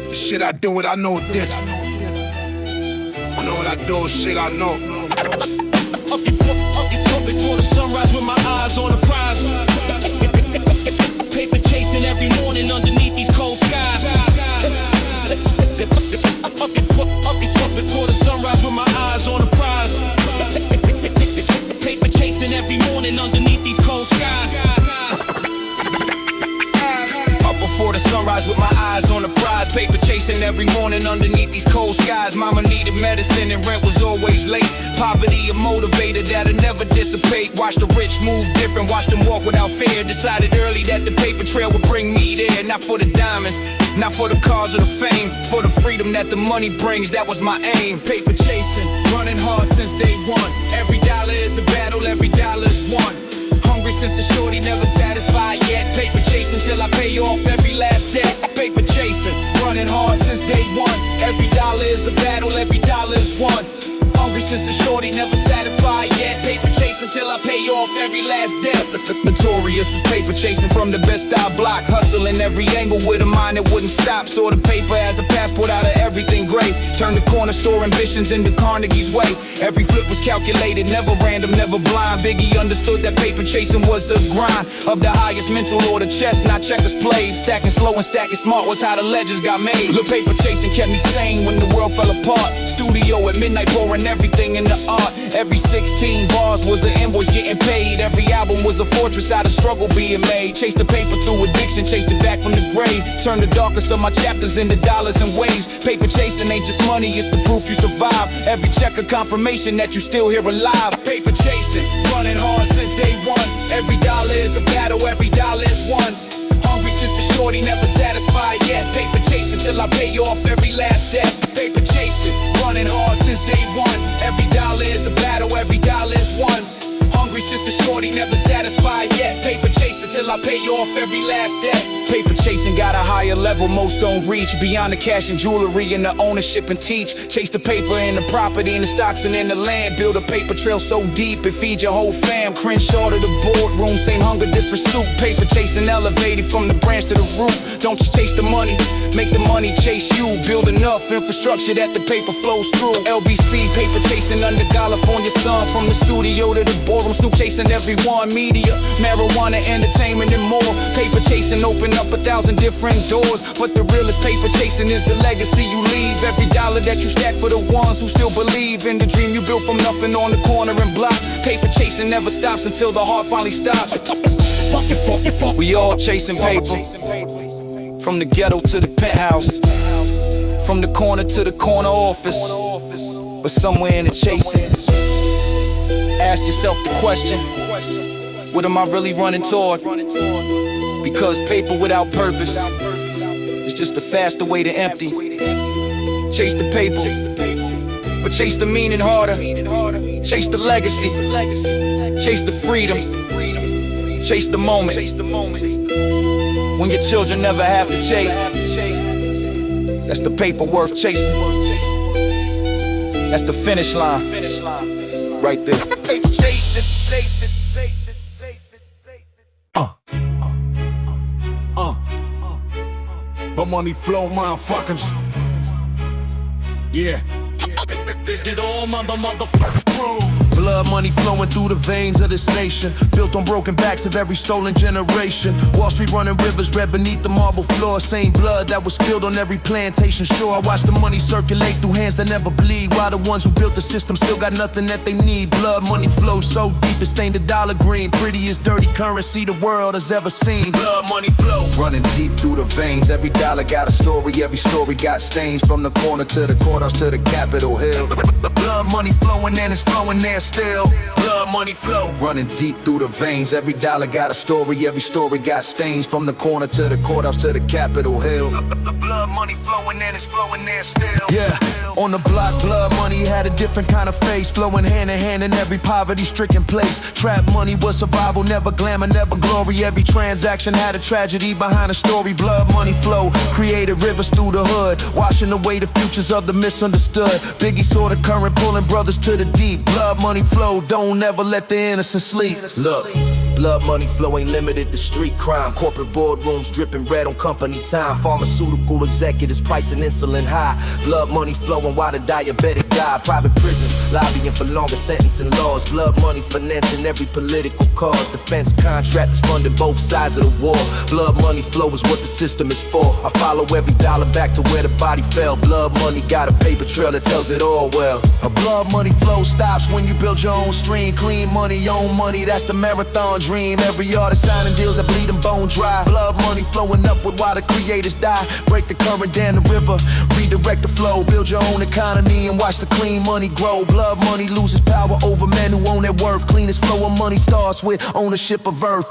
Speaker 6: The shit I do it, I know this. I know what I do, shit I know.
Speaker 4: Up before the sunrise with my eyes on the prize. Paper chasing every morning underneath these cold skies. Up before the sunrise with my eyes on the prize. Paper chasing every morning underneath these cold skies. Before the sunrise with my eyes on the prize. Paper chasing every morning underneath these cold skies. Mama needed medicine and rent was always late. Poverty a motivator that'll never dissipate. Watch the rich move different, watch them walk without fear. Decided early that the paper trail would bring me there. Not for the diamonds, not for the cause or the fame, for the freedom that the money brings, that was my aim. Paper chasing, running hard since day one. Every dollar is a battle, every dollar is won. Hungry since the shorty, never satisfied yet. Paper chasing till I pay off every last debt. Paper chasing, running hard since day one. Every dollar is a battle, every dollar is won. Hungry since the shorty, never satisfied yet. Paper chasing
Speaker 2: until I pay off every last debt. Notorious was paper chasing from the best I block. Hustling every angle with a mind that wouldn't stop. Saw the paper as a passport out of everything great. Turned the corner store ambitions into Carnegie's way. Every flip was calculated, never random, never blind. Biggie understood that paper chasing was a grind of the highest mental order. Chess, not checkers played. Stacking slow and stacking smart was how the legends got made. Look, paper chasing kept me sane when the world fell apart. Studio at midnight pouring everything into art. Every 16 bars was an invoice getting paid. Every album was a fortress out of struggle being made. Chased the paper through addiction, chased it back from the grave. Turned the darkest of my chapters into dollars and waves. Paper chasing ain't just money, it's the proof you survive. Every check a confirmation that you still here alive. Paper chasing, running hard since day one. Every dollar is a battle, every dollar is won. Hungry since a shorty, never satisfied yet. Paper chasing till I pay off every last debt. Paper chasing, running hard since day one. Every dollar is a battle, every dollar is won. Hungry since a shorty, never satisfied yet. Paper chasing till I pay off every last debt. Paper chasing got a higher level most don't reach. Beyond the cash and jewelry and the ownership and teach. Chase the paper and the property and the stocks and in the land. Build a paper trail so deep it feeds your whole fam. Crenshaw to the boardroom, same hunger, different soup. Paper chasing elevated from the branch to the root. Don't just chase the money, make the money chase you. Build enough infrastructure that the paper flows through. LBC, paper chasing under California sun. From the studio to the boardroom, Snoop chasing everyone. Media, marijuana, entertainment and more. Paper chasing open up 1,000 different doors. But the realest paper chasing is the legacy you leave. Every dollar that you stack for the ones who still believe in the dream you built from nothing on the corner and block. Paper chasing never stops until the heart finally stops. We all chasing paper. From the ghetto to the penthouse. From the corner to the corner office. But somewhere in the chasing, ask yourself the question, what am I really running toward? Because paper without purpose is just a faster way to empty. Chase the paper, but chase the meaning harder. Chase the legacy, chase the freedom, chase the moment. When your children never have to chase, that's the paper worth chasing. That's the finish line, right there. Paper chasing.
Speaker 6: But money flow, motherfuckers. Yeah.
Speaker 7: Blood money flowing through the veins of this nation, built on broken backs of every stolen generation. Wall Street running rivers red beneath the marble floor. Same blood that was spilled on every plantation shore. I watch the money circulate through hands that never bleed, while the ones who built the system still got nothing that they need. Blood money flows so deep it stained the dollar green. Prettiest dirty currency the world has ever seen. Blood money flow running deep through the veins. Every dollar got a story, every story got stains. From the corner to the courthouse to the Capitol Hill. Blood money flowing and it's flowing there still. Blood money flow running deep through the veins. Every dollar got a story, every story got stains. From the corner to the courthouse to the Capitol Hill. Blood money flowing and it's flowing there still. Yeah, on the block blood money had a different kind of face, flowing hand in hand in every poverty-stricken place. Trap money was survival, never glamour, never glory. Every transaction had a tragedy behind a story. Blood money flow created rivers through the hood, washing away the futures of the misunderstood. Biggie saw the current pulling brothers to the deep. Blood money flow, don't ever let the innocent sleep. Look, blood money flow ain't limited to street crime. Corporate boardrooms dripping red on company time. Pharmaceutical executives pricing insulin high. Blood money flowing while the diabetic die. Private prisons lobbying for longer sentencing laws. Blood money financing every political cause. Defense contractors funding both sides of the war. Blood money flow is what the system is for. I follow every dollar back to where the body fell. Blood money got a paper trail that tells it all well. A blood money flow stops when you build your own stream. Clean money, own money, that's the marathon dream. Every artist signing deals that bleed them bone dry. Blood money flowing upward while the creators die. Break the current down the river, redirect the flow. Build your own economy and watch the clean money grow. Blood money loses power over men who own their worth. Cleanest flow of money starts with ownership of earth.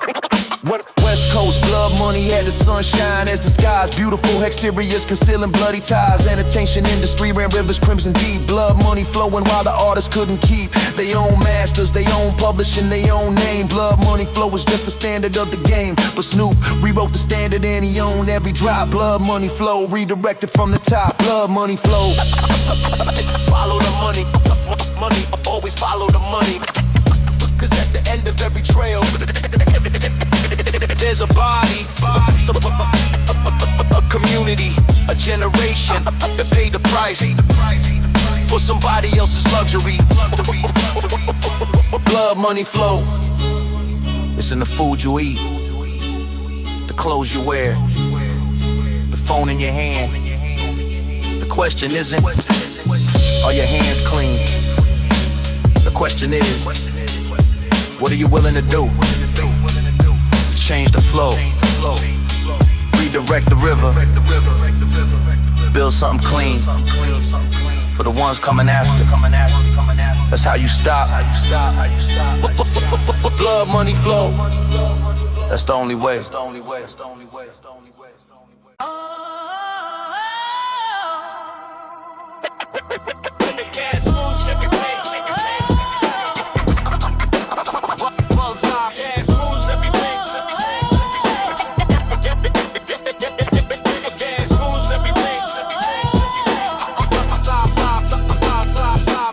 Speaker 7: West Coast blood money had the sunshine as the skies. Beautiful exteriors concealing bloody ties. Entertainment industry ran rivers crimson deep. Blood money flowing while the artists couldn't keep. They own masters, they own publishing, they own name. Blood money flow was just the standard of the game. But Snoop rewrote the standard and he owned every drop. Blood money flow redirected from the top. Blood money flow. Follow the money. Money, always follow the money. Cause at the end of every trail, there's a body, a community, a generation that paid the price for somebody else's luxury. Blood money flow. It's in the food you eat, the clothes you wear, the phone in your hand. The question isn't, are your hands clean? The question is, what are you willing to do to change the flow, redirect the river, build something clean for the ones coming after? That's how you stop. Blood money flow. That's the only way.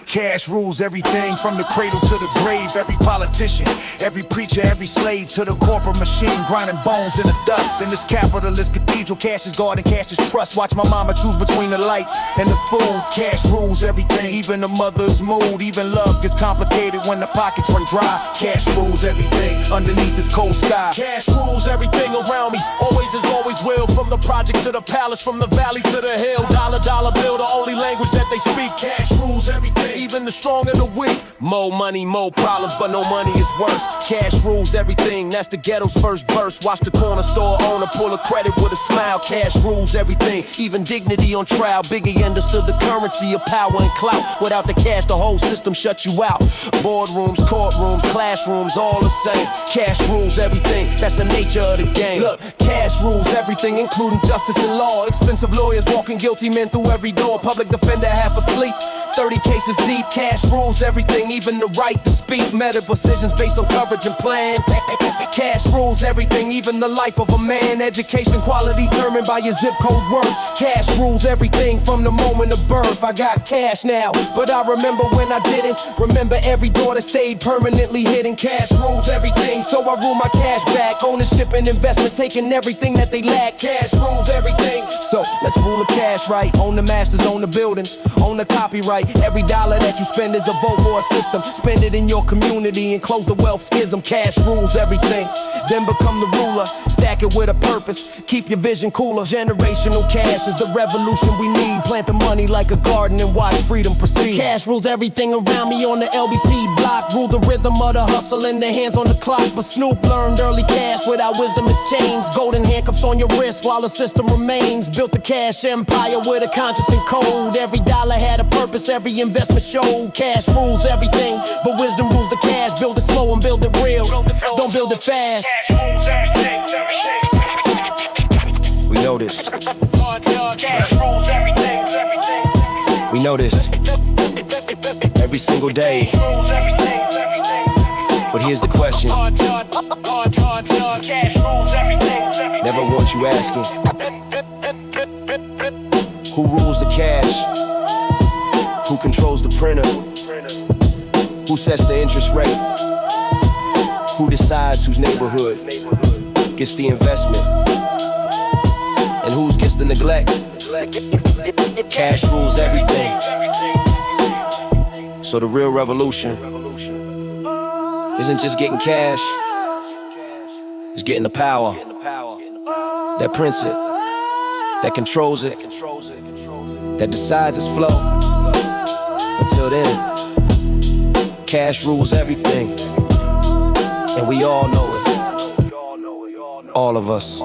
Speaker 11: Cash rules everything from the cradle to the grave. Every politician, every preacher, every slave to the corporate machine, grinding bones in the dust. In this capitalist cathedral, cash is God and cash is trust. Watch my mama choose between the lights and the food. Cash rules everything, even the mother's mood. Even love gets complicated when the pockets run dry. Cash rules everything underneath this cold sky. Cash rules everything around me, always is always will. From the project to the palace, from the valley to the hill. Dollar, dollar bill, the only language that they speak. Cash rules everything, even the strong and the weak. More money, more problems, but no money is worse. Cash rules everything, that's the ghetto's first verse. Watch the corner store owner pull a credit with a smile. Cash rules everything, even dignity on trial. Biggie understood the currency of power and clout. Without the cash, the whole system shuts you out. Boardrooms, courtrooms, classrooms, all the same. Cash rules everything, that's the nature of the game. Look, cash rules everything, including justice and law. Expensive lawyers walking guilty men through every door. Public defender half asleep, 30 cases deep. Cash rules everything, even the right to speak. Meta decisions based on coverage and plan. Cash rules everything, even the life of a man. Education quality determined by your zip code worth. Cash rules everything from the moment of birth. I got cash now, but I remember when I didn't. Remember every door that stayed permanently hidden. Cash rules everything, so I rule my cash back. Ownership and investment, taking everything that they lack. Cash rules everything, so let's rule the cash right. Own the masters, own the buildings, own the copyright. Every dollar that you spend is a vote for a system. Spend it in your community and close the wealth schism. Cash rules everything, then become the ruler. Stack it with a purpose, keep your vision cooler. Generational cash is the revolution we need. Plant the money like a garden and watch freedom proceed. Cash rules everything around me on the LBC block. Rule the rhythm of the hustle and the hands on the clock. But Snoop learned early cash without wisdom is chains. Golden handcuffs on your wrist while the system remains. Built a cash empire with a conscience and code. Every dollar had a purpose, every investment showed. Cash rules everything, but wisdom rules the cash. Build it slow and build it real, don't build it fast. We know this. We know this every single day. But here's the question, never want you asking, who rules the cash? Who controls the printer? Who sets the interest rate? Who decides whose neighborhood gets the investment? And whose gets the neglect? Cash rules everything. So the real revolution isn't just getting cash, it's getting the power that prints it, that controls it, that decides its flow. Until then, cash rules everything, and we all know it, all of us.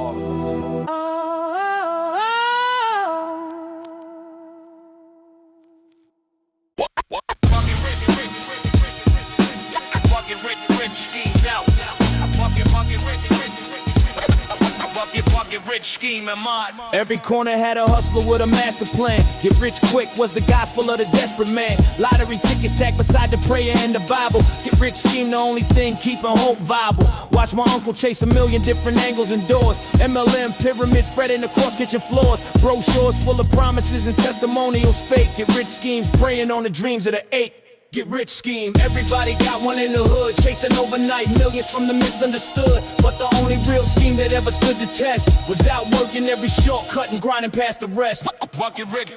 Speaker 1: Every corner had a hustler with a master plan. Get rich quick was the gospel of the desperate man. Lottery tickets stacked beside the prayer and the Bible. Get rich scheme, the only thing keeping hope viable. Watch my uncle chase a million different angles and doors. MLM pyramid spreading across kitchen floors. Brochures full of promises and testimonials fake. Get rich schemes preying on the dreams of the eight. get rich scheme. Everybody got one in the hood, chasing overnight millions from the misunderstood. But the only real scheme that ever stood the test was out working every shortcut and grinding past the rest.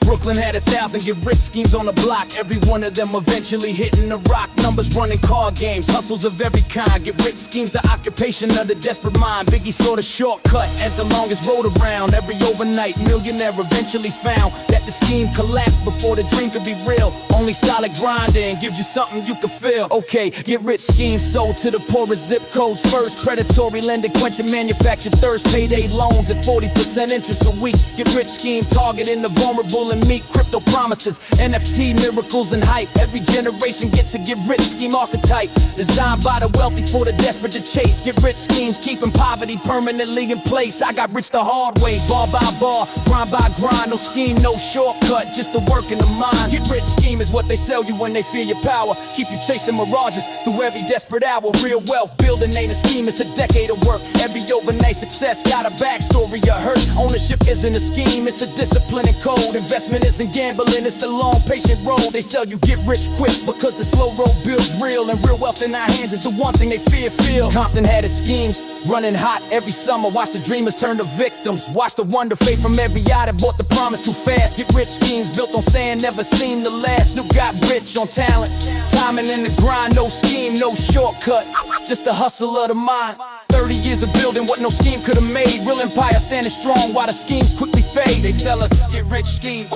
Speaker 1: Brooklyn had 1,000 get rich schemes on the block. Every one of them eventually hitting the rock. Numbers running card games, hustles of every kind. Get rich schemes, the occupation of the desperate mind. Biggie saw the shortcut as the longest road around. Every overnight millionaire eventually found that the scheme collapsed before the dream could be real. Only solid grinding gives you something you can feel. Okay, get rich schemes sold to the poorest zip codes first. Predatory lending, quenching manufactured thirst. Payday loans at 40% interest a week. Get rich scheme targeting the vulnerable and meek. Crypto promises, NFT miracles and hype. Every generation gets a get rich scheme archetype. Designed by the wealthy for the desperate to chase. Get rich schemes keeping poverty permanently in place. I got rich the hard way, bar by bar, grind by grind. No scheme, no shortcut, just the work in the mind. Get rich scheme is what they sell you when they fear your power. Keep you chasing mirages through every desperate hour. Real wealth building ain't a scheme, it's a decade of work. Every overnight success got a backstory of hurt. Ownership isn't a scheme, it's a discipline and code. Investment isn't gambling, it's the long patient road. They sell you get rich quick because the slow road builds real. And real wealth in our hands is the one thing they feel. Compton had his schemes running hot every summer. Watch the dreamers turn to victims. Watch the wonder fade from every eye that bought the promise too fast. Get rich schemes built on sand never seem to last. Snoop got rich on talent, timing in the grind. No scheme, no shortcut, just the hustle of the mind. 30 years of building what no scheme could have made. Real empire standing strong while the schemes quickly fade. They sell us get rich schemes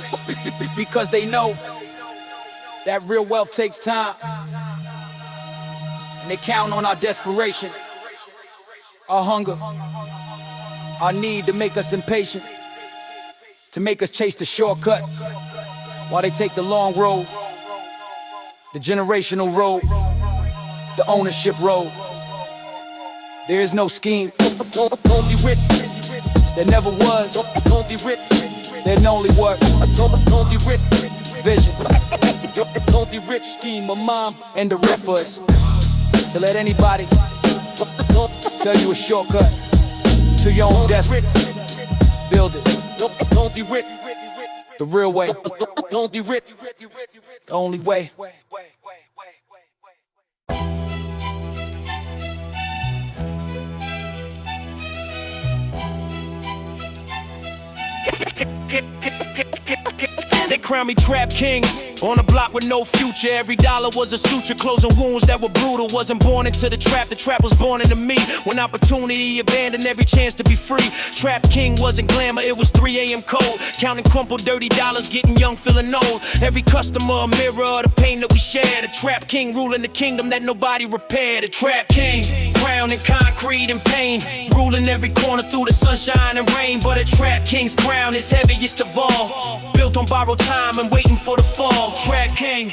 Speaker 1: because they know that real wealth takes time. And they count on our desperation, our hunger, our need to make us impatient, to make us chase the shortcut while they take the long road, the generational road, the ownership road. There is no scheme. Don't be rich. There never was. Don't be rich. There only was. Don't be rich. Vision. Don't be rich scheme. My mom and the rip us to let anybody sell you a shortcut to your own destiny. Build it. Don't be rich. The real way. Don't be rich. The only way.
Speaker 12: They crown me Trap King, on a block with no future. Every dollar was a suture, closing wounds that were brutal. Wasn't born into the trap was born into me. When opportunity abandoned every chance to be free. Trap King wasn't glamour, it was 3 a.m. cold. Counting crumpled dirty dollars, getting young, feeling old. Every customer a mirror of the pain that we share. The Trap King ruling the kingdom that nobody repaired. The Trap King, crowned in concrete and pain, ruling every corner through the sunshine and rain. But a Trap King's crown is heaviest of all, built on borrowed time and waiting for the fall. Trap King.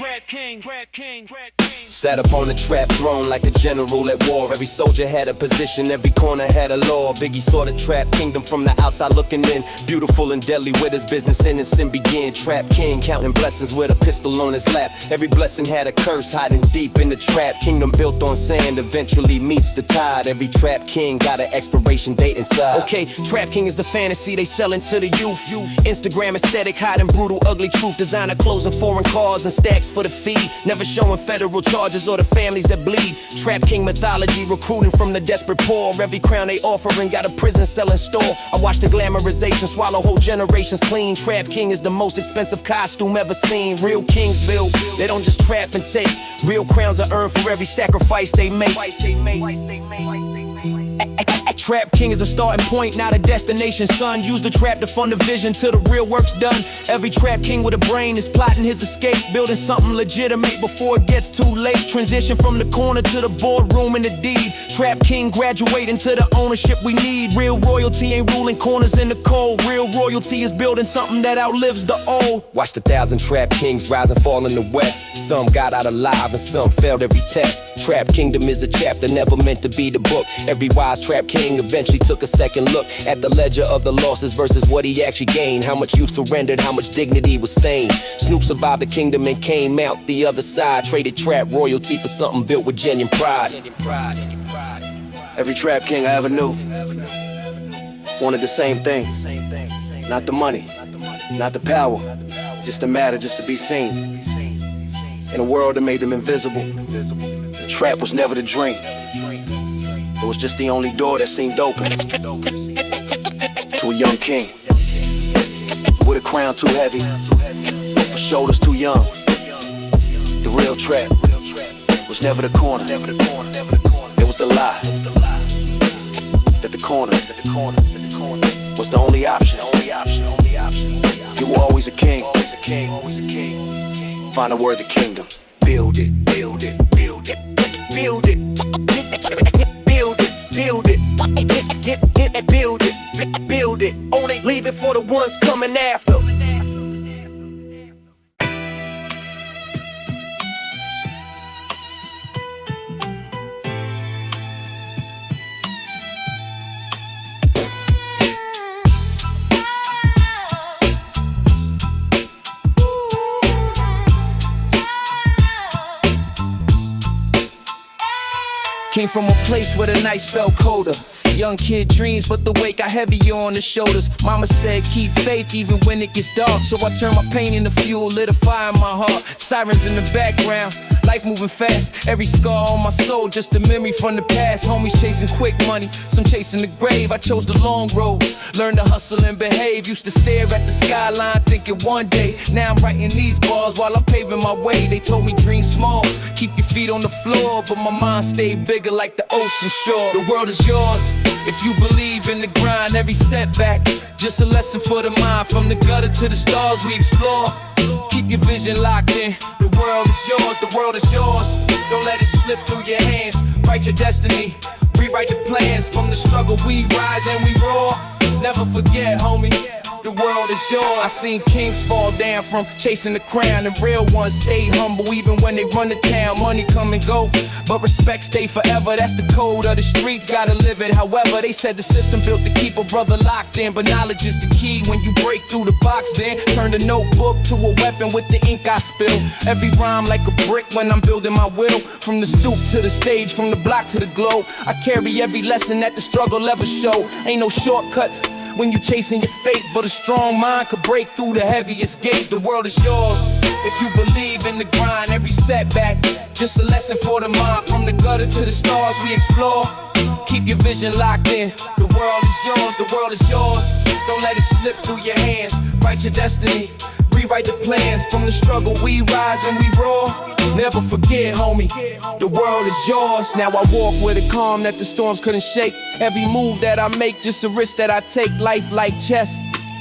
Speaker 3: Sat up on the trap throne like a general at war. Every soldier had a position, every corner had a law. Biggie saw the trap kingdom from the outside looking in. Beautiful and deadly where his business in and sin began. Trap King counting blessings with a pistol on his lap. Every blessing had a curse hiding deep in the trap kingdom built on sand. Eventually meets the tide. Every Trap King got an expiration date inside.
Speaker 12: Okay, Trap King is the fantasy they selling to the youth. Instagram aesthetic hiding brutal ugly truth. Designer clothes and foreign cars and stacks for the fee. Never showing federal charges or the families that bleed. Trap King mythology recruiting from the desperate poor. Every crown they offering got a prison cell in store. I watch the glamorization swallow whole generations clean. Trap King is the most expensive costume ever seen. Real kings build, they don't just trap and take. Real crowns are earned for every sacrifice they make. Trap King is a starting point, not a destination, son. Use the trap to fund the vision till the real work's done. Every Trap King with a brain is plotting his escape, building something legitimate before it gets too late. Transition from the corner to the boardroom and the deed. Trap King graduating to the ownership we need. Real royalty ain't ruling corners in the cold. Real royalty is building something that outlives the old.
Speaker 3: Watch the 1,000 Trap Kings rise and fall in the west. Some got out alive and some failed every test. Trap Kingdom is a chapter never meant to be the book. Every wise Trap King eventually took a second look at the ledger of the losses versus what he actually gained. How much youth surrendered, how much dignity was stained. Snoop survived the kingdom and came out the other side. Traded trap royalty for something built with genuine pride. Every Trap King I ever knew wanted the same thing. Not the money, not the power, just the matter, just to be seen. in a world that made them invisible. Trap was never the dream. It was just the only door that seemed open to a young king with a crown too heavy for shoulders too young. The real trap was never the corner. It was the lie that the corner was the only option. You were always a king. Find a worthy kingdom. Build it, build it, build it, build it, build it, build it, build it, build it. Only leave it for the ones coming after.
Speaker 4: Came from a place where the nights felt colder. Young kid dreams, but the weight got heavier on the shoulders. Mama said keep faith even when it gets dark. So I turn my pain into fuel, lit a fire in my heart. Sirens in the background, life moving fast. Every scar on my soul, just a memory from the past. Homies chasing quick money, some chasing the grave. I chose the long road, learned to hustle and behave. Used to stare at the skyline thinking one day. Now I'm writing these bars while I'm paving my way. They told me dream small, keep your feet on the floor. But my mind stayed bigger like the ocean shore. The world is yours if you believe in the grind. Every setback, just a lesson for the mind. From the gutter to the stars we explore. Keep your vision locked in. The world is yours, the world is yours. Don't let it slip through your hands. Write your destiny, rewrite the plans. From the struggle we rise and we roar. Never forget, homie, the world is yours. I seen kings fall down from chasing the crown, and real ones stay humble even when they run the town. Money come and go, but respect stay forever. That's the code of the streets, gotta live it. However, they said the system built to keep a brother locked in, but knowledge is the key. When you break through the box, then turn the notebook to a weapon with the ink I spill. Every rhyme like a brick when I'm building my will. From the stoop to the stage, from the block to the globe, I carry every lesson that the struggle ever show. Ain't no shortcuts when you chasing your fate, but a strong mind could break through the heaviest gate. The world is yours if you believe in the grind. Every setback, just a lesson for the mind. From the gutter to the stars we explore. Keep your vision locked in. The world is yours, the world is yours. Don't let it slip through your hands. Write your destiny, rewrite the plans. From the struggle we rise and we roar. Never forget, homie, the world is yours. Now I walk with a calm that the storms couldn't shake. Every move that I make, just a risk that I take. Life like chess,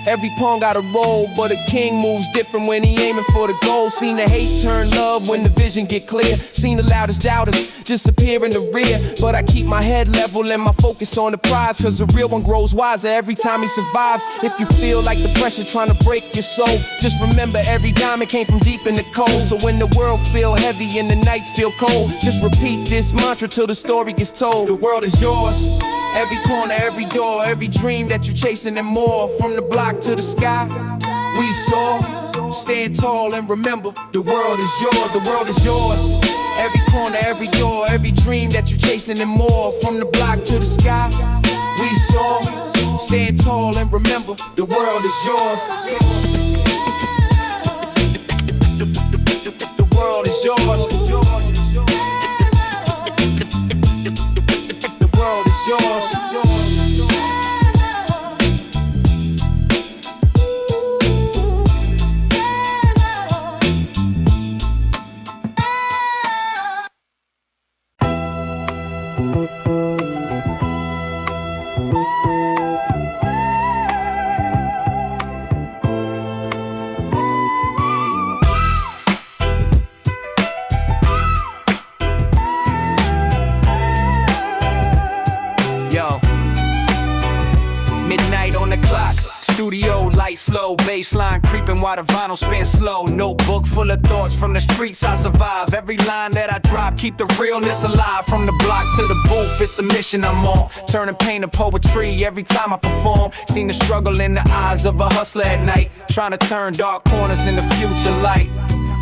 Speaker 4: every pawn got a role, but a king moves different when he aiming for the goal. Seen the hate turn love when the vision get clear. Seen the loudest doubters disappear in the rear, but I keep my head level and my focus on the prize. Cause the real one grows wiser every time he survives. If you feel like the pressure trying to break your soul, just remember every diamond came from deep in the cold. So when the world feel heavy and the nights feel cold, just repeat this mantra till the story gets told. The world is yours, every corner, every door, every dream that you're chasing and more. From the block to the sky, we soar. Stand tall and remember, the world is yours, the world is yours. Every corner, every door, every dream that you're chasing and more. From the block to the sky, we soar. Stand tall and remember, the world is yours. The world is yours. The world is yours.
Speaker 12: Midnight on the clock, studio lights slow, baseline creeping while the vinyl spins slow. Notebook full of thoughts from the streets I survive. Every line that I drop, keep the realness alive. From the block to the booth, it's a mission I'm on. Turning pain to poetry every time I perform. Seen the struggle in the eyes of a hustler at night, trying to turn dark corners into future light.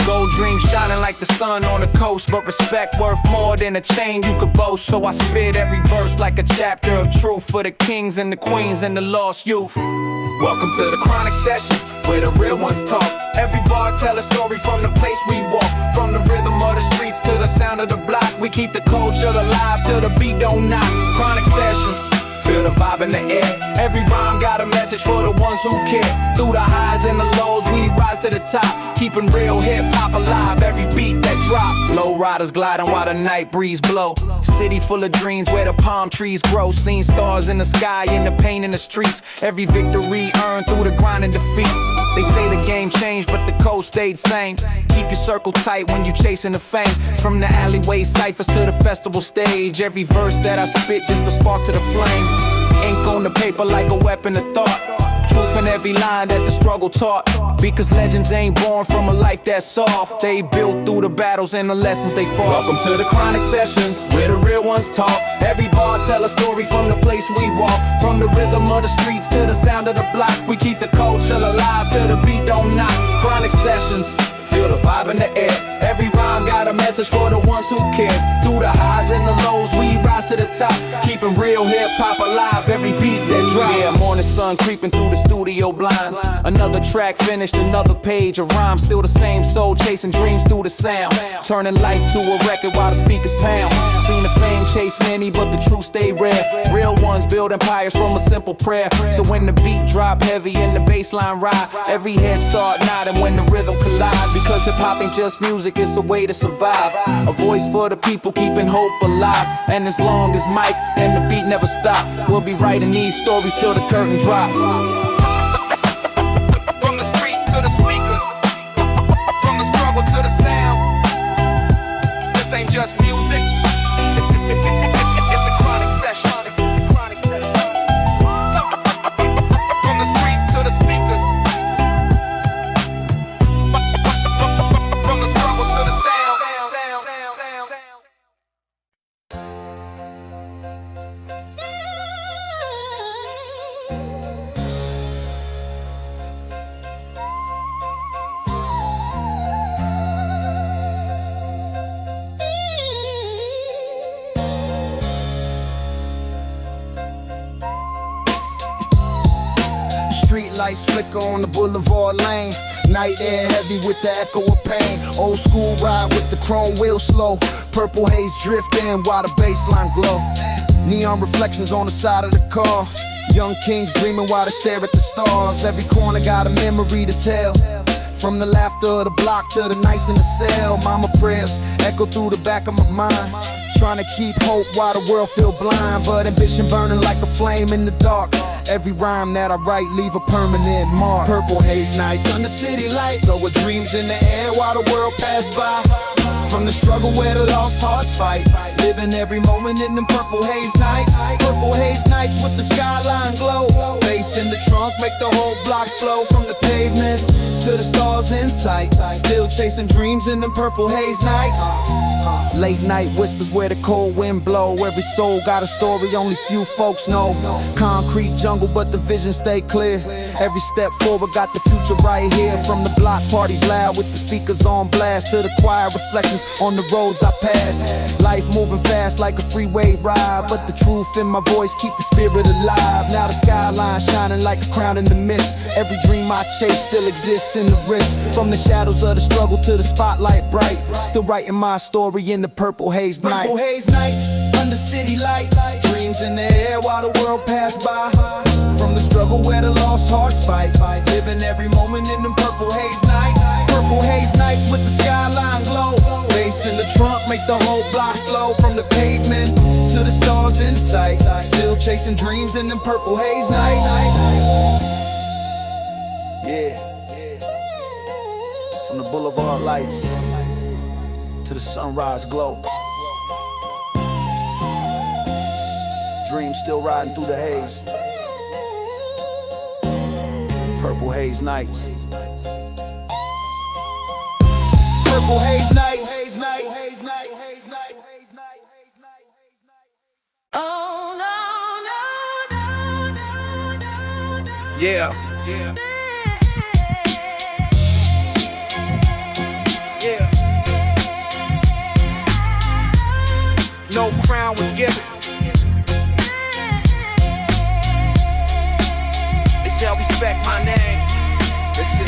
Speaker 10: Gold dreams shining like the sun on the coast, but respect worth more than a chain you could boast. So I spit every verse like a chapter of truth for the kings and the queens and the lost youth. Welcome to the Chronic Sessions, where the real ones talk. Every bar tell a story from the place we walk. From the rhythm of the streets to the sound of the block, we keep the culture alive till the beat don't knock. Chronic Sessions, feel the vibe in the air. Every rhyme got a message for the ones who care. Through the highs and the lows, we rise to the top. Keeping real hip-hop alive, every beat that drop. Low riders gliding while the night breeze blow. City full of dreams where the palm trees grow. Seen stars in the sky and the pain in the streets. Every victory earned through the grind and defeat. They say the game changed, but the code stayed same. Keep your circle tight when you chasing the fame. From the alleyway ciphers to the festival stage, every verse that I spit just a spark to the flame. Ink on the paper like a weapon of thought. Truth in every line that the struggle taught. Because legends ain't born from a life that's soft. They built through the battles and the lessons they fought. Welcome to the Chronic Sessions, where the real ones talk. Every bar tell a story from the place we walk. From the rhythm of the streets to the sound of the block, we keep the culture alive till the beat don't knock. Chronic Sessions, feel the vibe in the air. Every rhyme got a message for the ones who care. Through the highs and the lows, we rise to the top. Keeping real hip-hop alive, every beat that drop. Yeah, morning sun creeping through the studio blinds. Another track finished, another page of rhymes. Still the same soul, chasing dreams through the sound. Turning life to a record while the speakers pound. Seen the fame chase many, but the truth stay rare. Real ones build empires from a simple prayer. So when the beat drop heavy and the bassline ride, every head start nodding when the rhythm collide. Because hip-hop ain't just music, it's a way to survive. A voice for the people keeping hope alive. And as long as Mike and the beat never stop, we'll be writing these stories till the curtain drop. From the streets to the speakers, from the struggle to the sound. This ain't just music, it's the Chronic Session. From the streets to the speakers, from the struggle to the sound.
Speaker 3: Street lights flicker on the boulevard lane. Night air heavy with the echo of pain. Old school ride with the chrome wheel slow. Purple haze drifting while the baseline glow. Neon reflections on the side of the car. Young kings dreaming while they stare at the stars. Every corner got a memory to tell. From the laughter of the block to the nights in the cell. Mama prayers echo through the back of my mind. Trying to keep hope while the world feel blind. But ambition burning like a flame in the dark. Every rhyme that I write leave a permanent mark. Purple haze nights under city lights, over dreams in the air while the world passed by. From the struggle where the lost hearts fight, living every moment in them purple haze nights. Purple haze nights with the skyline glow. Bass in the trunk make the whole block flow. From the pavement to the stars in sight, still chasing dreams in them purple haze nights. Late night whispers where the cold wind blow. Every soul got a story only few folks know. Concrete jungle but the vision stay clear. Every step forward got the future right here. From the block parties loud with the speakers on blast, to the quiet reflections on the roads I passed. Life moving fast like a freeway ride, but the truth in my voice keep the spirit alive. Now the skyline shining like a crown in the mist. Every dream I chase still exists in the risk. From the shadows of the struggle to the spotlight bright, still writing my story in the purple haze night. Purple haze nights under city lights, dreams in the air while the world passed by. From the struggle where the lost hearts fight, living every moment in them purple haze nights. Purple haze nights with the skyline glow. Bass in the trunk make the whole block flow. From the pavement to the stars in sight, still chasing dreams in them purple haze nights. Yeah, from the boulevard lights to the sunrise glow. Dreams still riding through the haze. Purple haze nights. Purple haze nights.
Speaker 9: Oh no, no, no, no, no.
Speaker 6: Yeah.
Speaker 7: no crown was given. They say I respect my name. Listen.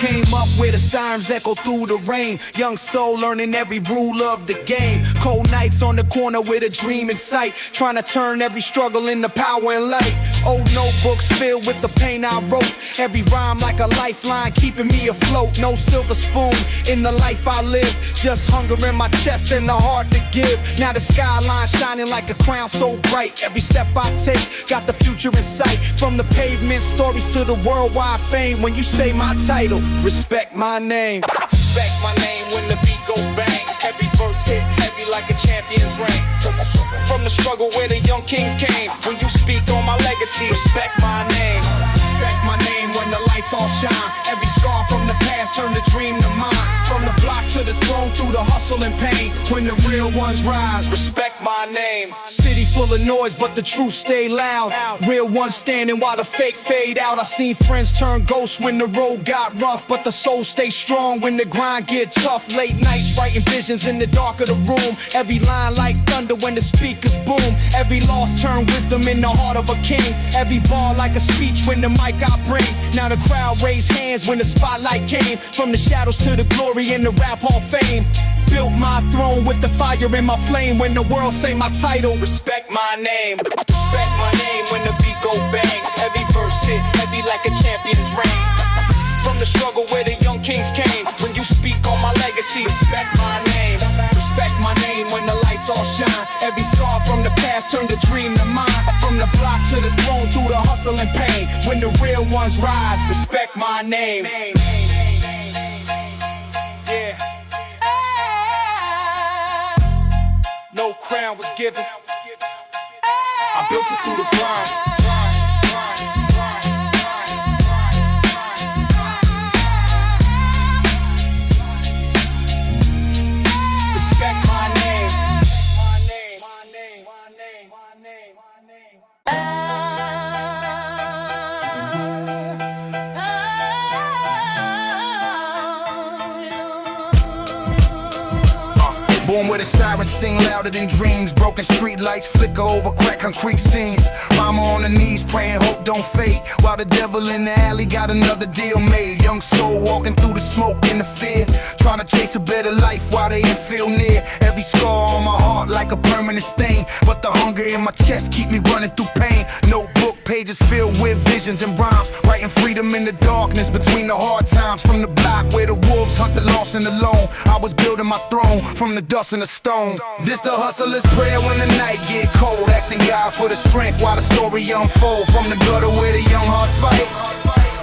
Speaker 7: Came up where the sirens echo through the rain. Young soul learning every rule of the game. Cold nights on the corner with a dream in sight, trying to turn every struggle into power and light. Old notebooks filled with the pain I wrote. Every rhyme like a lifeline keeping me afloat. No silver spoon in the life I live, just hunger in my chest and the heart to give. Now the skyline shining like a crown so bright. Every step I take got the future in sight. From the pavement stories to the worldwide fame. When you say my title, respect my name.
Speaker 12: Respect my name when the beat go bang. Every verse hit heavy like a champion's ring. From the struggle where the young kings came. When you speak on my legacy, respect my name.
Speaker 7: Respect my name when the lights all shine. Every scar from the past turn the dream to mine. From the block to the throne through the hustle and pain. When the real ones rise,
Speaker 12: Respect my name.
Speaker 7: city full of noise, but the truth stay loud. Real ones standing while the fake fade out. I seen friends turn ghosts when the road got rough, but the soul stay strong when the grind get tough. Late nights writing visions in the dark of the room. Every line like thunder when the speakers boom. Every loss turn wisdom in the heart of a king. Every bar like a speech when the mic I bring. Now the crowd raised hands when the spotlight came. From the shadows to the glory in the rap hall fame. Built my throne with the fire in my flame. When the world say my title,
Speaker 12: Respect my name. Respect my name when the beat go bang. Every verse hit heavy like a champion's ring. From the struggle where the young kings came. When you speak on my legacy, respect my name.
Speaker 7: respect my name when the lights all shine. Every scar from the past turned a dream to mine. From the block to the throne through the hustle and pain. When the real ones rise, respect my name. Yeah. No crown was given. I built it through the grind. Respect my name.
Speaker 11: Born with a siren, sing louder than dreams. Broken street lights flicker over crack concrete scenes. Mama on her knees praying hope don't fade, while the devil in the alley got another deal made. Young soul walking through the smoke and the fear, trying to chase a better life while they ain't feel near. Every scar on my heart like a permanent stain, but the hunger in my chest keep me running through pain. Notebook pages filled with visions and rhymes, writing freedom in the darkness between the hard times. From the block where the wolves hunt the lost and alone, I was building my throne from the dust and the stone. This the hustler's prayer when the night get cold, asking God for the strength while the story unfold. From the gutter where the young hearts fight,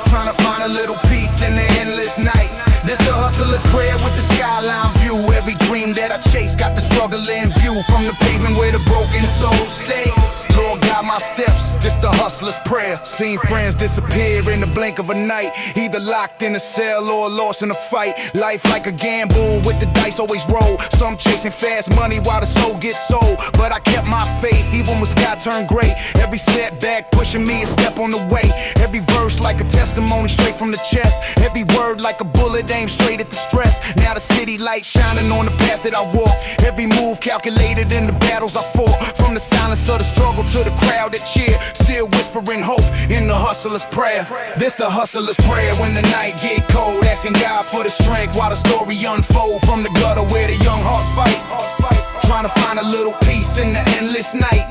Speaker 11: trying to find a little peace in the endless night. This the hustler's prayer with the skyline view. Every dream that I chase got the struggle in view. From the pavement where the broken souls stay, Lord guide my steps, this the hustler's prayer. Seen friends disappear in the blink of a night, either locked in a cell or lost in a fight. Life like a gamble with the dice always roll. Some chasing fast money while the soul gets sold, but I kept my faith even when sky turned gray. Every setback pushing me a step on the way. Every verse like a testimony straight from the chest. Every word like a bullet aimed straight at the stress. Now the city light shining on the path that I walk. Every move calculated in the battles I fought. From the silence of the struggle to the crowd that cheer, still whispering hope in the hustler's prayer. This the hustler's prayer when the night get cold, asking God for the strength while the story unfold. From the gutter where the young hearts fight, trying to find a little peace in the endless night.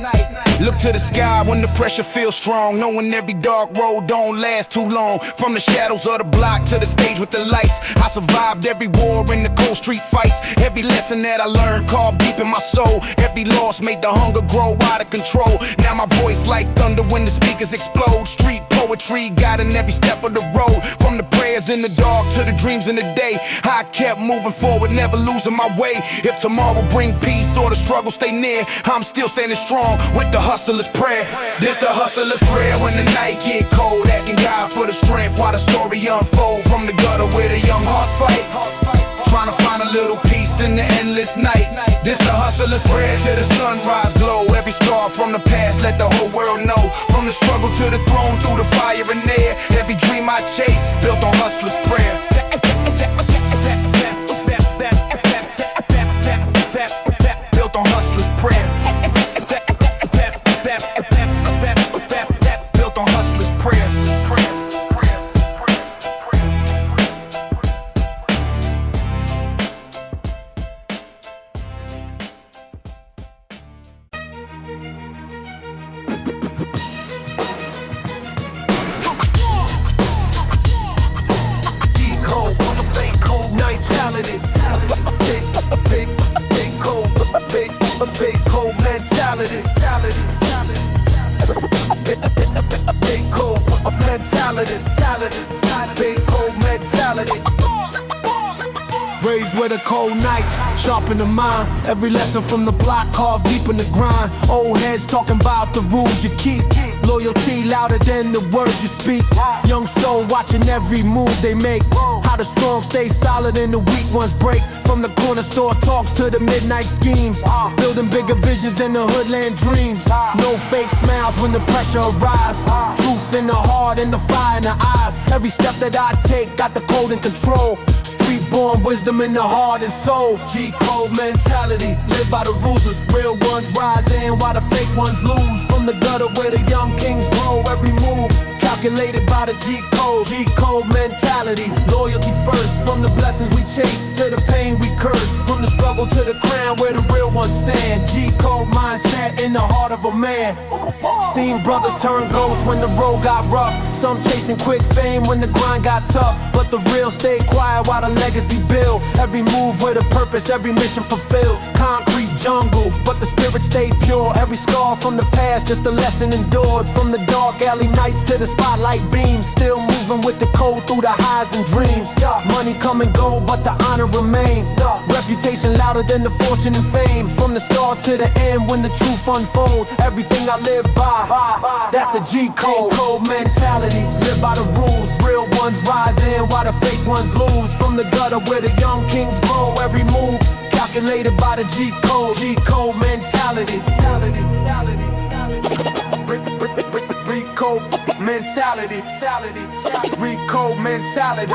Speaker 11: Look to the sky when the pressure feels strong, knowing every dark road don't last too long. From the shadows of the block to the stage with the lights, I survived every war in the cold street fights. Every lesson that I learned carved deep in my soul. Every loss made the hunger grow out of control. Now my voice like thunder when the speakers explode. Street poetry guiding every step of the road. From the prayers in the dark to the dreams in the day, I kept moving forward, never losing my way. If tomorrow bring peace or the struggle stay near, I'm still standing strong with the hustler's prayer. This the hustler's prayer when the night get cold, asking God for the strength while the story unfold. From the gutter where the young hearts fight, trying to find a little peace in the endless night. This the hustler's prayer till the sunrise glow. Every scar from the past, let the whole world know. From the struggle to the throne, through the fire and air. Every dream I chase, built on hustler's prayer. Built on hustler's hustler's prayer. Built on hustler's prayer. Big cold mentality. Big cold mentality. Big cold mentality. Raised with the cold nights, sharpen the mind. Every lesson from the block carved deep in the grind. Old heads talking about the rules you keep. Loyalty louder than the words you speak. Young soul watching every move they make. How the strong stay solid and the weak ones break. From the corner store talks to the midnight schemes. Building bigger visions than the hoodland dreams. No fake smiles when the pressure arrives. Truth in the heart and the fire in the eyes. Every step that I take got the code in control. Street-born wisdom in the heart and soul. G-code mentality, live by the rules. As real ones rise in while the fake ones lose. From the gutter where the young kings grow. Every move calculated by the G-code. G-code mentality, loyalty first. From the blessings we chase to the pain we curse. From the struggle to the crown where the real ones stand. G-code mindset in the heart of a man. Seen brothers turn ghosts when the road got rough. Some chasing quick fame when the grind got tough. But the real stay quiet while the legacy build. Every move with a purpose, every mission fulfilled. Concrete jungle, but the spirit stayed pure. Every scar from the past, just a lesson endured. From the dark alley nights to the spotlight beams. Still moving with the code through the highs and dreams. Money come and go, but the honor remain. Reputation louder than the fortune and fame. From the start to the end when the truth unfold. Everything I live by, that's the G-code. Code mentality, live by the rules. Real ones rise in while the fake ones lose. From the gutter where the young kings grow. Every move calculated by the G-code. G-code mentality. Recode mentality. Recode mentality.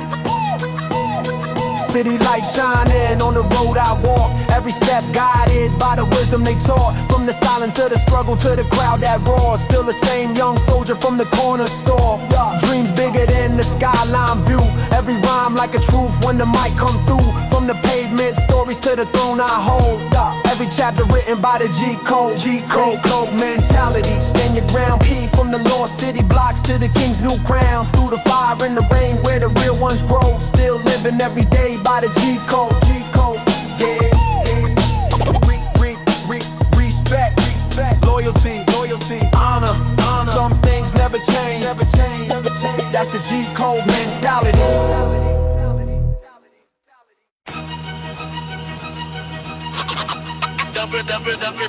Speaker 11: City lights shining on the road I walk. Every step guided by the wisdom they taught. From the silence of the struggle to the crowd that roars. Still the same young soldier from the corner store. Dreams bigger than the skyline view. Every rhyme like a truth when the mic come through. From the pavement stories to the throne I hold. Every chapter written by the G-code. G-code mentality. Stand your ground. P from the lost city blocks to the king's new crown. Through the fire and the rain where the real ones grow. Still living every day by the G-code. G-code, yeah. Respect, loyalty, honor. Some things never change. That's the G-code mentality.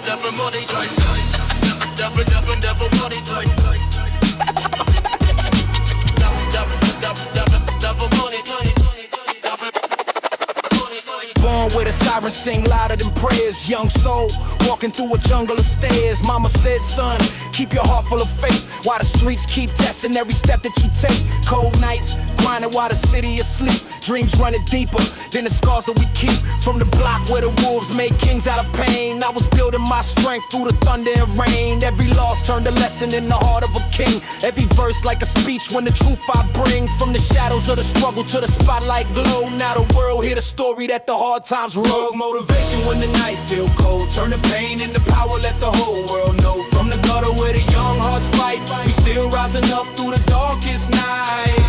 Speaker 11: Double money joint. Double money joint. Double money joint. Born with a siren sing louder than prayers. Young soul walking through a jungle of stairs. Mama said, son, keep your heart full of faith. While the streets keep testing every step that you take. Cold nights, grinding while the city is asleep. Dreams running deeper than the scars that we keep. From the block where the wolves made kings out of pain. I was building my strength through the thunder and rain. Every loss turned a lesson in the heart of a king. Every verse like a speech when the truth I bring. From the shadows of the struggle to the spotlight glow. Now the world hear the story that the hard times wrote. Motivation when the night feel cold. Turn the pain into power, let the whole world know. From the gutter where the young hearts fight, we still rising up through the darkest night.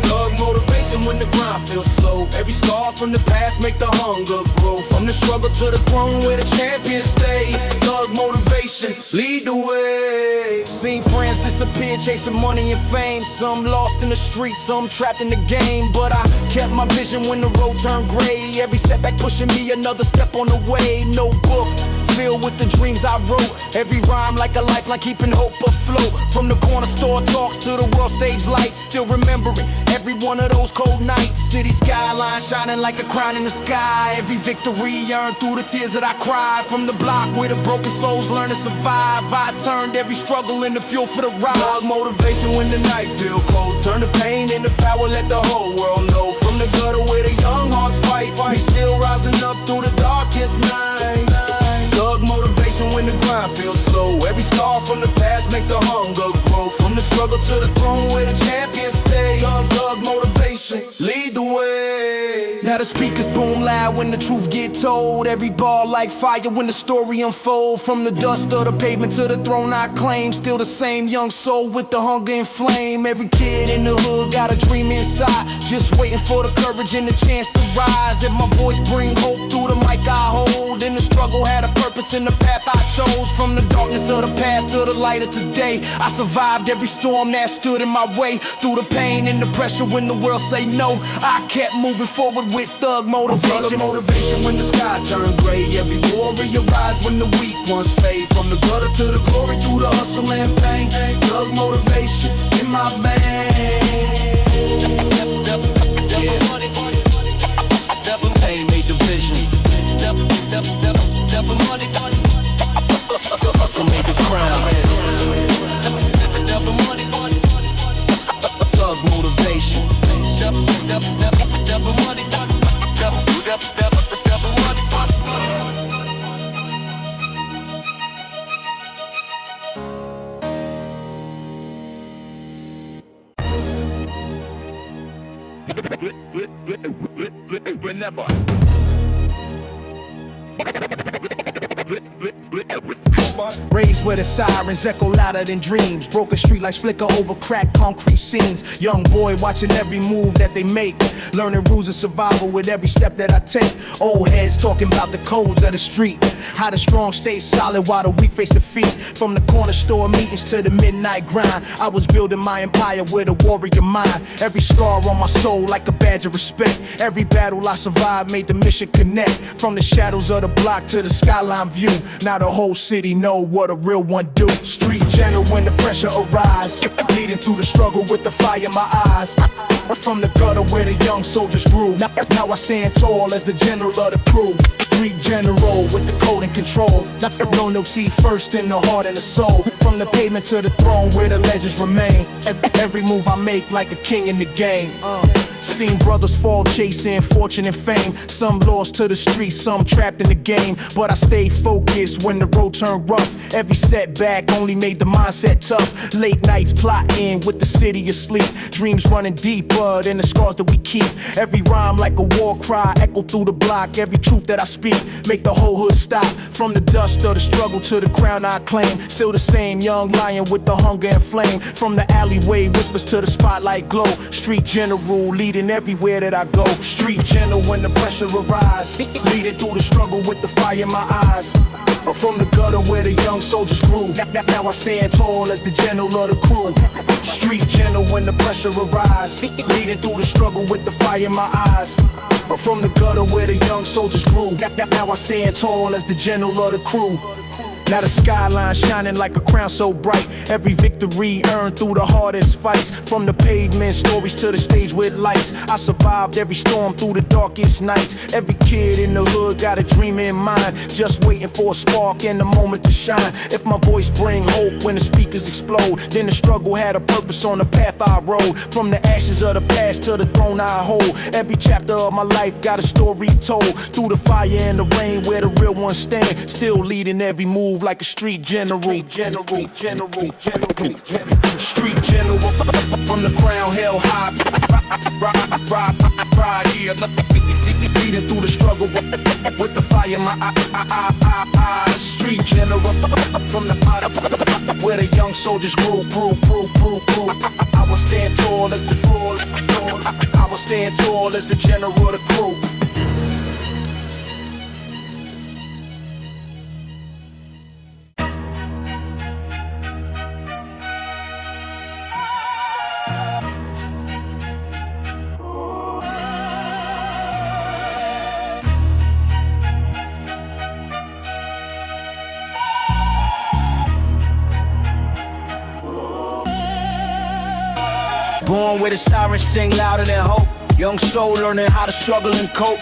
Speaker 11: Thug motivation when the grind feels slow. Every scar from the past make the hunger grow. From the struggle to the throne where the champions stay. Thug motivation, lead the way. Seen friends disappear chasing money and fame. Some lost in the streets, some trapped in the game. But I kept my vision when the road turned gray. Every setback pushing me another step on the way. No book filled with the dreams I wrote. Every rhyme like a lifeline keeping hope afloat. From the corner store talks to the world stage lights. Still remembering every one of those cold nights. City skyline shining like a crown in the sky. Every victory earned through the tears that I cried. From the block where the broken souls learn to survive. I turned every struggle into fuel for the rise. Love motivation when the night feel cold. Turn the pain into power, let the whole world know. From the gutter where the young hearts fight, we still rising up through the darkest night. Thug motivation
Speaker 7: grind feels slow. Every scar from the past make the hunger grow. From the struggle to the throne where the champions stay. Young Thug motivation, lead the way. Now the speakers boom loud when the truth get told. Every bar like fire when the story unfold. From the dust of the pavement to the throne I claim. Still the same young soul with the hunger and flame. Every kid in the hood got a dream inside, just waiting for the courage and the chance to rise. If my voice bring hope through the mic I hold, then the struggle had a purpose in the path I chose. From the darkness of the past to the light of today, I survived every storm that stood in my way. Through the pain and the pressure when the world say no, I kept moving forward with thug motivation. Motivation when the sky turned gray. Every warrior rise when the weak ones fade. From the gutter to the glory through the hustle and pain. Thug motivation in my veins.
Speaker 12: Pain made the vision. Hustle made the crown. Thug motivation.
Speaker 13: Never.
Speaker 7: Raised where the sirens echo louder than dreams. Broken streetlights flicker over cracked concrete scenes. Young boy watching every move that they make. Learning rules of survival with every step that I take. Old heads talking about the codes of the street. How the strong stay solid while the weak face defeat. From the corner store meetings to the midnight grind, I was building my empire with a warrior mind. Every scar on my soul like a badge of respect. Every battle I survived made the mission connect. From the shadows of the block to the skyline view, now the whole city know what a real one do. Street general when the pressure arise, leading through the struggle with the fire in my eyes. From the gutter where the young soldiers grew, now I stand tall as the general of the crew. Street general with the code and control. Loyalty first in the heart and the soul. From the pavement to the throne where the legends remain. Every move I make like a king in the game. Seen brothers fall chasing fortune and fame. Some lost to the streets, some trapped in the game. But I stayed focused when the road turned rough. Every setback only made the mindset tough. Late nights plotting with the city asleep. Dreams running deeper than the scars that we keep. Every rhyme like a war cry echo through the block. Every truth that I speak make the whole hood stop. From the dust of the struggle to the crown I claim. Still the same young lion with the hunger and flame. From the alleyway whispers to the spotlight glow. Street general leading everywhere that I go. Street general when the pressure arise, leading through the struggle with the fire in my eyes. From the gutter where the young soldiers grew, now I stand tall as the general of the crew. Street general when the pressure arise, leading through the struggle with the fire in my eyes. From the gutter where the young soldiers grew, now I stand tall as the general of the crew. Now the skyline shining like a crown so bright. Every victory earned through the hardest fights. From the pavement stories to the stage with lights, I survived every storm through the darkest nights. Every kid in the hood got a dream in mind, just waiting for a spark and a moment to shine. If my voice bring hope when the speakers explode, then the struggle had a purpose on the path I rode. From the ashes of the past to the throne I hold, every chapter of my life got a story told. Through the fire and the rain where the real ones stand, still leading every move like a street general. Street general from the crown held high. Pride here, leading through the struggle with the fire in my eyes. Street general from the bottom where the young soldiers grew. I will stand tall as the I will stand tall as the general of the crew. Born where the sirens sing louder than hope. Young soul learning how to struggle and cope.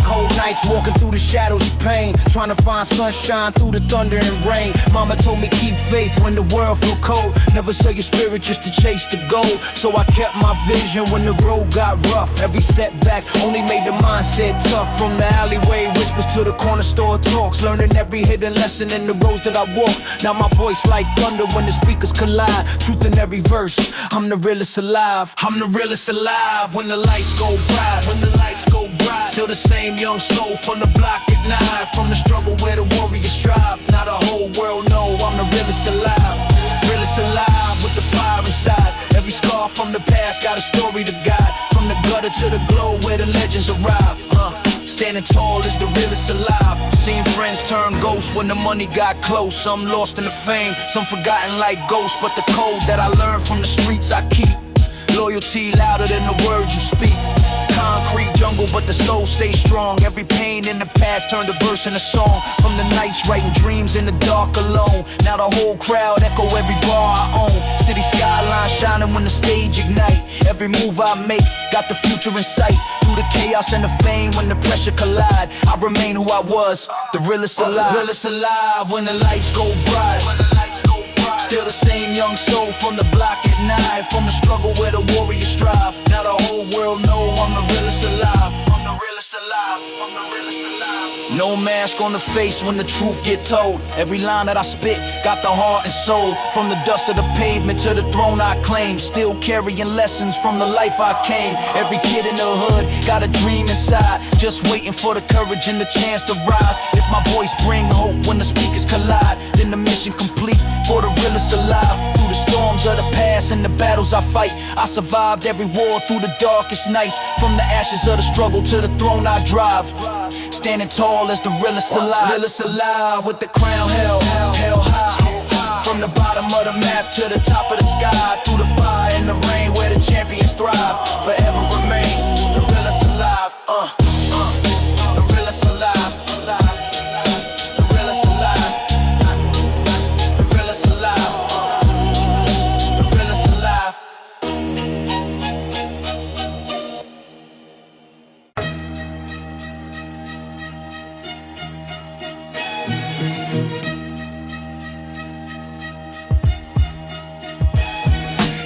Speaker 3: Cold nights walking through the shadows of pain, trying to find sunshine through the thunder and rain. Mama told me keep faith when the world feel cold. Never sell your spirit just to chase the goal. So I kept my vision when the road got rough. Every setback only made the mindset tough. From the alleyway whispers to the corner store talks, learning every hidden lesson in the roads that I walk. Now my voice like thunder when the speakers collide. Truth in every verse, I'm the realest alive. I'm the realest alive when the lights go bright. When the lights go bright, still the same young soul from the block at night. From the struggle where the warriors strive. Now the whole world know I'm the realest alive. Realest alive with the fire inside. Every scar from the past got a story to guide. From the gutter to the glow where the legends arrive. Standing tall is the realest alive. Seen friends turn ghosts when the money got close. Some lost in the fame, some forgotten like ghosts. But the code that I learned from the streets I keep. Loyalty louder than the words you speak. Concrete jungle, but the soul stays strong. Every pain in the past turned a verse in a song. From the nights writing dreams in the dark alone. Now the whole crowd echo every bar I own. City skyline shining when the stage ignite. Every move I make got the future in sight. Through the chaos and the fame when the pressure collide, I remain who I was, the realest alive. Realest alive when the lights go bright. Still the same young soul from the block at night. From the struggle where the warriors strive. Now the whole world know I'm the realest alive. I'm the realest alive. I'm the realest alive. No mask on the face when the truth get told. Every line that I spit got the heart and soul. From the dust of the pavement to the throne I claim. Still carrying lessons from the life I came. Every kid in the hood got a dream inside. Just waiting for the courage and the chance to rise. If my voice bring hope when the speakers collide, then the mission complete for the realest alive. Through the storms of the past and the battles I fight, I survived every war through the darkest nights. From the ashes of the struggle to the throne I drive. Standing tall as the realest alive. Realest alive with the crown held high. From the bottom of the map to the top of the sky. Through the fire and the rain where the champions thrive. Forever remain the realest alive. The realest alive. The realest alive. The realest alive. The realest alive.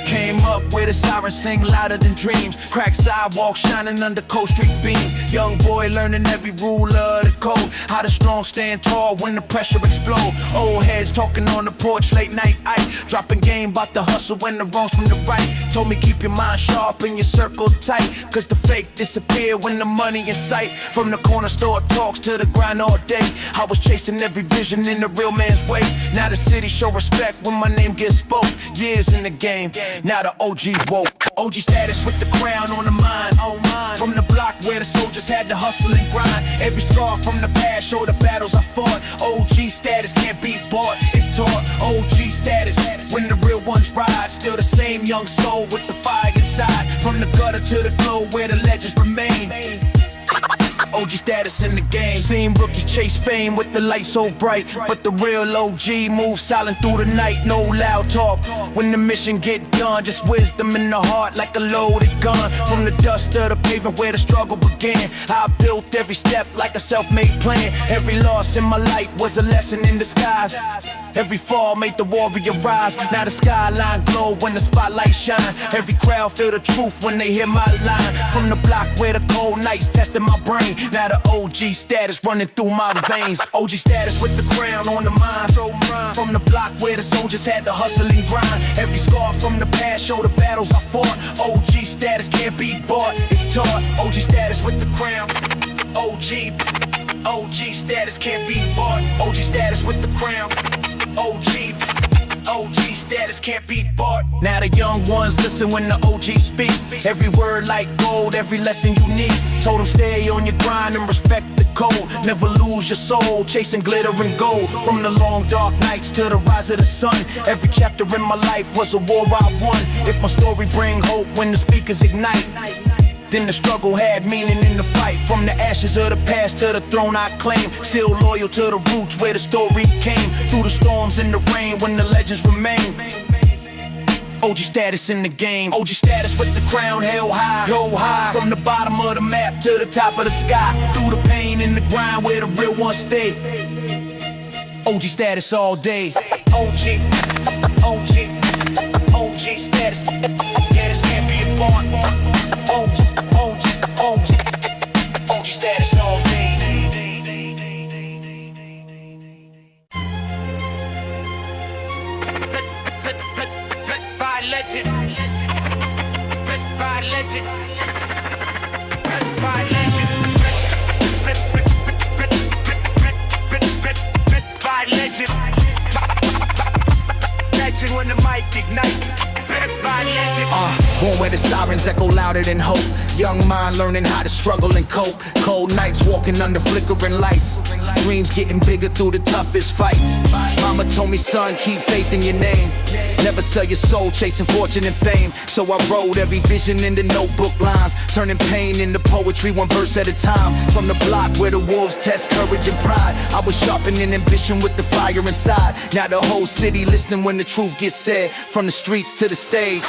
Speaker 3: Came up where the sirens sing louder than dreams. Cracked sidewalks shining under Cold Street beams. Young boy learning every rule of the code. How the strong stand tall when the pressure explode. Old heads talking on the porch late night ice. Dropping game about the hustle when the wrongs from the right. Told me keep your mind sharp and your circle tight. Cause the fake disappear when the money in sight. From the corner store talks to the grind all day. I was chasing every vision in the real man's way. Now the city show respect when my name gets spoke. Years in the game, now the OG woke. OG status with the crown on the mind. From the block where the soldiers had to hustle and grind. Every scar from the past show the battles I fought. OG status can't be bought, it's taught. OG status when the real ones ride. Still the same young soul with the fire inside. From the gutter to the glow where the legends remain. OG status in the game. Seen rookies chase fame with the light so bright, but the real OG moves silent through the night. No loud talk when the mission get done. Just wisdom in the heart like a loaded gun. From the dust of the pavement where the struggle began, I built every step like a self-made plan. Every loss in my life was a lesson in disguise. Every fall made the warrior rise. Now the skyline glow when the spotlight shine. Every crowd feel the truth when they hear my line. From the block where the cold nights tested my brain. Now the OG status running through my veins. OG status with the crown on the mind. From the block where the soldiers had to hustle and grind. Every scar from the past show the battles I fought. OG status can't be bought, it's taught. OG status with the crown. OG status can't be bought. OG status with the crown. OG status can't be bought. Now the young ones listen when the OG speak. Every word like gold, every lesson you need. Told them stay on your grind and respect the code. Never lose your soul, chasing glitter and gold. From the long dark nights to the rise of the sun. Every chapter in my life was a war I won. If my story bring hope when the speakers ignite, then the struggle had meaning in the fight. From the ashes of the past to the throne I claim. Still loyal to the roots where the story came. Through the storms and the rain when the legends remain. OG status in the game. OG status with the crown held high. From the bottom of the map to the top of the sky. Through the pain
Speaker 7: in the grind where the real ones stay. OG status all day. OG, OG, OG status. Yeah, this can't be a barn. OG, OG, OG, OG status all day.
Speaker 12: Legend. By legend. By legend. By legend. Legend when the mic ignites. By legend.
Speaker 7: Born where the sirens echo louder than hope. Young mind learning how to struggle and cope. Cold nights walking under flickering lights. Dreams getting bigger through the toughest fights. Mama told me, son, keep faith in your name. Never sell your soul chasing fortune and fame. So I wrote every vision into notebook lines, turning pain into poetry one verse at a time. From the block where the wolves test courage and pride, I was sharpening ambition with the fire inside. Now the whole city listening when the truth gets said. From the streets to the stage,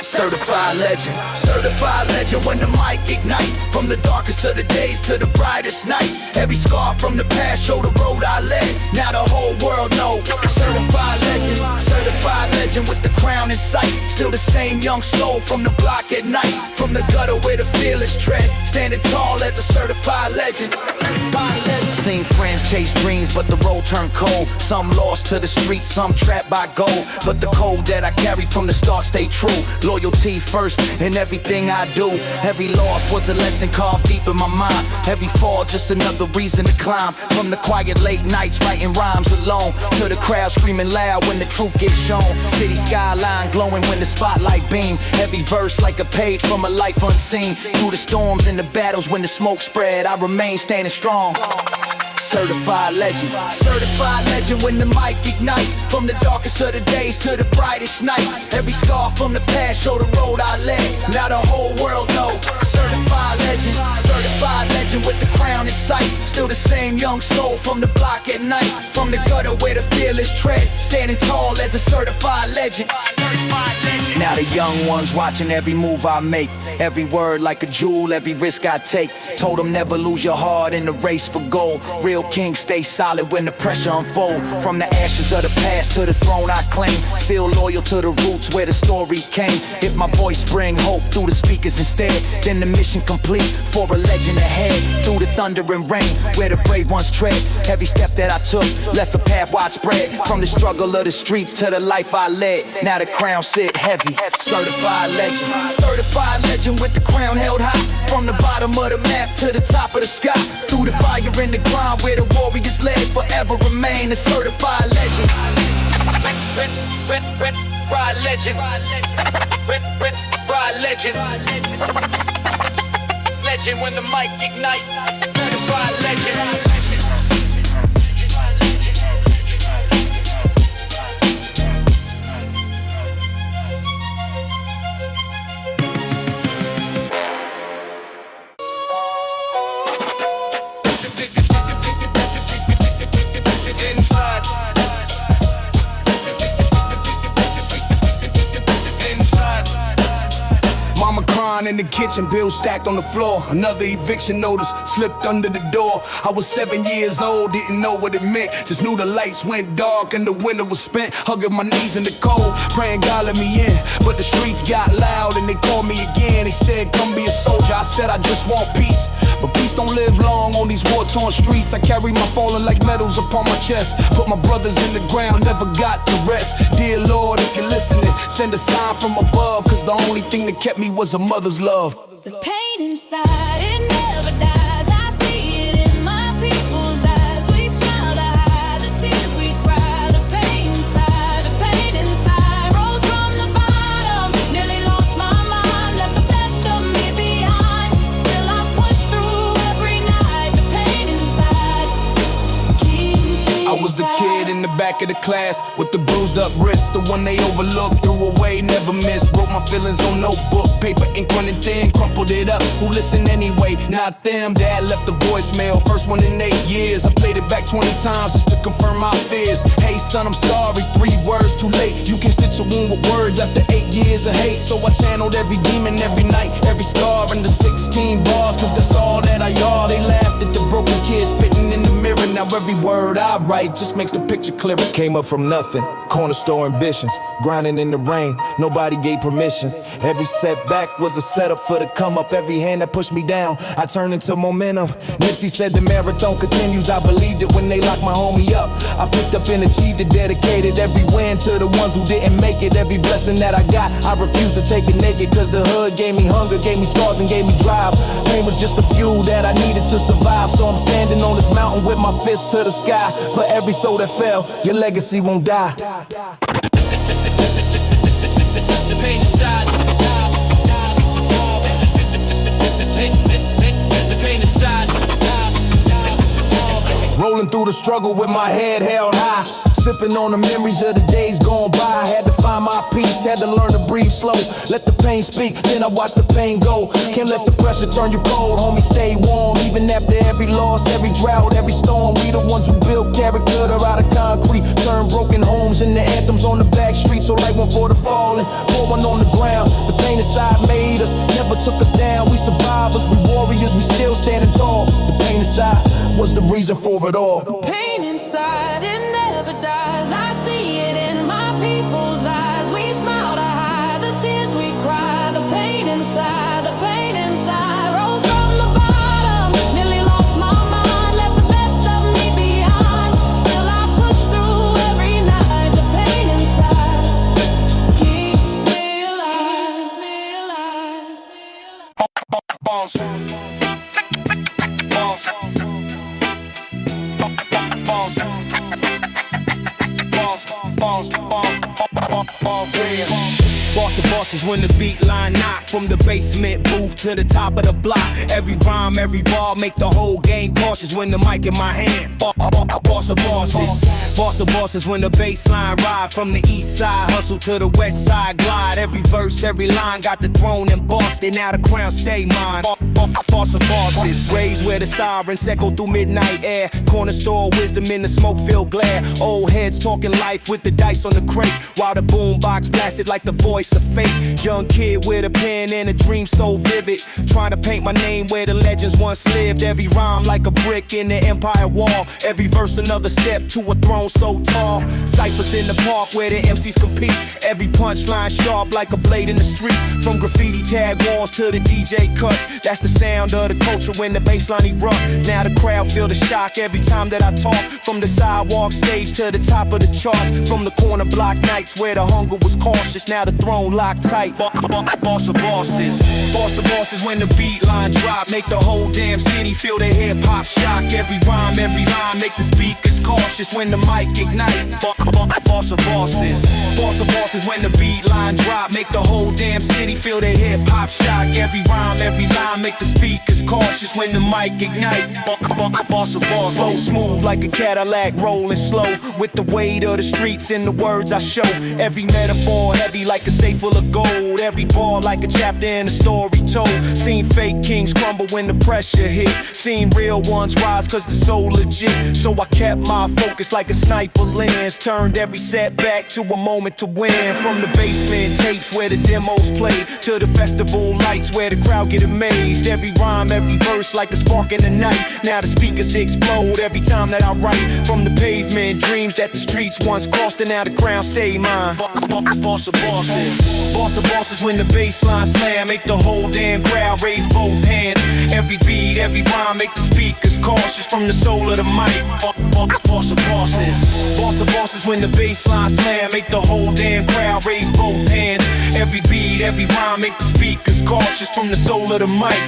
Speaker 7: certified legend. Certified legend when the mic ignite. From the darkest of the days to the brightest nights. Every scar from the past show the road I led. Now the whole world know. Certified legend. Certified legend with the crown in sight. Still the same young soul from the block at night. From the gutter where the fearless tread. Standing tall as a certified legend. Seen friends chase dreams but the road turned cold. Some lost to the streets, some trapped by gold. But the code that I carried from the start stayed true. Loyalty first in everything I do. Every loss was a lesson carved deep in my mind. Every fall just another reason to climb. From the quiet late nights writing rhymes alone, to the crowd screaming loud when the truth gets shown. City skyline glowing when the spotlight beam. Every verse like a page from a life unseen. Through the storms and the battles when the smoke spread, I remain standing strong. Certified legend. Certified legend when the mic ignite. From the darkest of the days to the brightest nights. Every scar from the past show the road I led. Now the whole world know. Certified legend. Certified legend with the crown in sight. Still the same young soul from the block at night. From the gutter where the fearless tread. Standing tall as a certified legend. Now the young ones watching every move I make. Every word like a jewel, every risk I take. Told them never lose your heart in the race for gold. Real kings stay solid when the pressure unfold. From the ashes of the past to the throne I claim. Still loyal to the roots where the story came. If my voice bring hope through the speakers instead, then the mission complete for a legend ahead. Through the thunder and rain where the brave ones tread. Every step that I took left a path widespread. From the struggle of the streets to the life I led. Now the crown sit heavy. Certified legend. Certified legend with the crown held high. From the bottom of the map to the top of the sky. Through the fire and the grind where the warriors led. Forever remain a certified legend.
Speaker 12: Ride legend. Ride legend. Legend when the mic ignite. Ride legend.
Speaker 11: In the kitchen, bills stacked on the floor. Another eviction notice slipped under the door. I was 7 years old, didn't know what it meant. Just knew the lights went dark and the winter was spent. Hugging my knees in the cold, praying God let me in. But the streets got loud and they called me again. They said, come be a soldier. I said, I just want peace. But peace don't live long on these war-torn streets. I carry my fallen like medals upon my chest. Put my brothers in the ground, never got to rest. Dear Lord, if you're listening, send a sign from above. Cause the only thing that kept me was a mother's love.
Speaker 9: The pain inside, it never dies. I see it in my people's eyes. We smile the high, the tears we cry. The pain inside, the pain inside. Rose from the bottom, nearly lost my mind. Left the best of me behind. Still I push through every night. The pain inside keeps me.
Speaker 11: I was the kid in the back of the class with the bruised up wrist. The one they overlooked, threw away, never missed. Wrote my feelings on notebook, paper ink running thin, crumpled it up. Who listened anyway? Not them. Dad left the voicemail, first one in 8 years. I played it back 20 times just to confirm my fears. Hey son, I'm sorry, 3 words too late. You can stitch a wound with words after 8 years of hate. So I channeled every demon every night, every scar in the 16 bars. Cause that's all that I are. They laughed
Speaker 7: at the broken kid spitting in the mirror. Now every word I write just makes the picture clearer. Came up from nothing, corner store ambitions, grinding in the rain, nobody gave permission. Every setback was a setup for the come up. Every hand that pushed me down, I turned into momentum. Nipsey said the marathon continues. I believed it when they locked my homie up. I picked up and achieved it, dedicated every win to the ones who didn't make it. Every blessing that I got, I refused to take it naked. Cause the hood gave me hunger, gave me scars and gave me drive. Pain was just the fuel that I needed to survive. So I'm standing on this mountain with my fist to the sky. For every soul that fell, your legacy won't die.
Speaker 4: The pain inside. The pain inside.
Speaker 7: Rolling through the struggle with my head held high, sipping on the memories of the days gone by. Had to find my peace, had to learn to breathe slow. Let the pain speak, then I watch the pain go. Can't let the pressure turn you cold, homie, stay warm. Even after every loss, every drought, every storm, we the ones who built character out of concrete. Turn broken homes into anthems on the back street. So light one for the fallen, pour one on the ground. The pain inside made us, never took us down. We survivors, we warriors, we still standing tall. The pain inside was the reason for it all.
Speaker 9: Pain inside, it never dies. I see it in my people's eyes. We smile to hide the tears we cry. The pain inside, the pain inside. Rose from the bottom, nearly lost my mind. Left the best of me behind. Still I push through every night. The pain inside keeps me alive.
Speaker 6: Balls. Balls.
Speaker 12: Boss of bosses when the beat line knock. From the basement booth to the top of the block. Every rhyme, every bar make the whole game cautious when the mic in my hand. Boss of bosses. Boss of bosses when the bass line ride. From the east side hustle to the west side glide. Every verse, every line got the throne embossed. And now the crown stay mine. Boss of bosses. Raised where the sirens echo through midnight air. Corner store wisdom in the smoke-filled glare. Old heads talking life with the dice on the crate. While the boombox blasted like the voice of fate. Young kid with a pen and a dream so vivid. Trying to paint my name where the legends once lived. Every rhyme like a brick in the empire wall. Every verse another step to a throne so tall. Cyphers in the park where the MCs compete. Every punchline sharp like a blade in the street. From graffiti tag walls to the DJ cuts. That's the sound of the culture when the bassline erupt. Now the crowd feel the shock every time that I talk. From the sidewalk stage to the top of the charts. From the corner block nights where the hunger was cautious. Now the throne locked tight. Boss of bosses. Boss of bosses when the beat line drop. Make the whole damn city feel the hip hop shock. Every rhyme, every line make the speakers cautious when the mic ignite. Boss of bosses. Boss of bosses when the beat line drop. Make the whole damn city feel the hip hop shock. Every rhyme, every line make the speakers cautious when the mic ignite. Boss of bosses. Flow smooth like a Cadillac rolling slow. With the weight of the streets and the words I show. Every metaphor heavy like a safe full of gold. Every bar like a chapter in a story told. Seen fake kings crumble when the pressure hit. Seen real ones rise cause the soul legit. So I kept my focus like a sniper lens. Turned every setback to a moment to win. From the basement tapes where the demos played to the festival lights where the crowd get amazed. Every rhyme, every verse like a spark in the night. Now the speakers explode every time that I write. From the pavement, dreams that the streets once crossed. And now the crown stay mine. Boss of bosses. Boss of bosses when the bassline slam. Make the whole damn crowd raise both hands. Every beat, every rhyme make the speakers cautious. From the soul of the mic. Boss of bosses. Boss of bosses when the bassline slam. Make the whole damn crowd raise both hands. Every beat, every rhyme make the speakers cautious. From the soul of the mic.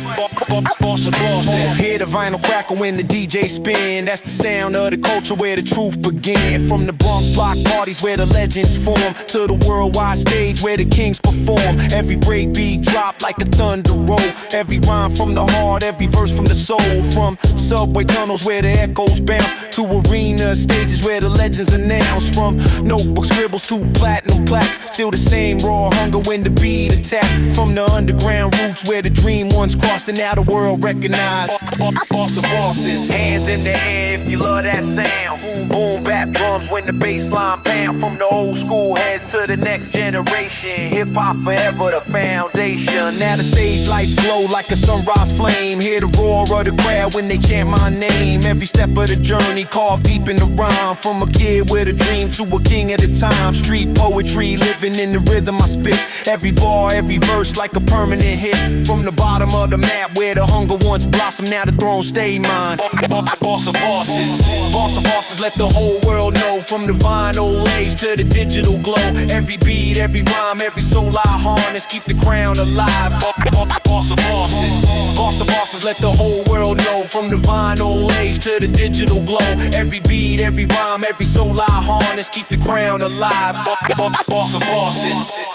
Speaker 12: Boss of bosses. Hear the vinyl crackle when the DJ spin. That's the sound of the culture where the truth began. From the Bronx block parties where the legends form to the worldwide stage where the kings perform. Every break beat drop like a thunder roll. Every rhyme from the heart, every verse from the soul. From subway tunnels where the echoes bounce to arena stages where the legends announce. From notebook scribbles to platinum plaques, still the same raw hunger when the beat attack. From the underground roots where the dream once crossed and now the world recognized. Boss of bosses, hands in the air if you love that sound. Boom bap drums when the bass baseline pound from the old school heads to the next generation. Hip hop forever the foundation.
Speaker 3: Now the stage lights glow like a sunrise flame. Hear the roar of the crowd when they chant my name. Every step of the journey carved deep in the rhyme. From a kid with a dream to a king at a time. Street poetry living in the rhythm I spit. Every bar, every verse like a permanent hit. From the bottom of the map where the hunger once blossomed, now the throne stay mine.
Speaker 12: Boss of bosses, let the whole world know. From the vinyl age to the digital glow. Every beat, every rhyme, every soul I harness, keep the crown alive. Boss of bosses, let the whole world know. From the vinyl age to the digital glow. Every beat, every rhyme, every soul I harness, keep the crown alive. Boss of bosses.